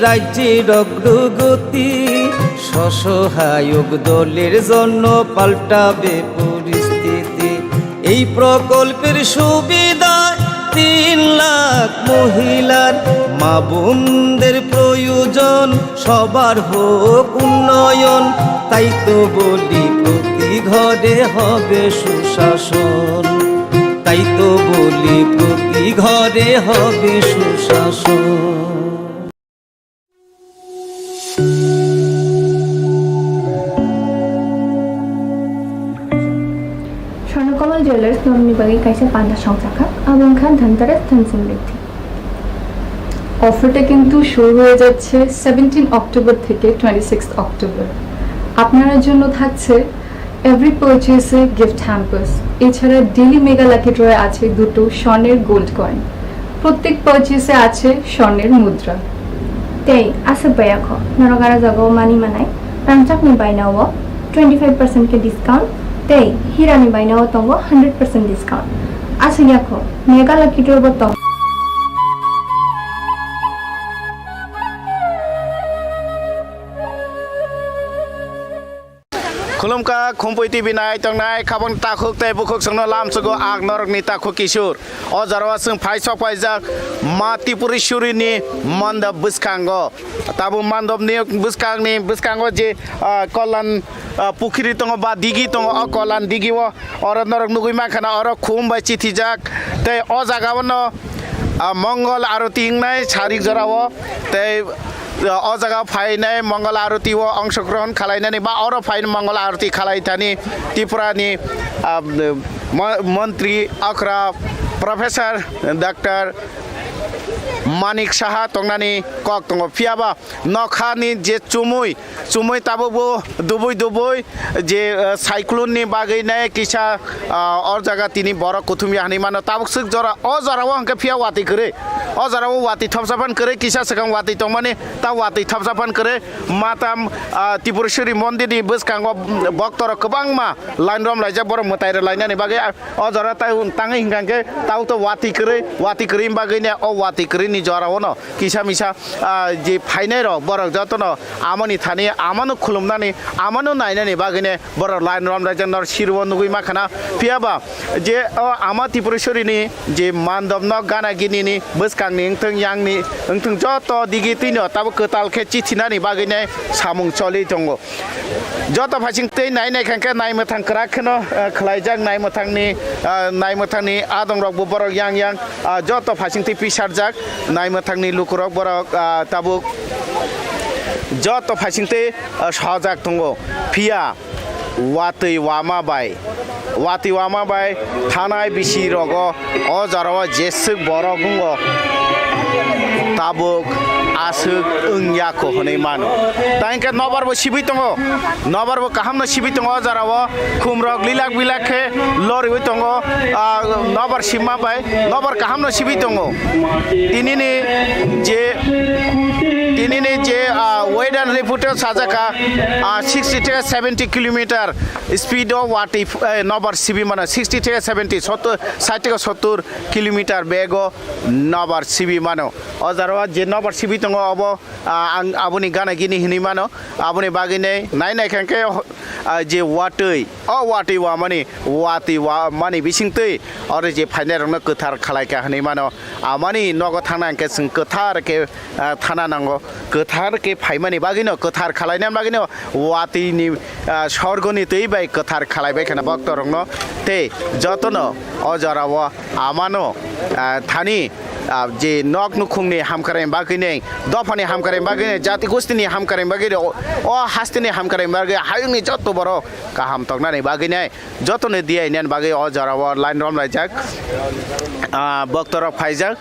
রাজ্যের অগ্রগতি, স্বসহায়ক দলের জন্য পাল্টাবে পরিস্থিতি। এই প্রকল্পের সুবিধা 3 লাখ মহিলার, মা বোনদের প্রয়োজন সবার হোক উন্নয়ন। তাই তো বলি প্রতি ঘরে হবে সুশাসন, তাই তো বলি প্রতি ঘরে হবে সুশাসন। স্বর্ণকমল জুয়েলার্স নবনিবাগী কাছে পান্ডা সংখ্যা এবং খান ধনতেরাস ধন সমৃদ্ধি অফারটা কিন্তু শুরু হয়ে যাচ্ছে 17 অক্টোবর থেকে 26 অক্টোবর। আপনার জন্য থাকছে এভরি পারচেসে গিফট হ্যাম্পার্স, এছাড়া ডেলি মেগা লাকি ড্রয়ে আছে 2টো স্বর্ণের গোল্ড কয়েন, প্রত্যেক পারচেসে আছে স্বর্ণের মুদ্রা। তেই আছে পায়াখ নরগারা জাগাও মানি মানাই রামচাকনি বাইনাও 25% के डिस्काउंट, तेई हिरानी बाइनाओ तंगो 100% डिस्काउंट আছে याखो मेगा लाकी ड्रॉ बतंग। खुलुमका खुम्पै टिभि नाय तंनाय खाबन ताखुक तै बुखुक संनो लामसुगो आग नरकनि ताखु किशोर अजारवा जों फाइसक फाइजाक मा त्रिपुरेश्वरीनि मन्दप बुसखांगो ताबु मन्दपनि बुसखांगो जे कल्याण पुखरी तंग बा दिगि तंग अ कल्याण दिगि अर नरक नुगै माखाना अर खुम बाय चिथिजाक तै अ जागावनो मंगल आरती इंनाय सारिक जराव तै अ जगह फाइनाय मंगल आरती अंशग्रहण खालायनानै बा अर फाइन मंगल आरती खालायथानि त्रिपुरानि मन्त्री अख्रा प्रोफेसर डाक्टर मानिक साहा तंगनानि कक तंग फियाबा नखानि जे चुमुय ताबो दुबुय जे साइक्लोननि बागैनाय किसा और जगह तिनि बर कुथुमि हानि मानो ताबुक जरा अ जराव हंके फिया वाति करे o jara o wati thop sapan kore kisa sakang wati tongmani ta wati thop sapan kore matam Tripureshwari mondir ni bwskang o boktor kwbangma lain rom laijak borok mwtai lainani bagui o jara ta tangai hingkangke tau to wati kore bagui ne o wati kore ni jara ono kisa misa je phainai rok borok jotono amoni thani amano khulumnani amano nainani bagui ne borok lain rom laijak nor sirbo nugui makhana phiaba je ama Tripureshwari ni je mandobno gana gini ni bwskang ni engthong yang ni engthong joto digi tino tabo ketal khe chithinani bagui ne samung choli tongo joto phasing tei nai khangke nai mothang krak kheno khlaijak nai mothangni adong rok bo borok yang joto phasing tei pisarjak nai mothangni lukurok borok tabuk joto phasing tei sajak tongo phia watui wama bai thanai bisi rogo o jarawa jesuk borok gungo tabuk asuk ungyako honai mano tainke nobarbo sibi tongo nobarbo kahamno sibi tongo jarawo khumrok lilak bilakhe lori oi tongo nobar sima bai nobar kahamno sibi tongo tinini je weather report sajaka 60 থেকে 70 kilometre speed ও ওয়াটি নবার CB মানে 60 থেকে 70 60 থেকে 70 kilometre বেগ নবার CB মানো অজারवा যে নবার CB দङ अब आबुनि गाना गिनि हिनि मानो आबुनि बागिनै नाय खांके जे वाटै वाटै वा माने बिसिंतै आरो जे फाइनारनो गोथार खालायका हनै मानो आमानि नग थांनांके जों गोथार के थाना नांगो गोथार के फाइमानि बागिनो गोथार खालायना बागिनो वाटिनि स्वर्गनि दै बाय गोथार खालायबाय खाना भक्तरंनो ते जतनो अजराव आमानो थानि जे नक नुखुंनि हामकाराय बागिनै दफानि हामकाराय बागिनै जाति गोष्ठिनि हामकाराय बागिनै ओ हास्तिनि हामकाराय बागिनै हायुंनि जत बरो गाहाम तगनानै बागिनै जतनो दियायनान बागै अजराव लाइन रम लायजाक भक्तर फाइजाक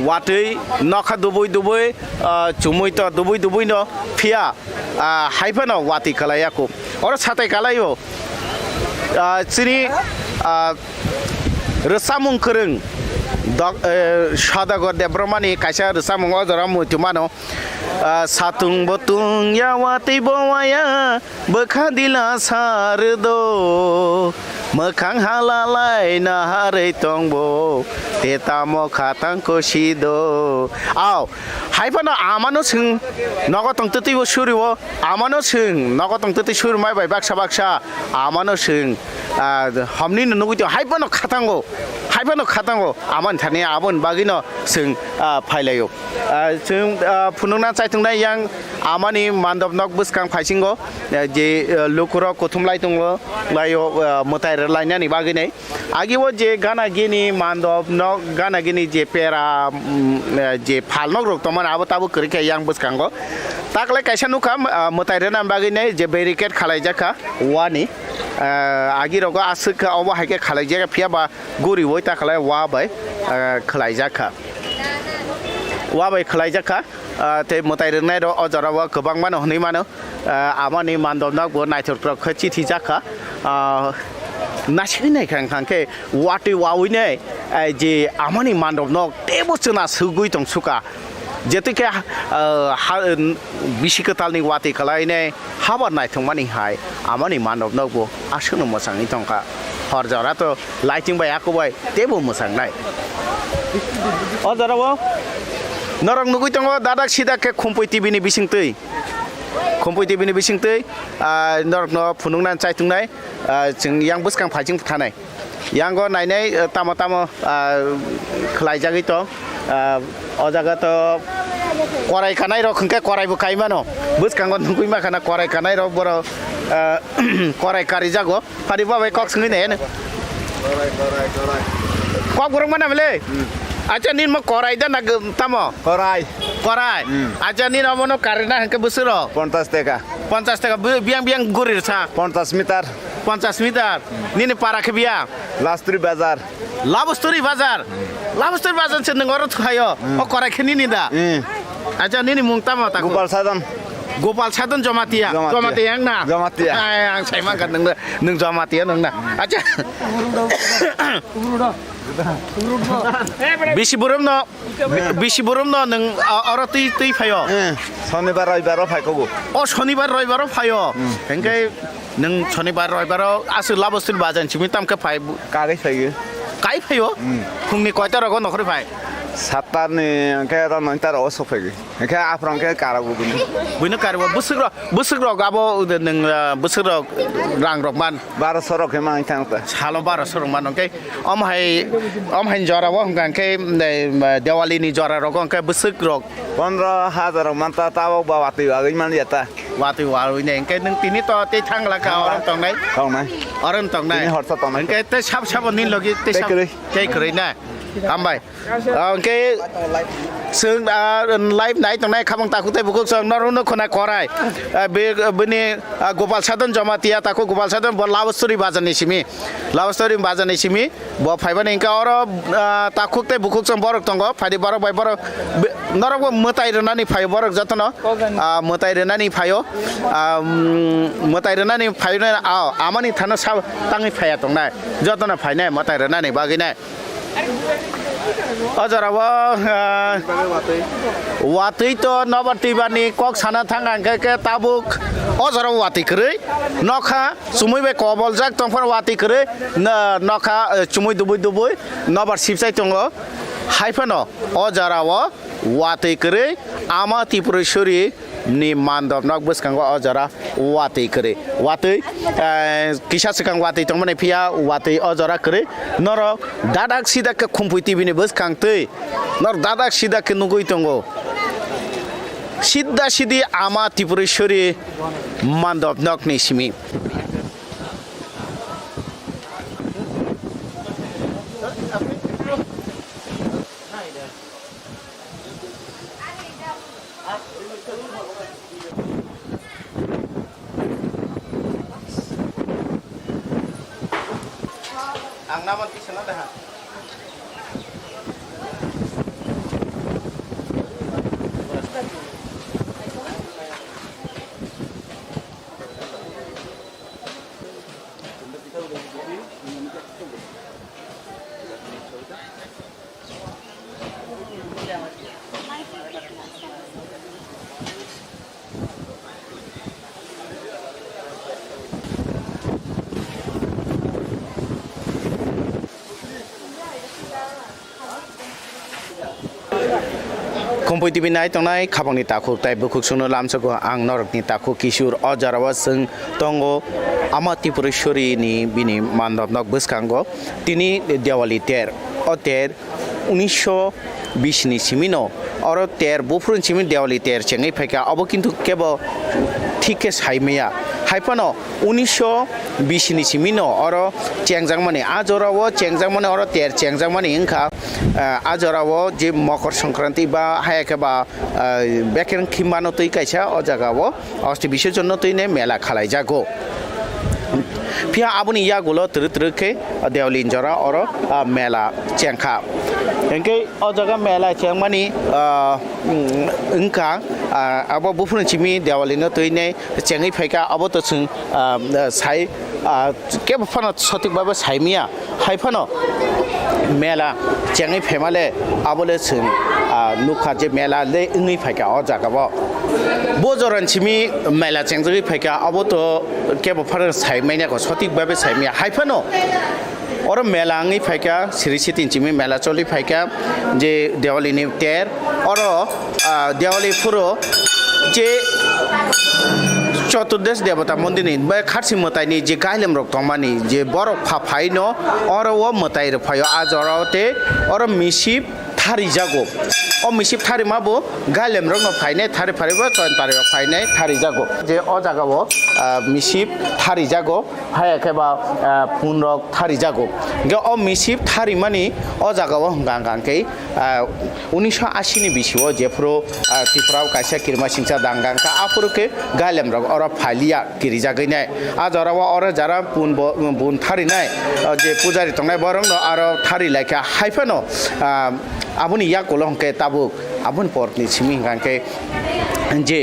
वाटै नखा दुबुय चुमुय तो दुबुय न फिया हाइफानो वाति खालायाको और साथै खालायो चिनि रसामुं खोरों Sadagar Debromani Kasha Samung Ozara Mutumano Satung Botung Yawati Boaya Bekadila Sardo Mekang Halalai Nahare Tongbo Tetamo Katang Koshido Aw Haipana Amano Sing Nogotong Tuti was Shuriwo Amano Sing Nogotong Tuti Shurmai by Baksha Amano Sing Homnin Nuguto Haipano Katango Aman Tani Abon Bagino Sing Pailayo Sing Pununa Saituna Yang Amani Mandov Nok Buskang Paishingo Je Lukuro Kotum Laitungo Layo Mutai Lainani Bagine Agiwo Je Gana Gini Mandov Nok Gana Gini Je Pera Je Palnog Toman Abatabu Kurika Yang Buskango Takle Kashanukam Mutai Renam Bagine Je Barricade Kalajaka Wani Agirogo Asuka over Hake Kalajaka Piaba Guri Wota Kala Wabai Kalajaka Wabai Kalajaka te Mutai Renedo Ozarawa Kabangmano Honimano Amani Mando Nagbo Nitor Kachiti Jaka Nashine Kanke Wati Wawine Je Amani Mando Nog Tebusuna Suguitong Suka Jetika Bishikatalni Wati Kalaine Habar Night Money High Amani Mando Nobo Ashuna Mosang Itonka Horjarato lighting by Akawai Table Mosang Night Ozarawa Norang Nuguitongo Dadak Shidaka Competibini Bishingtui Competibini Bishingtui Norno Pununan Saitunai Yang Buskang Pajing Tanai Yango Nine Tamatamo Klajagito Ozagato Korai Kanairo Kunka Korai Bukaimano Buskango Nukuimakana Korai Kanairo Boro Korai Karizago Padiba Cox Minen Quaburmanavale Aja nin mo korai dan tamo korai aja nin amono karena hangke busuro 50 taka biang gurir sa 50 meter nini para ke biang labusturi bazar sen ngoro khayo o korai khini ni da aja nini mung tamo ta Gopal Sadun Jamatia Jamatia yang na Jamatia yang saya makan neng Jamatia neng na aja Bisi burum no neng orang ti payo শনিবার রবিবারও phi কব Oh shonibar roibar payo engkai neng shonibar roibar asu labostin bajan cimi tam ke pai কাগজ ফাইগে kai payo fungni koita rogo nokri pai 7টার নে কে রা 9টার অস ফাইগে কে আফরং কে কারাবো গুনি buina karwa busuk ro gabo neng busuk ro rang rok man 1200 রকে মাই Thangta halo 1200 rok man engkai om hai jora wo engkai ke Diwali ni jora ro engkai busuk ro 15000 মানতা তাও বাবাতি আগই মান যেতা wati waru ne engkai neng tini to te thang la ka orang tong nai tong nai orang tong nai Tini horta tong nai. engkai te sap nin logi te sap te kri na ambai engkaiซึ่งไลฟ์ไหนตรงไหนข้าบังตาคุเตบุกซึ่งนรุนคนนักขอไรเบนี่Gopal Sadun JamatiaตาคุGopal Sadunบอลลาวสตอรี่บาจันนิชิมีบ่ไฟบันเองก็อรตาคุเตบุกซึ่งบอรกตงก็ไฟดีบอรกไปบอรกนรกว่าเมื่อไตเรนันนี่ไฟบอรกจัตนะเมื่อไตเรนันนี่ไฟเมื่อไตเรนันนี่ไฟเนี่ยอามันนี่ท่านชาวตั้งนี่ไฟตรงไหนจัตนะไฟเนี่ยเมื่อไตเรนันนี่บากิเนี่ยOjarawa watui to nobati bani kok sana thangan ke tabuk ojarawa wati kre nokha sumui be kobol jak tongfar wati kre nokha chumui dubui nobar sipsai tongo haifano ojarawa wati kre ama Tripureshwari ni mandop nok buskango ojara wati kre wati kisha sekang wati tongmane pia wati ojara kre noro dadak sida ke khumpui tv ni buskang tei nor dadak sida ke nugui tongo siddi ama Tripureshwari mandop nok ni simi ang naman kisah na dah. Kompoi TV nai tongnai khabangni taku tai bukuk suno lamsako ang norokni taku Kishur ojarawa sung tongo ama Tripureshwari ni bini mandop nok buskango tini Diwali ter o ter 1920 ni simino oro ter bufrun simin Diwali ter chengai pheka abo kintu kebo thike saimaya haipano 1920 ni simino oro chengjangmani ajorawo chengjangmani oro ter chengjangmani ingkha ajorawo je Makar Sankranti ba hayake ba beken khimbano tui kaisa o jagao osti bishojonno tuine mela khalai jago pia abuni yagulo trutruke Diwali jora oro mela chengkha engke o jaga mela chengmani ingkha abo bufrun chimi Diwali no tuine chengai phaika abo to chung sai ke phano sotik baba saimia haifano mela chengai phemale abole chung nukha je mela le ngai phaika o jaga bo bojoran chimi mela chengjui phaika abo to ke phano saimania ko sotik baba saimia haifano और मेला अंगी फाइका सिरिसी तिनचिमी मेला चली फाइका जे Diwali नि ter और Diwali पुरो जे चतुर्दश देवता मंदिर नि खारसी मताइनि जे गाइलेम रक तंमानि जे बरफ फाफाइनो और वो मताइ र फायो आजरावते और मिसिप थारी जागो ओ मिसिप थारी माबो गाइलेम रक न फाइने थारी फारिबो चन तारि फाइने थारी जागो जे ओ जागाबो मिसिप थारी जागो हायाखेबा पुन रक थारी जागो गे ओ मिसिप थारी मानि ओ जागाबो गांगांकै 1980 नि बिसिओ जेफ्रो त्रिपुरा काइसा किरमा सिंचा दांगांका आफुरके गाइलेम रक और फालिया किरि जागैनाय आजरावा और जारा पुन थारिनाय जे पुजारी तंनाय बरंग आरो थारि लायका हाइफानो aboni ya kolongke tabuk abon portni siming kangke যে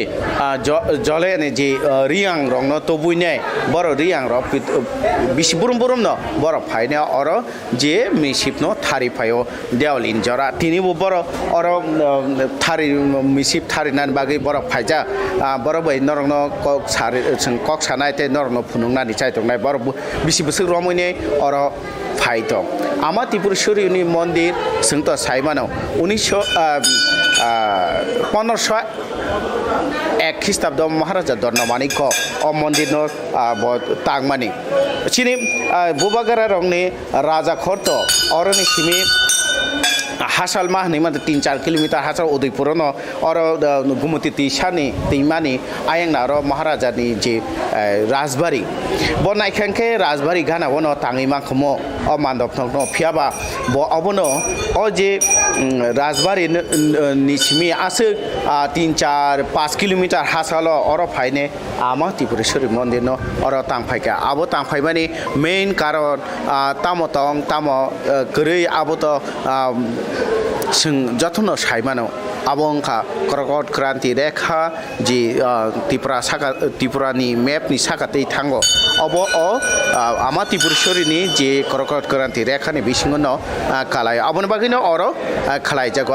জলে যে রিয়াং রং ন তবুই নেই বড় রিয়াং র বেশি বুরুম বুরুম ন বড় ফাইনে অর যে মিসিপ ন থারি ফাইও দেওয়ালিন জরা তিনিবো বড় অর থারি মিসিপ থারি নান বাকি বড় ফাইজা বড় bai নরং ন কক সানাই তে নরং ন ফুনুং নানি চাই তংনাই বড় বেশি বছর রমইনে অর ফাইতো আমা ত্রিপুরেশ্বরী মন্দির সন্ত সাইমানো 1501 খ্রিস্টাব্দ মহারাজা দর্ণমানিক অ মন্দির তাংমানি চিনি বুবাগারা রংনি রাজা খর্ত অরনি সিমি हासाल मा हनै मात्र 3-4 किलोमिटर हासाल उदयपुर न और गुमती तीसानि दैमानि आयंना र महाराजानि जे राजबारी ब नायखांखे राजबारी गाना वन ताङै माखमो अ मान्दब न फियाबा ब अबनो अ जे राजबारी निसिमी आसो 3-4-5 किलोमिटर हासाल और फाइने आमा त्रिपुरेश्वरी मंदिर न और तांफाइका आबो तांफाइमानि मेन कारण तामो तंग तामो गरै आबो त जों जथन साइमानो आबंखा करकट क्रांति रेखा जी त्रिपुरानि मेपनि साखाते थांगो अब आमा त्रिपुरेश्वरीनि जे करकट क्रांति रेखानि बिसिङनो खालाय आबन बागिनो अरो खालाय जागो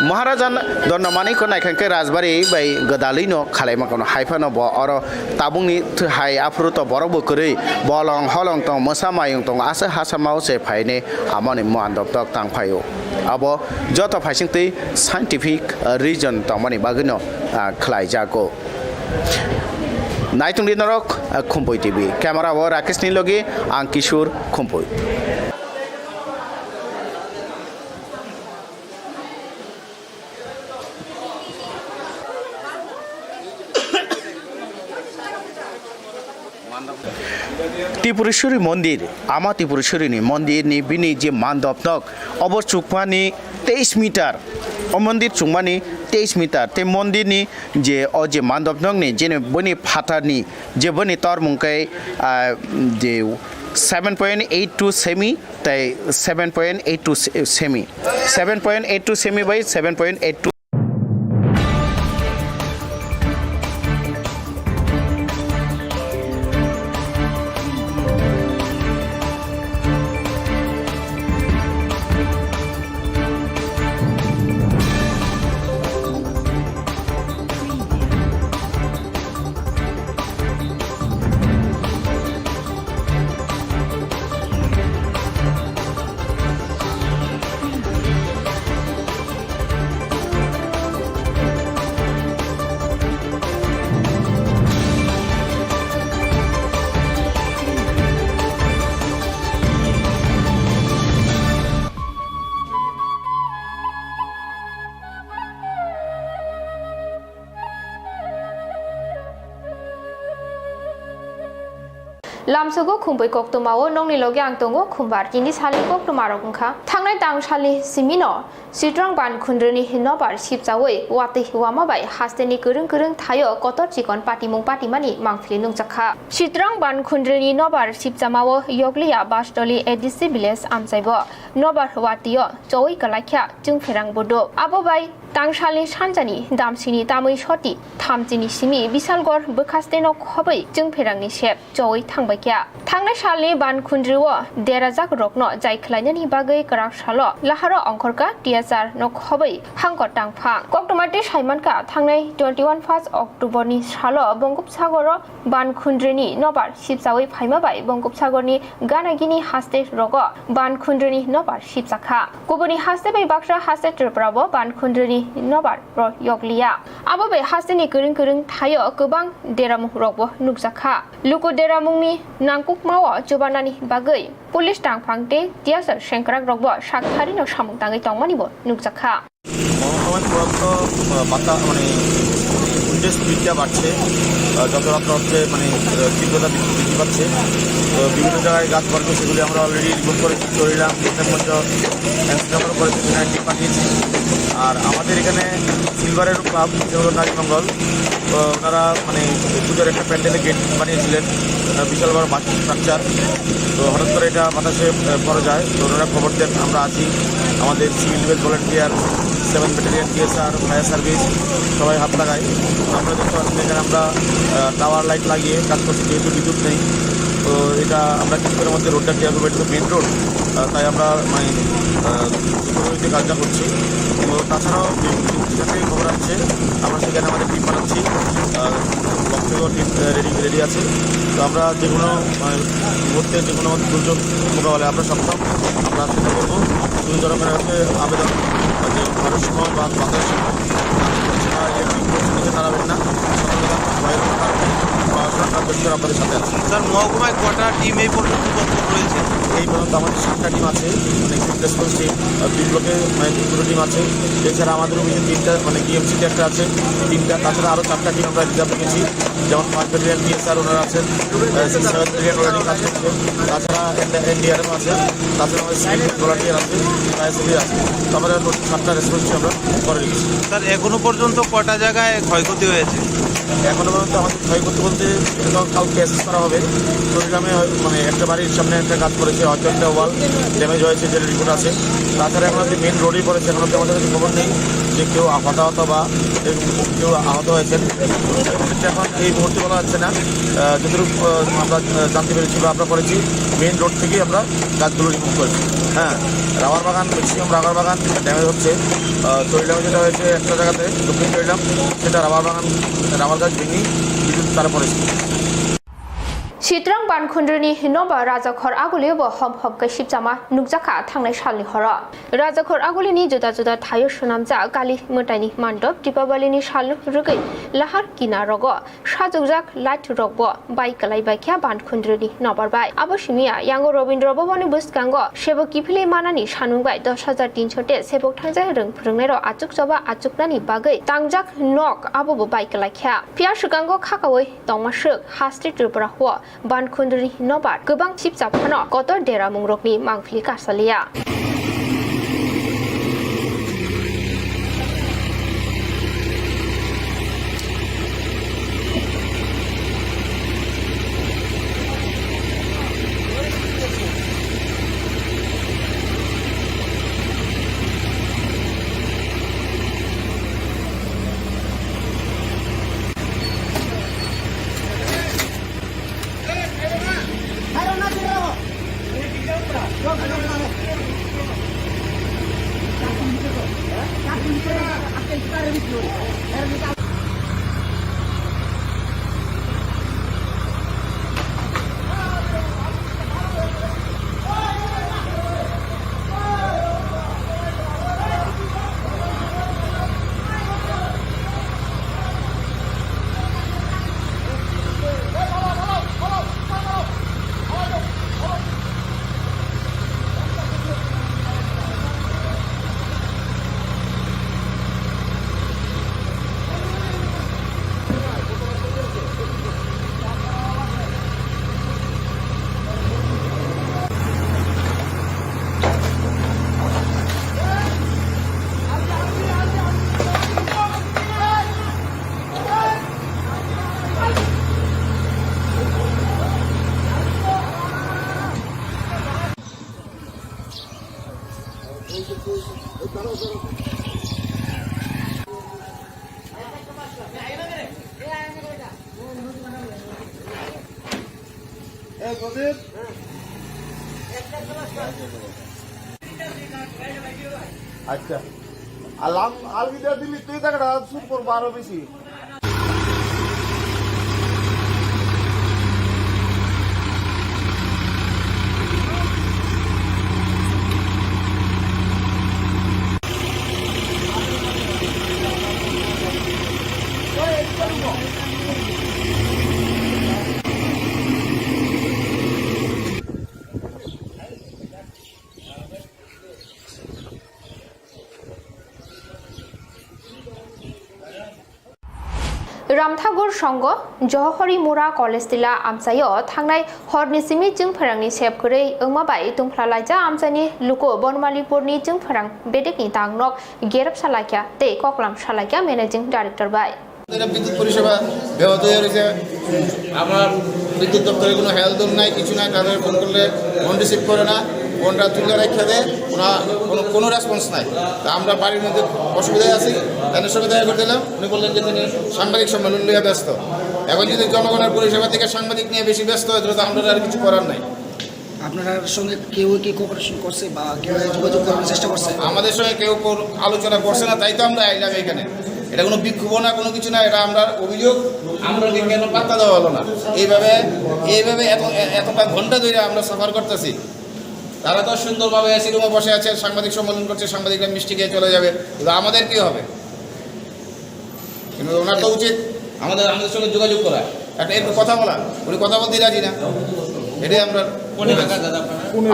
महाराजा दर्णमानिको नायखांखे राजबारी बाय गदालिनो खालायमाखनो हाइफानो ब अरो ताबुंनि हाय आफ्रुत बरबो करै बलं हलं तं मोसामायं तं आसे हासामाव से फाइने आमानि मान्दब तक तांफायो अब जत फाइसिंतै साइन्टिफिक रिजन तमनि बागिनो खालाय जागो नाइतुंगि नरक खुम्पई टीवी कैमरा वो राकेश नीलोगी आं किशोर खुम्पई त्रिपुरेश्वरी मंदिर आमा त्रिपुरेश्वरी मंदिर नि बिनि जे मान्दब नक अबर चुकमानि 23 मिटार अ मंदिर चुकमानि 23 मिटार ते मंदिर नि जे अ जे मान्दब नक नि जेने बनि फाटारनि जे बनि तरमुंकै जे 7.82 सेमी तै 7.82 सेमी 7.82 सेमी बाय 7.82 लामसोगो खुम्बै कक्तमाओ नंनि लगे आं दंगो खुम्बार जिनि सालि कक्तमारो गंखा थांनाय दां सालि सिमिनो सिट्रां बान खुन्द्रनि हिनबार सिपजावै वाते वामाबाय हास्तेनि गोरों थायो कतर चिकन पाटिमुं पाटिमानि मांफिलि नंजाखा सिट्रां बान खुन्द्रनि नबार सिपजामाओ यगलिया बासदलि एडिसि विलेज आमसाइबो नबार वातियो चौइ कलाख्या जों फेरां बडो आबोबाय तांसालि सानजानि दामसिनि तामै सति थामजिनि सिमि बिसालगर बोखास्तेनो खबै जों फेरांनि सेप चौइ थांबायख्या थांनाय सालनि बान खुन्द्रिओ देराजाक रकनो जाय खलायनानि बागै गराक सालो लाहारो अंखरका टियाजार न खबै हांगत तांफा कक्टमाटे साइमानका थांनाय 21 अक्टोबरनि सालो बंगोपसागर बान खुन्द्रिनि नबार सिपजावै फाइमाबाय बंगोपसागरनि गानागिनि हास्ते रग बान खुन्द्रिनि नबार सिपजाखा गुबुननि हास्ते बै बाक्सा हास्ते त्रिपुराबो बान खुन्द्रिनि नबार र यगलिया आबोबे हास्तेनि गोरों थायो गोबां देरामुं रगबो नुगजाखा लुकु देरामुंनि नांकुक मावो जुबानानि बागै पुलिस तांफांते दियासर सेंक्राक रगबो साखारिनो सामुंताङै तंमानिबो नुगजाखा बाक्सा माने যে স্পিডটা বাড়ছে, যত রাত্র হচ্ছে মানে তীব্রতা বৃদ্ধি পাচ্ছে, তো বিভিন্ন জায়গায় গাছ পড়বে, সেগুলি আমরা অলরেডি রিপোর্ট করেছি। চরিলাম মঞ্চ এনস্টামারও করেছি, টিম পাঠিয়েছি। আর আমাদের এখানে সিলভারের ক্লাব যেগুলো নারীমঙ্গল, তো ওনারা মানে পুজোর একটা প্যান্ডেলে গেট বানিয়েছিলেন, বিশাল বড় বাস স্ট্রাকচার। তো হঠাৎ করে এটা বাতাসে পড়ে যায়, তো ওনারা খবর দেন। আমরা আছি, আমাদের civil defence volunteer, 7 battalion TSR, fire service সবাই হাত লাগায়। আমরা দেখতে পাচ্ছি এখানে আমরা টাওয়ার লাইট লাগিয়ে কাজ করছি, যেহেতু বিদ্যুৎ নেই। তো এটা আমরা কিছুক্ষণের মধ্যে রোডটা ক্লিয়ার করবো, এটা তো মেন রোড, তাই আমরা মানে যে কাজটা করছি। তো তাছাড়াও যেখানে খবর আছে আমরা সেখানে আমাদের টিম বানাচ্ছি, ব্লক থেকেও টিম রেডি আছে। তো আমরা যে কোনো মুহূর্তে যে কোনো দুর্যোগ মোকাবেলায় আমরা সক্ষম, আমরা সেটা করবো। শুধু জনগণের কাছে আবেদন যে ঘরের সময় বা বাতাসের সময় দাঁড়াবেন না, ভয়ের কোনো কারণ নেই। আপনাদের সাথে আছে। স্যার, মহকুমায় কটা টিম এই পর্যন্ত তৎপর রয়েছে? এই পর্যন্ত আমাদের 7টা টিম আছে, মানে কুইক রেসপন্স টিম, 2 ব্লকে মানে 2টো টিম আছে। এছাড়া আমাদের অফিসে 3টা, মানে ডিএমসিতে একটা আছে 3টা। তাছাড়া আরও 4টা টিম আমরা রিজার্ভ রেখেছি, যেমন 5 ব্যাটালিয়ন টিএসআর ওনারা আছেন, 7 ব্যাটালিয়ন অলরেডি কাজ করছে। তাছাড়া এনডিআরএফ আছে, তাছাড়া আমাদের সিভিল ভলান্টিয়ার আছে, ফায়ার সার্ভিস আছে। তো আমাদের 7টা রেসপন্স টিম আমরা করে রেখেছি। স্যার, এখনো পর্যন্ত কটা জায়গায় ক্ষয়ক্ষতি হয়েছে? এখনো পর্যন্ত আমাদের ক্ষয়ক্ষতি বলতে কালকে অ্যাসেস করা হবে। চট্টগ্রামে মানে একটা বাড়ির সামনে একটা কাজ করেছে, হয়তো একটা ওয়াল ড্যামেজ হয়েছে, যেটা রিপোর্ট আছে। তাছাড়া এখন যে মেন রোডেই পড়েছে, এখন আমাদের কাছে খবর নেই যে কেউ হতাহত বা কেউ আহত হয়েছেন। এখন এই মুহূর্তে বলা যাচ্ছে না, যতটুকু আমরা জানতে পেরেছি বা আমরা করেছি, মেন রোড থেকেই আমরা গাছগুলো রিমুভ করেছি। হ্যাঁ, রাবার বাগান, ম্যাক্সিমাম রাবার বাগান ড্যামেজ হচ্ছে। চরিলামে যেটা হয়েছে একটা জায়গাতে, দক্ষিণ চরিলাম, সেটা রাবার গাছ ভেঙে বিদ্যুৎ তারা পড়েছে। Sitrang ban khundroni hinoba rajakhor aguli bo hom hom kai sipjama nukjaka thangnai salni hora rajakhor aguli ni juda juda thayo sunamja kali motaini mandop dipawali ni salu rugai lahar kina rogo sajukjak light rogbo bai kalai baikya ban khundroni nobar bai abosimia yango robindro boboni buskango sebok kifili manani sanungbai 10300 te sebok thangjai rung phurungnai ro achuk joba achuknani bagai tangjak nok abobo bai kalai kya pia sukango khakawai tongmasuk hastri tripura ho ban khundri nobar gobang sipjapano kotor dera mungrokni mangphili kasalia আচ্ছা আলাম আলবিদা দিলি তুই টাকাটা shoot করবো আরো বেশি Ramthagur Songo, Johori Mura Kolestila Amsayo, Tangnai, Hornisimi Jung Parangni Sep Kure, Umabai, Tumplalaja Amsani, Luko, Bonmalipurni Jung Parang, Bedeki Tangnok, Gerab Salakia, Te Koklam Salakia, Managing Director by. বিদ্যুৎ পরিষেবা ব্যাহত হয়ে রয়েছে আমার বিদ্যুৎ দপ্তরে কোনো হেলদোল নাই কিছু নাই তাদের ফোন করলে ফোন রিসিভ করে না ফোনটা তুলে রেখে দেয় ওরা কোনো রেসপন্স নাই তা আমরা বাড়ির মধ্যে অসুবিধায় আছি তাদের সঙ্গে দেখা করে দিলাম উনি বললেন যে তিনি সাংবাদিক সম্মেলন নিয়ে ব্যস্ত এখন যদি জনগণের পরিষেবা থেকে সাংবাদিক নিয়ে বেশি ব্যস্ত হয় তাহলে আমরা আর কিছু করার নাই আপনার সঙ্গে কেউ কি কোঅপারেশন করছে বা কেউ যোগাযোগ করার চেষ্টা করছে আমাদের সঙ্গে কেউ আলোচনা করছে না তাই তো আমরা আইলাম এখানে এটা কোনো বিক্ষোভ না কোনো কিছু না এটা আমরা অভিযোগ আমরা কেন পাত্তা দেওয়া হলো না এইভাবে এতটা ঘন্টা ধরে আমরা সাফার করতেছি তারা তো সুন্দরভাবে এসি রুমে বসে আছে সাংবাদিক সম্মেলন করছে সাংবাদিকরা মিষ্টি খেয়ে চলে যাবে আমাদের কি হবে কিন্তু ওনার তো উচিত আমাদের সঙ্গে যোগাযোগ করা একটা একটু কথা বলা উনি কথা বলতে রাজি না এটাই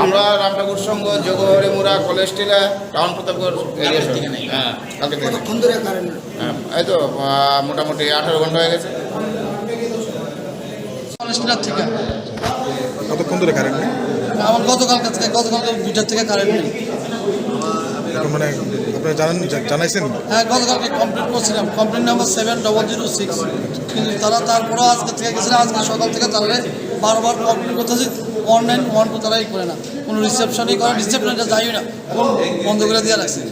আমরা রামঠাকুর সংঘ জগহরি মুরা কলেজটিলা টাউন প্রতাপগড় হ্যাঁ এই তো মোটামুটি 18 ঘন্টা হয়ে গেছে কতক্ষণ ধরে কারেন্ট নেই আমার গতকালকে 2টা থেকে কারেন্ট নেই মানে আপনারা জানাইছেন হ্যাঁ গতকালকে কমপ্লেন করছিলাম কমপ্লেন নাম্বার 7006 কিন্তু তারা তারপরেও আজকে থেকে গেছিল আজকে সকাল থেকে তাহলে বারবার কমপ্লেন করতেছি 1912 তারাই করে না কোনো রিসেপশনই করে রিসেপশনটা যাই না এবং বন্ধ করে দিয়ে রাখছে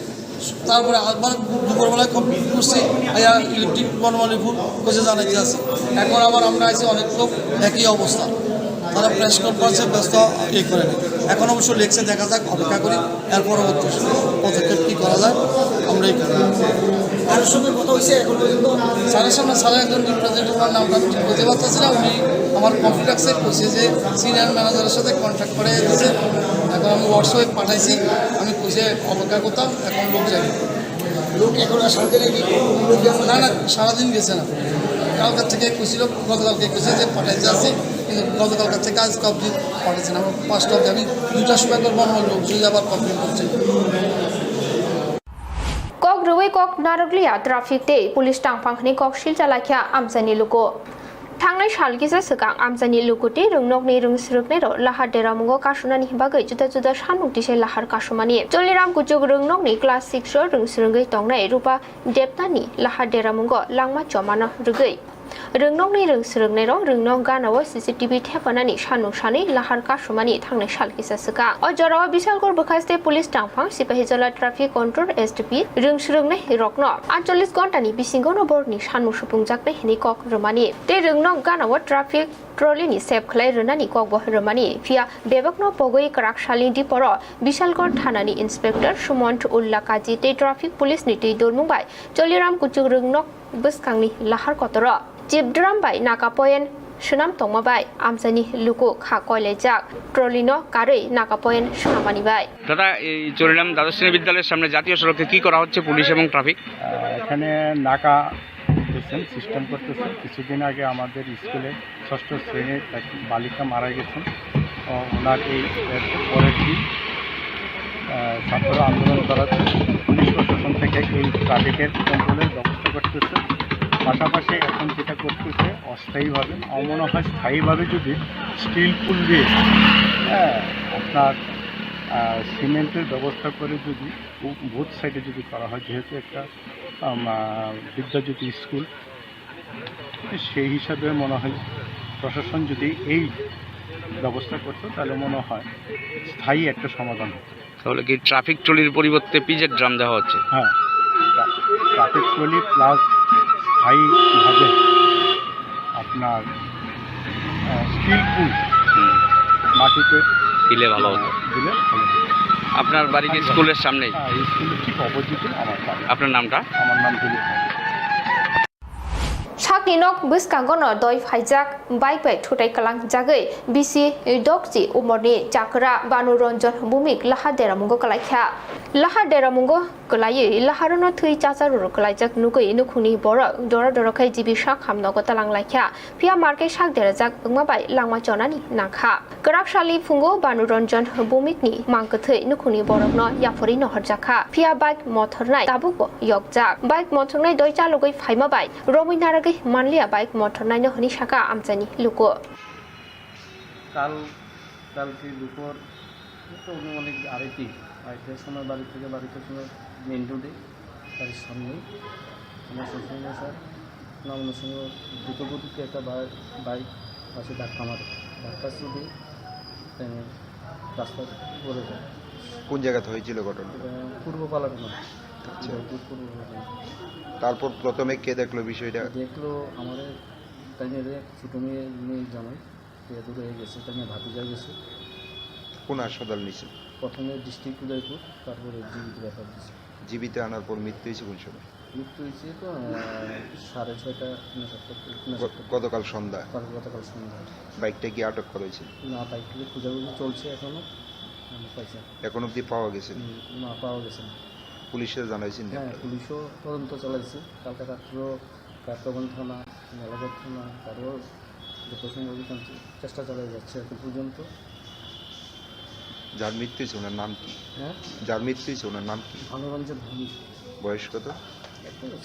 তারপরে আবার দুপুরবেলায় কমপ্লেন করছি ইলেকট্রিক বনমালীপুর কোচে জানাইতে আসি এখন আবার আমরা আছি অনেক লোক একই অবস্থা তারা প্রেস কনফারেন্সে ব্যস্ত করে না এখন অবশ্য লেখছে দেখা যাক অপেক্ষা করি এর পরবর্তী পদক্ষেপ কী করা যায় আমরা এই করি কারোর সঙ্গে কথা হয়েছে এখন পর্যন্ত স্যারের সামনে স্যারের একজন রিপ্রেজেন্টেটিভ নামটা বলতে পারতেছি না উনি আমার কমপ্লিটাক্সে বলছে যে সিনিয়র ম্যানেজারের সাথে কন্ট্যাক্ট করে দিয়েছে এখন আমি হোয়াটসঅ্যাপে পাঠাইছি আমি কইছে অপেক্ষা করতাম এখন লোক যাই লোক এখন সারাদিন না সারাদিন গেছে না কালকার থেকে কইছিল গতকালকে কইছে যে পাঠাইতে আসছি কিন্তু গতকালকার থেকে আজকে অবধি পাঠাচ্ছেন আমার 5টা অবধি আমি 2টার সময় করবো আমার লোক যদি আবার কমপ্লেন করছে Kok ruwe kok naraglia traffic day police tangpangni kok silchalakya amjani luko Thangnai salgisa sekang amjani lukuti rungnokni rungsrukne ro lahar deramungo kasunani bagai juda-juda sanuk disai lahar kasumani Joliram kujuk rungnokni class 6 ro rungsrungai tongnai rupa deptani lahar deramungo langma chomana rugai Rungnokni rungsrungnai ro rungnok ganawo CCTV thepanani sanuk sani lahar kasumani thangnai salgisa sekang o jorawa Bisalgor bokhaste police tangpang Sipahijala traffic control SDP rungsrungnai rokno 48 ঘণ্টানি bisingono borni sanuk supungjaknai hini kok rumani te rungnok ganawo traffic trolini sep khlai runani kok bo rumani phia bebakno pogoi krakshali diporo Bisalgor thanani inspector Sumant Ullah Kaji te traffic police ni tei dormungbai Joliram kuchuk rungnok buskangni lahar kotoro Jibdram bai nakapoyen Sunam tongmabai amjani luko kha koilejak trolino karei nakapoyen sunamani bai দাদা এই চলিলাম দ্বাদশ শ্রেণী বিদ্যালয়ের সামনে জাতীয় সড়কে কি করা হচ্ছে পুলিশ এবং ট্রাফিক এখানে নাকা সিস্টেম করতেছে কিছুদিন আগে আমাদের স্কুলে 6ষ্ঠ শ্রেণীর এক বালিকা মারা গেছেন ওনার এই পরের দিন ছাত্র আন্দোলন করাচ্ছে পুলিশ প্রশাসন থেকে এই ট্রাফিকের কন্ট্রোলের ব্যবস্থা করতেছে পাশাপাশি এখন যেটা করতেছে অস্থায়ীভাবে আমার মনে হয় স্থায়ীভাবে যদি স্টিল পুল দিয়ে আপনার সিমেন্টের ব্যবস্থা করে যদি বোথ সাইডে যদি করা হয় যেহেতু একটা বিদ্যাজ্যোতি স্কুল সেই হিসাবে মনে হয় প্রশাসন যদি এই ব্যবস্থা করতো তাহলে মনে হয় স্থায়ী একটা সমাধান হতো তাহলে কি ট্রাফিক ট্রলির পরিবর্তে পিজের ড্রাম দেওয়া হচ্ছে হ্যাঁ ট্রাফিক ট্রলি প্লাস স্থায়ীভাবে আপনার স্টিল পুল মাটিতে দিলে ভালো হতো দিলে ভালো হতো আপনার বাড়ি কি স্কুলের সামনেই স্কুলের ঠিক অপোজিটে আমার বাড়ি আপনার নামটা আমার নাম Dilip Sakninok buskangono doi phaijak bike bai thutai kalang jagai bisi dokji umorni chakra banuronjon bumik lahadera mungo kalaikha lahadera mungo kalai laharono thui chacharu kalaijak nukoi nukhuni bora dora dora khai jibi sak hamnogo talang laikha pia marke sak derajak ungma bai langma chonani nakha karakshali fungo banuronjon bumikni mangkathai nukhuni borokno yapori nohorjakha pia bike mothornai tabuko yokjak bike mothornai doi chalogoi phaima bai rominaragi মানলিয়া bike motor নাইনো হনি শাখা আমচানি লুকো কালকে দুপুর তো অনেক আড়াইটার সময় বাড়িতে সময় মেন রোডে বাড়ির সামনেই আমার শ্বশুর স্যার নামানোর সঙ্গে দ্রুত গতিতে একটা বাইক পাশে ধাক্কা মারে ধাক্কা শুধু রাস্তা পড়ে যায়। কোন জায়গাতে হয়েছিল ঘটনা? পূর্ব পালানো। আচ্ছা, তারপর প্রথমে কে দেখলো বিষয়টা? দেখলো আমাদের তাই ছোটো মেয়ে জামাই দূরে হয়ে গেছে, তাই ভাতিজা গেছে। কোন হাসপাতাল নিয়েছে? প্রথমে ডিস্ট্রিক্ট উদয়পুর, তারপরে জীবিত রেফার দিয়েছে। জীবিত আনার পর মৃত্যু হয়েছে কোন সময়? মৃত্যু হয়েছে তো 6:30 গতকাল সন্ধ্যা। গতকাল সন্ধ্যায়। বাইকটা কি আটক করা হয়েছে? না, বাইকটাকে খোঁজাখুঁজি চলছে এখনো পাইছে। এখন অব্দি পাওয়া গেছে না, পাওয়া গেছে না। পুলিশে জানাইছেন? হ্যাঁ, পুলিশও তদন্ত চালাইছে। কালকে রাত্রেও কার্তগঞ্জ থানা, মেলাঘর থানা, তারও যথাসম্ভব অভিযান চেষ্টা চালাই যাচ্ছে এখন পর্যন্ত। যার মৃত্যু হয়েছে ওনার নাম কি? হ্যাঁ, যার মৃত্যু হয়েছে ওনার নাম কি? ভানুরঞ্জন ভৌমিক। বয়স কত?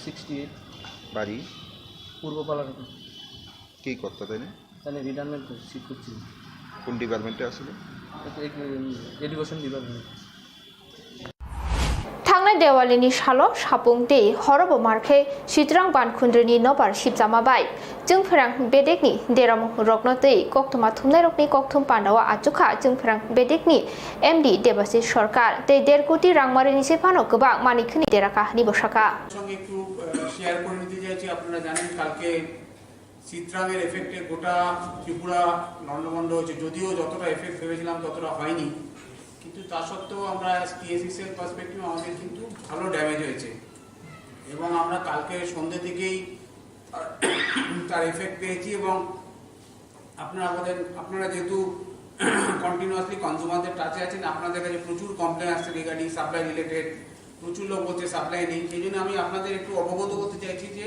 68। বাড়ি পূর্ব পালার। কি করতো তাই না? তাহলে রিটায়ারমেন্ট সিট করছি। কোন ডিপার্টমেন্টে আসলে? Education department. थांनाय देवालीनि सालो सापुं दे हरब मारखे सित्रां बानखुन्द्रिनि नबार सिबजामाबाय जोंफोरां बेदेकनि देराम रगनो दै कक्तमा थुमनाय रकनि कक्तम पान्डावा आजुखा जोंफोरां बेदेकनि एमडी देबासिस सरकार दै 1.5 कोटी रांमारिनि सेफानो गोबां मानिखनि देराका निबसाका সঙ্গে একটু শেয়ার করে নিতে চাইছি। আপনারা জানেন কালকে চিত্রাঙ্গের এফেক্টে গোটা ত্রিপুরা লন্ডভন্ড হয়েছে, যদিও যতটা এফেক্ট ভেবেছিলাম ততটা হয়নি, কিন্তু তা সত্ত্বেও আমরা টিএসিসিএল পার্সপেক্টিভ আমাদের কিন্তু ভালো ড্যামেজ হয়েছে এবং আমরা কালকে সন্ধ্যে থেকেই তার এফেক্ট পেয়েছি। এবং আপনারা যেহেতু কন্টিনিউয়াসলি কনজিউমারদের টাচে আছেন, আপনাদের কাছে প্রচুর কমপ্লেন আসছে রিগার্ডিং সাপ্লাই রিলেটেড। প্রচুর লোক বলছে সাপ্লাই নেই। সেই জন্য আমি আপনাদের একটু অবগত করতে চাইছি যে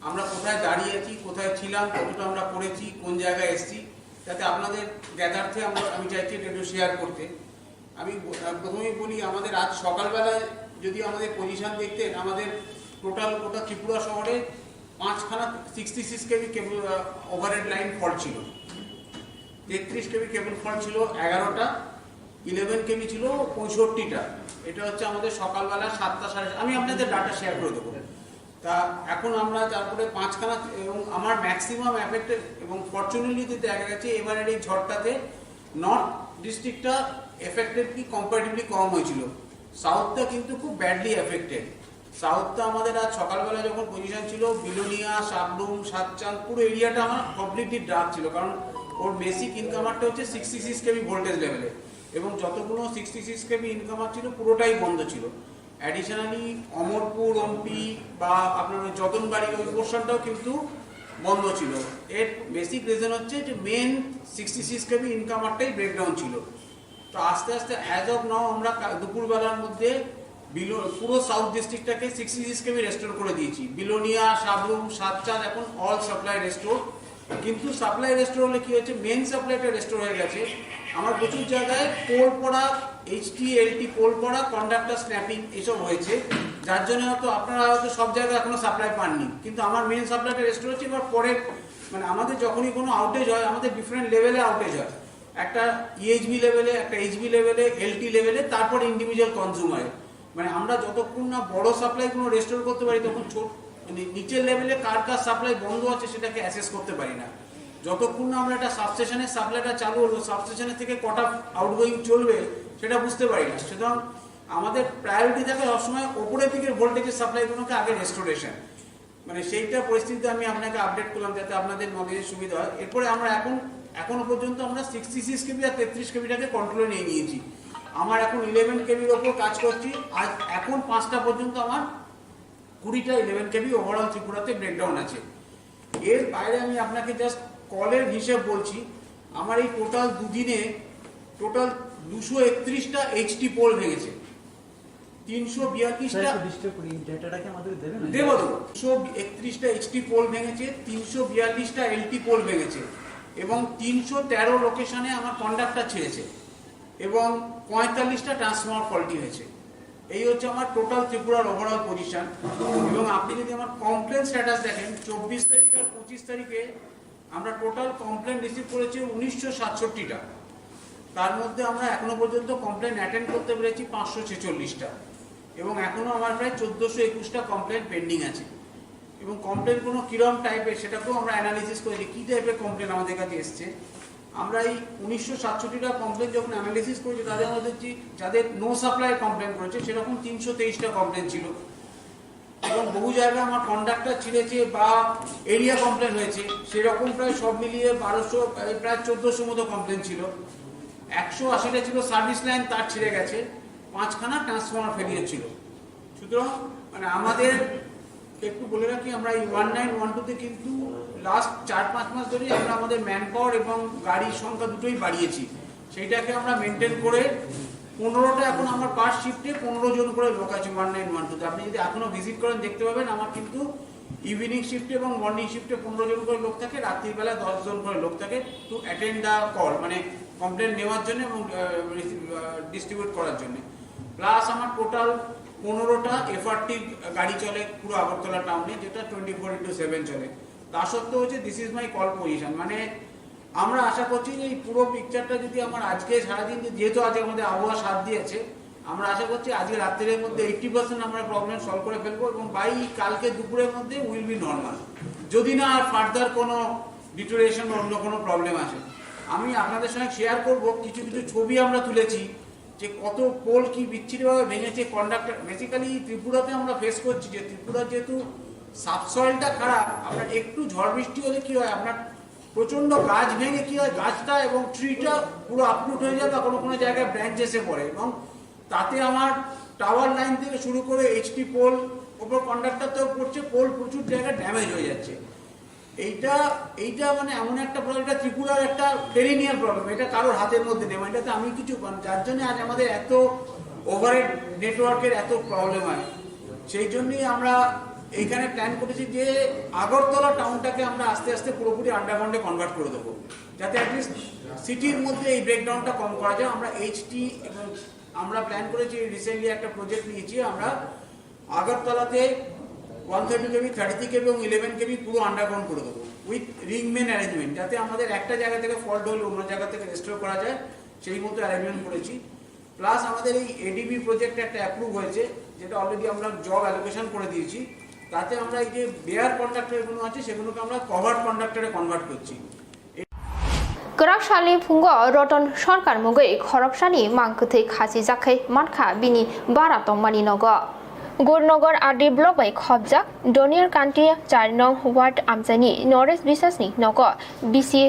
আমরা কোথায় দাঁড়িয়ে আছি, কোথায় ছিলাম, কতটা আমরা করেছি, কোন জায়গায় এসেছি, যাতে আপনাদের জ্ঞাতার্থে আমি চাইছি এটা একটু শেয়ার করতে। আমি প্রথমেই বলি, আমাদের আজ সকালবেলায় যদি আমাদের পজিশন দেখতেন, আমাদের টোটাল গোটা ত্রিপুরা শহরে 5খানা 66 কেবি কেবল ওভারহেড লাইন ফল্ট ছিল, 33 কেবি কেবল ফল্ট ছিল 11টা, 11 কেবি ছিল 65টা। এটা হচ্ছে আমাদের সকালবেলা 7টা 7:30। আমি আপনাদের ডাটা শেয়ার করে দেবো। তা এখন আমরা তারপরে 5খানা এবং আমার ম্যাক্সিমাম এফেক্টেড এবং ফরচুনেটলি দেখা গেছে এবারের এই ঝড়টাতে নর্থ ডিস্ট্রিক্টটা এফেক্টেড কি কম্পারেটিভলি কম হয়েছিল, সাউথটা কিন্তু খুব ব্যাডলি এফেক্টেড। সাউথটা আমাদের আজ সকালবেলা যখন পজিশন ছিল, বিলোনিয়া, সাবরুম, সাতচাঁদ, পুরো এরিয়াটা আমার কমপ্লিটলি ডার্ক ছিল, কারণ ওর বেসিক ইনকামারটা হচ্ছে 66 কেবি ভোল্টেজ লেভেলে এবং যতগুলো 66 কেবি ইনকামার ছিল পুরোটাই বন্ধ ছিল। অ্যাডিশনালি অমরপুর, অম্পি বা আপনার যতনবাড়ি ওই পোর্শনটাও কিন্তু বন্ধ ছিল। এর বেসিক রিজন হচ্ছে যে মেন 66 কেবি ইনকামারটাই ব্রেকডাউন ছিল। তো আস্তে আস্তে অ্যাজ অফ নাও আমরা দুপুরবেলার মধ্যে পুরো সাউথ ডিস্ট্রিক্টটাকে 66 কেবি রেস্টোর করে দিয়েছি। বিলোনিয়া, সাবরুম, সাতচাঁদ এখন অল সাপ্লাই রেস্টোর। কিন্তু সাপ্লাই রেস্টোর হলে কি হচ্ছে, মেন সাপ্লাইটা রেস্টোর হয়ে গেছে। আমার প্রচুর জায়গায় পোল পড়া, HT/LT পোল পড়া, কন্ডাক্টর স্ন্যাপিং এসব হয়েছে, যার জন্য হয়তো আপনারা হয়তো সব জায়গায় এখনো সাপ্লাই পাননি। কিন্তু আমার মেন সাপ্লাইটা রেস্টোর হচ্ছে। এবার পরে মানে আমাদের যখনই কোনো আউটেজ হয়, আমাদের ডিফারেন্ট লেভেলে আউটেজ হয়, একটা EHB লেভেলে, একটা HB লেভেলে, LT লেভেলে, তারপরে ইন্ডিভিজুয়াল কনজিউমারে। মানে আমরা যতক্ষণ না বড় সাপ্লাইগুলো রেস্টোর করতে পারি, তখন মানে নিচের লেভেলে কার কার সাপ্লাই বন্ধ আছে সেটাকে অ্যাসেস করতে পারি না। যতক্ষণ না আমরা একটা সাবস্টেশনের সাপ্লাইটা চালু হলো, সাবস্টেশনের থেকে কটা আউটগোয়িং চলবে সেটা বুঝতে পারি না। সুতরাং আমাদের প্রায়োরিটি থাকে সবসময় ওপরের দিকের ভোল্টেজের সাপ্লাইগুলোকে আগে রেস্টোরেশন, মানে সেইটা পরিস্থিতিতে আমি আপনাকে আপডেট করলাম যাতে আপনাদের নলেজের সুবিধা হয়। এরপরে আমরা এখনো পর্যন্ত আমরা 66 কেবি আর 33 কেবিটাকে কন্ট্রোলে নিয়ে নিয়েছি। আমার এখন 11 কেবির ওপর কাজ করছি। আজ এখন 5টা পর্যন্ত আমার 20টা 11 কেবি ওভারঅল ত্রিপুরাতে ব্রেকডাউন আছে। এর বাইরে আমি আপনাকে জাস্ট কলের হিসেব বলছি, আমার এই টোটাল দুদিনে টোটাল 231টা HT পোল ভেঙেছে, 342টা দেবো 231টা HT পোল ভেঙেছে, 342টা LT পোল ভেঙেছে এবং 313 লোকেশনে আমার কন্ডাক্টর ছেড়েছে এবং 45টা ট্রান্সফর্মার ফল্টি হয়েছে। এই হচ্ছে আমার টোটাল ত্রিপুরার ওভারঅল পজিশন। এবং আপনি যদি আমার কমপ্লেন স্ট্যাটাস দেখেন 24 তারিখ আর 25 তারিখে আমরা টোটাল কমপ্লেন রিসিভ করেছি 1967টা। তার মধ্যে আমরা এখনো পর্যন্ত কমপ্লেন অ্যাটেন্ড করতে পেরেছি 546টা এবং এখনো আমার প্রায় 1421টা কমপ্লেন পেন্ডিং আছে। এবং কমপ্লেন কোনো কিরম টাইপের সেটাকেও আমরা অ্যানালিসিস করেছি, কী টাইপের কমপ্লেন আমাদের কাছে এসছে। আমরা এই 1967টা কমপ্লেন যখন অ্যানালিসিস করেছি তাদের মধ্যে যাদের নো সাপ্লাই কমপ্লেন করেছে সেরকম 323টা কমপ্লেন ছিল। এবং বহু জায়গায় আমার কন্ডাক্টর ছিঁড়েছে বা এরিয়া কমপ্লেন হয়েছে, সেরকম প্রায় সব মিলিয়ে 1200 প্রায় 1400 মতো কমপ্লেন ছিল। 180টা ছিল সার্ভিস লাইন তার ছিঁড়ে গেছে, 5খানা ট্রান্সফর্মার ফেলিয়ে ছিল। সুতরাং মানে আমাদের একটু বলে রাখি, আমরা এই 1912তে কিন্তু লাস্ট 4-5 মাস ধরেই আমরা আমাদের ম্যান পাওয়ার এবং গাড়ির সংখ্যা দুটোই বাড়িয়েছি। সেইটাকে আমরা মেনটেন করে 15টা এখন আমার পার শিফটে 15 জন করে লোক আছে 1912তে। আপনি যদি এখনো ভিজিট করেন দেখতে পাবেন আমার কিন্তু ইভিনিং শিফটে এবং মর্নিং শিফটে 15 জন করে লোক থাকে, রাত্রিবেলা 10 জন করে লোক থাকে টু অ্যাটেন্ড দ্য কল, মানে কমপ্লেন নেওয়ার জন্য এবং ডিস্ট্রিবিউট করার জন্য। প্লাস আমার টোটাল 15টা এফআরটি গাড়ি চলে পুরো আগরতলা টাউনে, যেটা 24/7 চলে। তা সত্ত্বেও হচ্ছে this is my call position. মানে আমরা আশা করছি যে এই পুরো পিকচারটা যদি আমার আজকে সারাদিন, যেহেতু আজকে আমাদের আবহাওয়া সাথ দিয়েছে, আমরা আশা করছি আজকে রাত্রের মধ্যে 80% আমরা প্রবলেম সলভ করে ফেলবো এবং বাই কালকে দুপুরের মধ্যে উইল বি নর্মাল, যদি না আর ফার্দার কোনো ডিটোরিয়েশন অন্য কোনো প্রবলেম আসে। আমি আপনাদের সঙ্গে শেয়ার করব কিছু কিছু ছবি আমরা তুলেছি যে কত পোল কি বিচ্ছিরিভাবে ভেঙেছে কন্ডাক্টর। বেসিক্যালি ত্রিপুরাতে আমরা ফেস করছি যে ত্রিপুরা যেহেতু সাবসয়েলটা খারাপ, আপনার একটু ঝড় বৃষ্টি হলে কি হয়, আপনার প্রচণ্ড গাছ ভেঙে কি হয়, গাছটা এবং ট্রিটা পুরো আপরুট হয়ে যায় বা কোনো কোনো জায়গায় ব্রাঞ্চ এসে পড়ে এবং তাতে আমার টাওয়ার লাইন থেকে শুরু করে এইচটি পোল ওপর কন্ডাক্টরতেও পড়ছে, পোল প্রচুর জায়গায় ড্যামেজ হয়ে যাচ্ছে। এইটা মানে এমন একটা প্রবলেম, এটা ত্রিপুরার একটা পেরিনিয়াল প্রবলেম, এটা কারোর হাতের মধ্যে নেই। এটাতে আমি কিছু, যার জন্য আজ আমাদের এত ওভারহেড নেটওয়ার্কের এত প্রবলেম হয়। সেই জন্যই আমরা এইখানে প্ল্যান করেছি যে আগরতলা টাউনটাকে আমরা আস্তে আস্তে পুরোপুরি আন্ডারগ্রাউন্ডে কনভার্ট করে দেবো, যাতে অ্যাটলিস্ট সিটির মধ্যে এই ব্রেকডাউনটা কম করা যায়। আমরা এইচটি এবং আমরা প্ল্যান করেছি, রিসেন্টলি একটা প্রজেক্ট নিয়েছি, আমরা আগরতলাতে 130 কেবি, 30 কেবি এবং 11 কেবি পুরো আন্ডারগ্রাউন্ড করে দেবো উইথ রিং মেন অ্যারেঞ্জমেন্ট, যাতে আমাদের একটা জায়গা থেকে ফল্ট হলে অন্য জায়গা থেকে রেস্টোর করা যায়, সেই মতো অ্যারেঞ্জমেন্ট করেছি। প্লাস আমাদের এই এডিবি প্রজেক্ট একটা অ্যাপ্রুভ হয়েছে, যেটা অলরেডি আমরা জব অ্যালোকেশন করে দিয়েছি। তাতে আমরা এই যে বেয়ার কন্ডাক্টরগুলো আছে সেগুলোকে আমরা কভার্ড কন্ডাক্টরে কনভার্ট করছি। গরাকশালী ফুঙ্গ রতন সরকার মুগৈ খরকসানি মাংকথৈ খাসি জাখै মানখা বিনি বারা তংমানি নগ गुरनगर आरडी ब्लक bai खबजाक डनियर कान्ट्रि 4 नं वार्ड आमजानि नरेश बिसासनि नग बिसि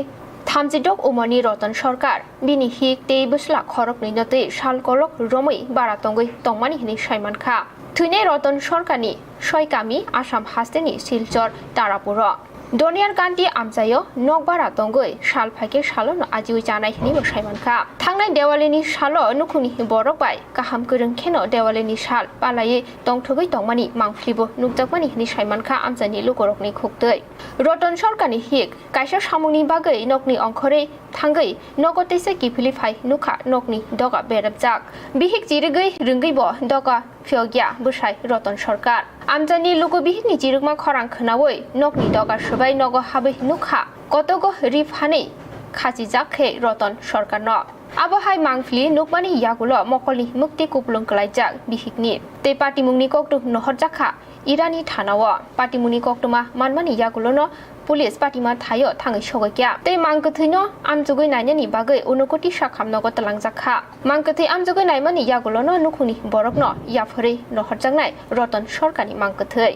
36 उमनि रतन सरकार बिनि हिक तै बसला खरकनि नतै सालकलक रमै बारा तंगै तंमानि हिनि साइमानखा थुइनै रतन सरकारनि सयकामि आसाम हास्तेनि सिलचर तारापुर डनियर कान्ट्रि आमजायो नगबारा तंगै साल फाइके सालो आजिउ जानाय हिनि साइमानखा थांनाय देवालिनि सालो नुखुनि बरक बाय गाहाम गोरों खेनो देवालिनि साल पालायै तंथगै तंमानि मांफ्लिबो नुकजाकमानि हिनि साइमानखा आमजानि लुगरकनि खुक्तै रतन सरकारनि हिक कायसा सामुनि बागै नकनि अंखरै थांगै नगतैसे किफिलि फाइ नुखा नकनि दगा बेरबजाक बिहिक जिरगै रोंगैबो दगा फियगिया बसाय रतन सरकार आमजानि लुगबिहिनि जिरुगमा खरां खोनावै नकनि दगा सबाय नग हाबै नुखा कतगो रिफानै खासि जाखै रतन सरकार न आबहाय मांगफ्लि नुकमानि यागुल मकलनि मुक्ति कुपलुं कलाइजाक बिहिकनि तै पाटिमुंनि कक्टु नहर जाखा इरानि थानाव पाटिमुंनि कक्टुमा मानमानि यागुलनो पुलिस पाटिमा थायो थाङै सगैया तै मांगथैनो आमजुगै नायनायनि बागै उनकोटि साखाम नगद तलांजाखा मांगथै आमजुगै नायमानि यागुलनो नुखुनि बरकनो याफोरै नहरजांनाय रतन सरकारनि मांगथै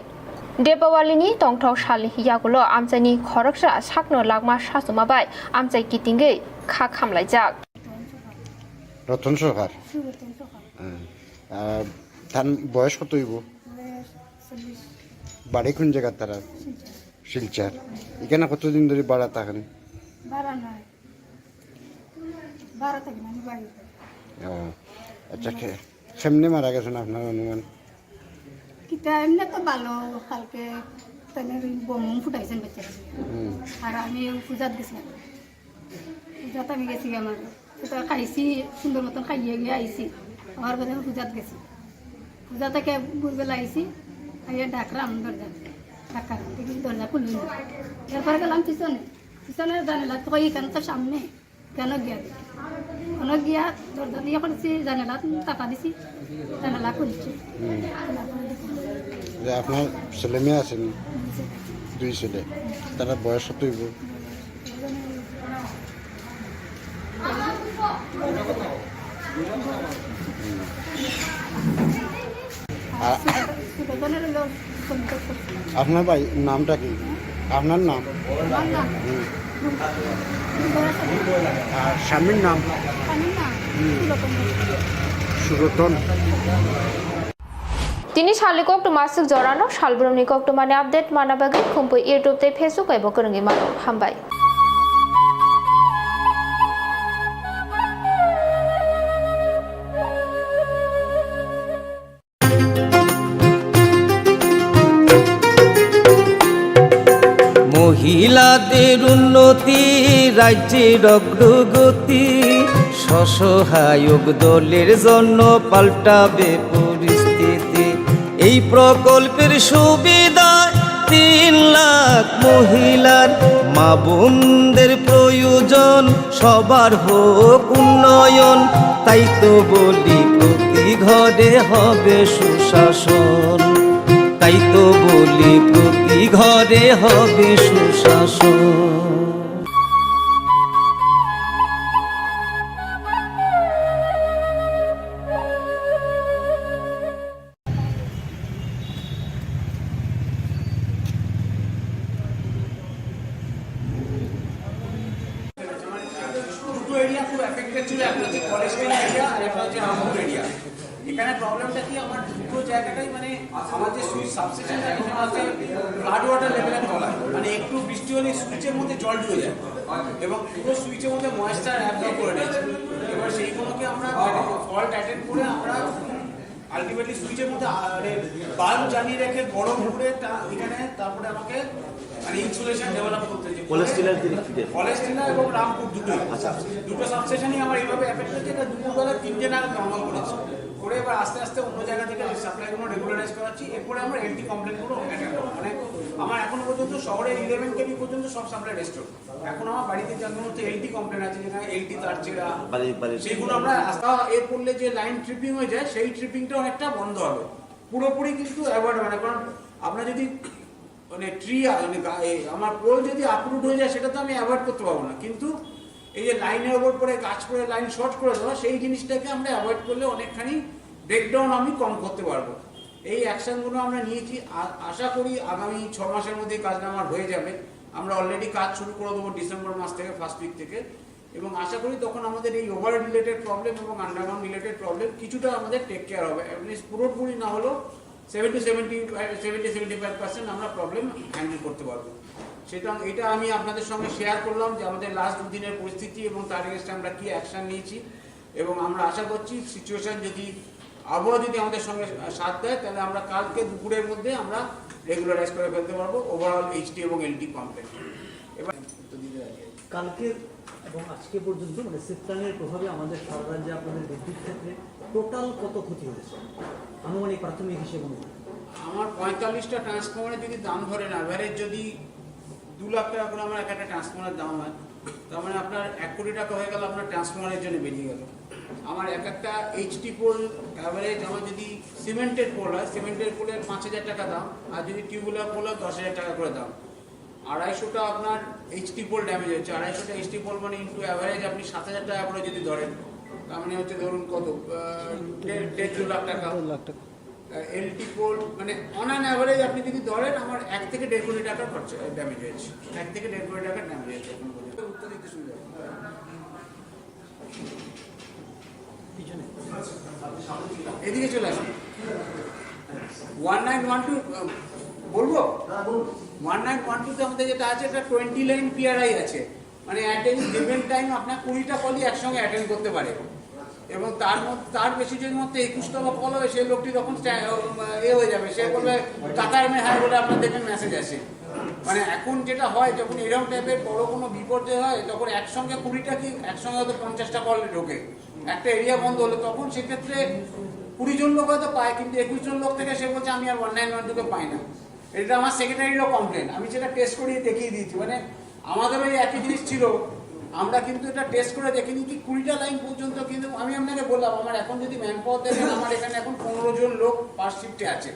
देपावालिनि तंथाव सालनि यागुल आमजानि खरकसा साकनो लागमा सासुमाबाय आमजाय कितिंगै खा खामलायजाक रतन सरकार তার বয়স কত হইব? বাড়ি কোন জায়গা তারা? শিলচর। এখানে কতদিন ধরে বাড়া থাকেন? আচ্ছা, কেমনে মারা গেছেন আপনার অনুমান? এমনি তো ভালো, কালকে বোম ফুটাইছেন বেচারা। আর আমি পূজাত গেছিলাম, পূজাত আমি গেছি, আমার খাইছি সুন্দর মতন খাইয়ে গিয়ে আইছি, আমার কথা পূজাত গেছি। পূজা থেকে ভোরবেলা আইসি আইয়া ডাকলাম দরজা ডাকার দেখি দরজা খুলল না এরপরে গেলাম পিছনে জানালা তো এখানে তো সামনে কেন গিয়া গিয়া দরজা দিয়ে করেছি জানালা টাকা দিছি জানালা খুলছি যে আপনার ছেলে মেয়ে আছেন 2 ছেলে তারা বয়স কত হইব আপনার ভাই নামটা কি আপনার নাম আর স্বামীর নাম সুরতন তিনি শালিকক মাসিক জরানো শালব্রমনিকক মানে আপডেট মানাবাগে খুম্পু ইউটিউব তে ফেসবুক এবং করঙ্গি মানো হামবাই মহিলাদের উন্নতি রাজ্যের অগ্রগতি স্বসহায়ক দলের জন্য পাল্টাবে পরিস্থিতি এই প্রকল্পের সুবিধা 3 লাখ মহিলার মা বোনদের প্রয়োজন সবার হোক উন্নয়ন তাই তো বলি প্রতি ঘরে হবে সুশাসন তাই তো বলি প্রতি ঘরে হবে সুশাসন দুটো এরিয়া খুব এফেক্টেড ছিল, একটা হচ্ছে ফরেস্টের এরিয়া আর একটা হচ্ছে রামপুর এরিয়া। এখানে প্রবলেমটা কি, আমার দুটো জায়গাটাই মানে আমার যে সুইচ সাবস্টেশনটা এখানে আছে ফ্লাড ওয়াটার লেভেলের তলায়, মানে একটু বৃষ্টি হলে সুইচের মধ্যে জল ঢুকে যায় এবং পুরো সুইচের মধ্যে ময়েশ্চার অ্যাবজর্ব করে নিয়েছে। এবার সেইগুলোকে আমরা ফল্ট অ্যাটেন্ড করে আমরা আলটিমেটলি সুইচের মধ্যে বাল্ব জ্বালিয়ে রেখে গরম করে এখানে তারপরে আমাকে মানে ইনসুলেশন ডেভেলপ করতে হয়েছে। পলেস্টিনার এবং রামপুর দুটোই, দুটো সাবস্টেশনই আমার এইভাবে এফেক্ট হচ্ছে। এটা দুপুরবেলা 3টে নাগাদ নর্মাল করেছে করে এবার আস্তে আস্তে অন্য জায়গা থেকে সাপ্লাইগুলো রেগুলারাইজ করাচ্ছি। এরপরে আমরা এলটি কমপ্লেনগুলো অ্যাটেন্ড করবো। মানে আমার এখনো পর্যন্ত শহরে 11 কেবি পর্যন্ত সব সাপ্লাই রেস্টোর। এখন আমার বাড়িতে যার মধ্যে এলটি কমপ্লেন আছে, যেখানে এলটি তার ছেঁড়া সেইগুলো আমরা আস্তে এর করলে যে লাইন ট্রিপিং হয়ে যায় সেই ট্রিপিংটা অনেকটা বন্ধ হবে, পুরোপুরি কিন্তু অ্যাভয়েড হবে না। কারণ আপনার যদি মানে ট্রি আমার পোল যদি আপরুট হয়ে যায় সেটা তো আমি অ্যাভয়েড করতে পারবো না, কিন্তু এই যে লাইনের ওপর পরে গাছ করে লাইন শর্ট করে দেওয়া সেই জিনিসটাকে আমরা অ্যাভয়েড করলে অনেকখানি ব্রেকডাউন আমি কম করতে পারবো। এই অ্যাকশনগুলো আমরা নিয়েছি, আশা করি আগামী 6 মাসের মধ্যে কাজটা আমার হয়ে যাবে। আমরা অলরেডি কাজ শুরু করে দেবো ডিসেম্বর মাস থেকে, ফার্স্ট উইক থেকে, এবং আশা করি তখন আমাদের এই ওভার রিলেটেড প্রবলেম এবং আন্ডারগ্রাউন্ড রিলেটেড প্রবলেম কিছুটা আমাদের টেক কেয়ার হবে। অ্যাটলিস্ট পুরোপুরি না হলেও 70-75% আমরা প্রবলেম হ্যান্ডেল করতে পারবো। সেটা এটা আমি আপনাদের সঙ্গে শেয়ার করলাম যে আমাদের লাস্ট 2 দিনের পরিস্থিতি এবং তার এগেইনস্টে আমরা কি অ্যাকশন নিয়েছি, এবং আমরা আশা করছি সিচুয়েশন যদি আবহাওয়া যদি আমাদের সঙ্গে সাথ দেয় তাহলে আমরা কালকে দুপুরের মধ্যে আমরা রেগুলারাইজ করে ফেলতে পারবো ওভারঅল এইচটি এবং এলটি কমপ্লেন। এবার কালকে এবং আজকে পর্যন্ত মানে সিস্টেমের প্রভাবে আমাদের সারা রাজ্যে আপনাদের বিদ্যুৎ ক্ষেত্রে টোটাল কত ক্ষতি হয়েছে আনুমানিক প্রাথমিক হিসেবে? আমার 45টা ট্রান্সফরমারের যদি দাম ধরেন অ্যাভারেজ যদি 2 লাখ টাকা করে আমার একটা ট্রান্সফরমারের দাম হয়, তার মানে আপনার 1 কোটি টাকা হয়ে গেল আপনার ট্রান্সফরমারের জন্য বেরিয়ে গেল। আমার একটা এইচটি পোল অ্যাভারেজ আমার যদি সিমেন্টের পোল হয়, সিমেন্টের পোলের 5,000 টাকা দাম, আর যদি টিউবওয়েলের পোল হয় 10,000 টাকা করে দাম। 250টা আপনার এইচটি পোল ড্যামেজ হচ্ছে, 250টা এইচটি পোল মানে ইন্টু অ্যাভারেজ আপনি 7,000 টাকা করে যদি ধরেন, তার মানে হচ্ছে ধরুন কত 1.5-2 লাখ টাকা। এলটি পোল মানে অন অ্যান অ্যাভারেজ আপনি যদি ধরেন আমার 1 থেকে 1.5 কোটি টাকার খরচা ড্যামেজ হয়েছে, 1 থেকে 1.5 কোটি টাকার ড্যামেজ হয়েছে। এখন পর্যন্ত উত্তর দিতে সুবিধা এদিকে চলে আসুন। 1912 বলবো, 1912 তে আমাদের যেটা আছে এটা 20 লাইন পিআরআই আছে, মানে অ্যাট এনি গিভেন টাইম আপনার 20টা কলই একসঙ্গে অ্যাটেন্ড করতে পারে, এবং তার বেশি যদি মধ্যে 21টা বা কল হবে সেই লোকটি তখন হয়ে যাবে, সে বলবে টাকার মে হ্যাঁ বলে আপনার দেখবেন মেসেজ আসে। মানে এখন যেটা হয় যখন এরকম টাইপের বড় কোনো বিপর্যয় হয় তখন একসঙ্গে 20টা কি একসঙ্গে হয়তো 50টা কল ঢোকে, একটা এরিয়া বন্ধ হলো, তখন সেক্ষেত্রে 20 জন লোক হয়তো পায়, কিন্তু 21 জন লোক থেকে সে বলছে আমি আর 1912 পাই না। এটা আমার সেক্রেটারিরও কমপ্লেন, আমি সেটা টেস্ট করিয়ে দেখিয়ে দিয়েছি। মানে আমাদের ওই একই জিনিস ছিল, আমরা কিন্তু এটা টেস্ট করে দেখিনি কি 20টা লাইন পর্যন্ত। কিন্তু আমি আপনাকে বললাম, আমার এখন যদি ম্যান পাওয়ার দেখেন, আমার এখানে এখন 15 জন লোক পার শিফটে আছে,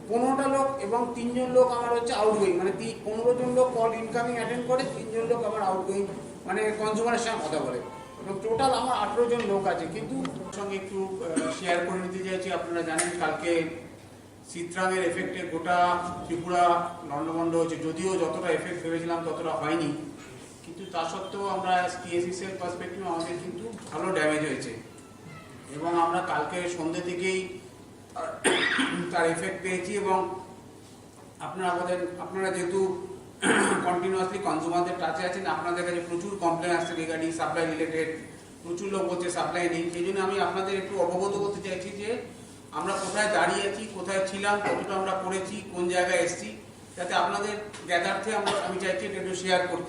15টা লোক, এবং 3 জন লোক আমার হচ্ছে আউটগোয়িং, মানে 15 জন লোক কল ইনকামিং অ্যাটেন্ড করে, 3 জন লোক আমার আউটগোয়িং মানে কনজিউমারের সঙ্গে কথা বলে, এবং টোটাল আমার 18 জন লোক আছে। কিন্তু সঙ্গে একটু শেয়ার করে নিতে চাইছি, আপনারা জানেন কালকে চিত্রাঙ্গের এফেক্টে গোটা ত্রিপুরা লন্ডভন্ড হয়েছে, যদিও যতটা এফেক্ট ভেবেছিলাম ততটা হয়নি, কিন্তু তা সত্ত্বেও আমরা টিএসিসির পার্সপেক্টিভ আমাদের কিন্তু ভালো ড্যামেজ হয়েছে, এবং আমরা কালকে সন্ধ্যে থেকেই তার এফেক্ট পেয়েছি। এবং আপনারা যেহেতু কন্টিনিউয়াসলি কনজিউমারদের টাচে আছেন, আপনাদের কাছে প্রচুর কমপ্লেন আসছে রিগার্ডিং সাপ্লাই রিলেটেড, প্রচুর লোক বলছে সাপ্লাই নেই। সেই জন্য আমি আপনাদের একটু অবগত করতে চাইছি যে আমরা কোথায় দাঁড়িয়ে আছি, কোথায় ছিলাম, কতটা আমরা করেছি, কোন জায়গায় এসেছি, যাতে আপনাদের জ্ঞাতার্থে আমি চাইছি এটা একটু শেয়ার করতে।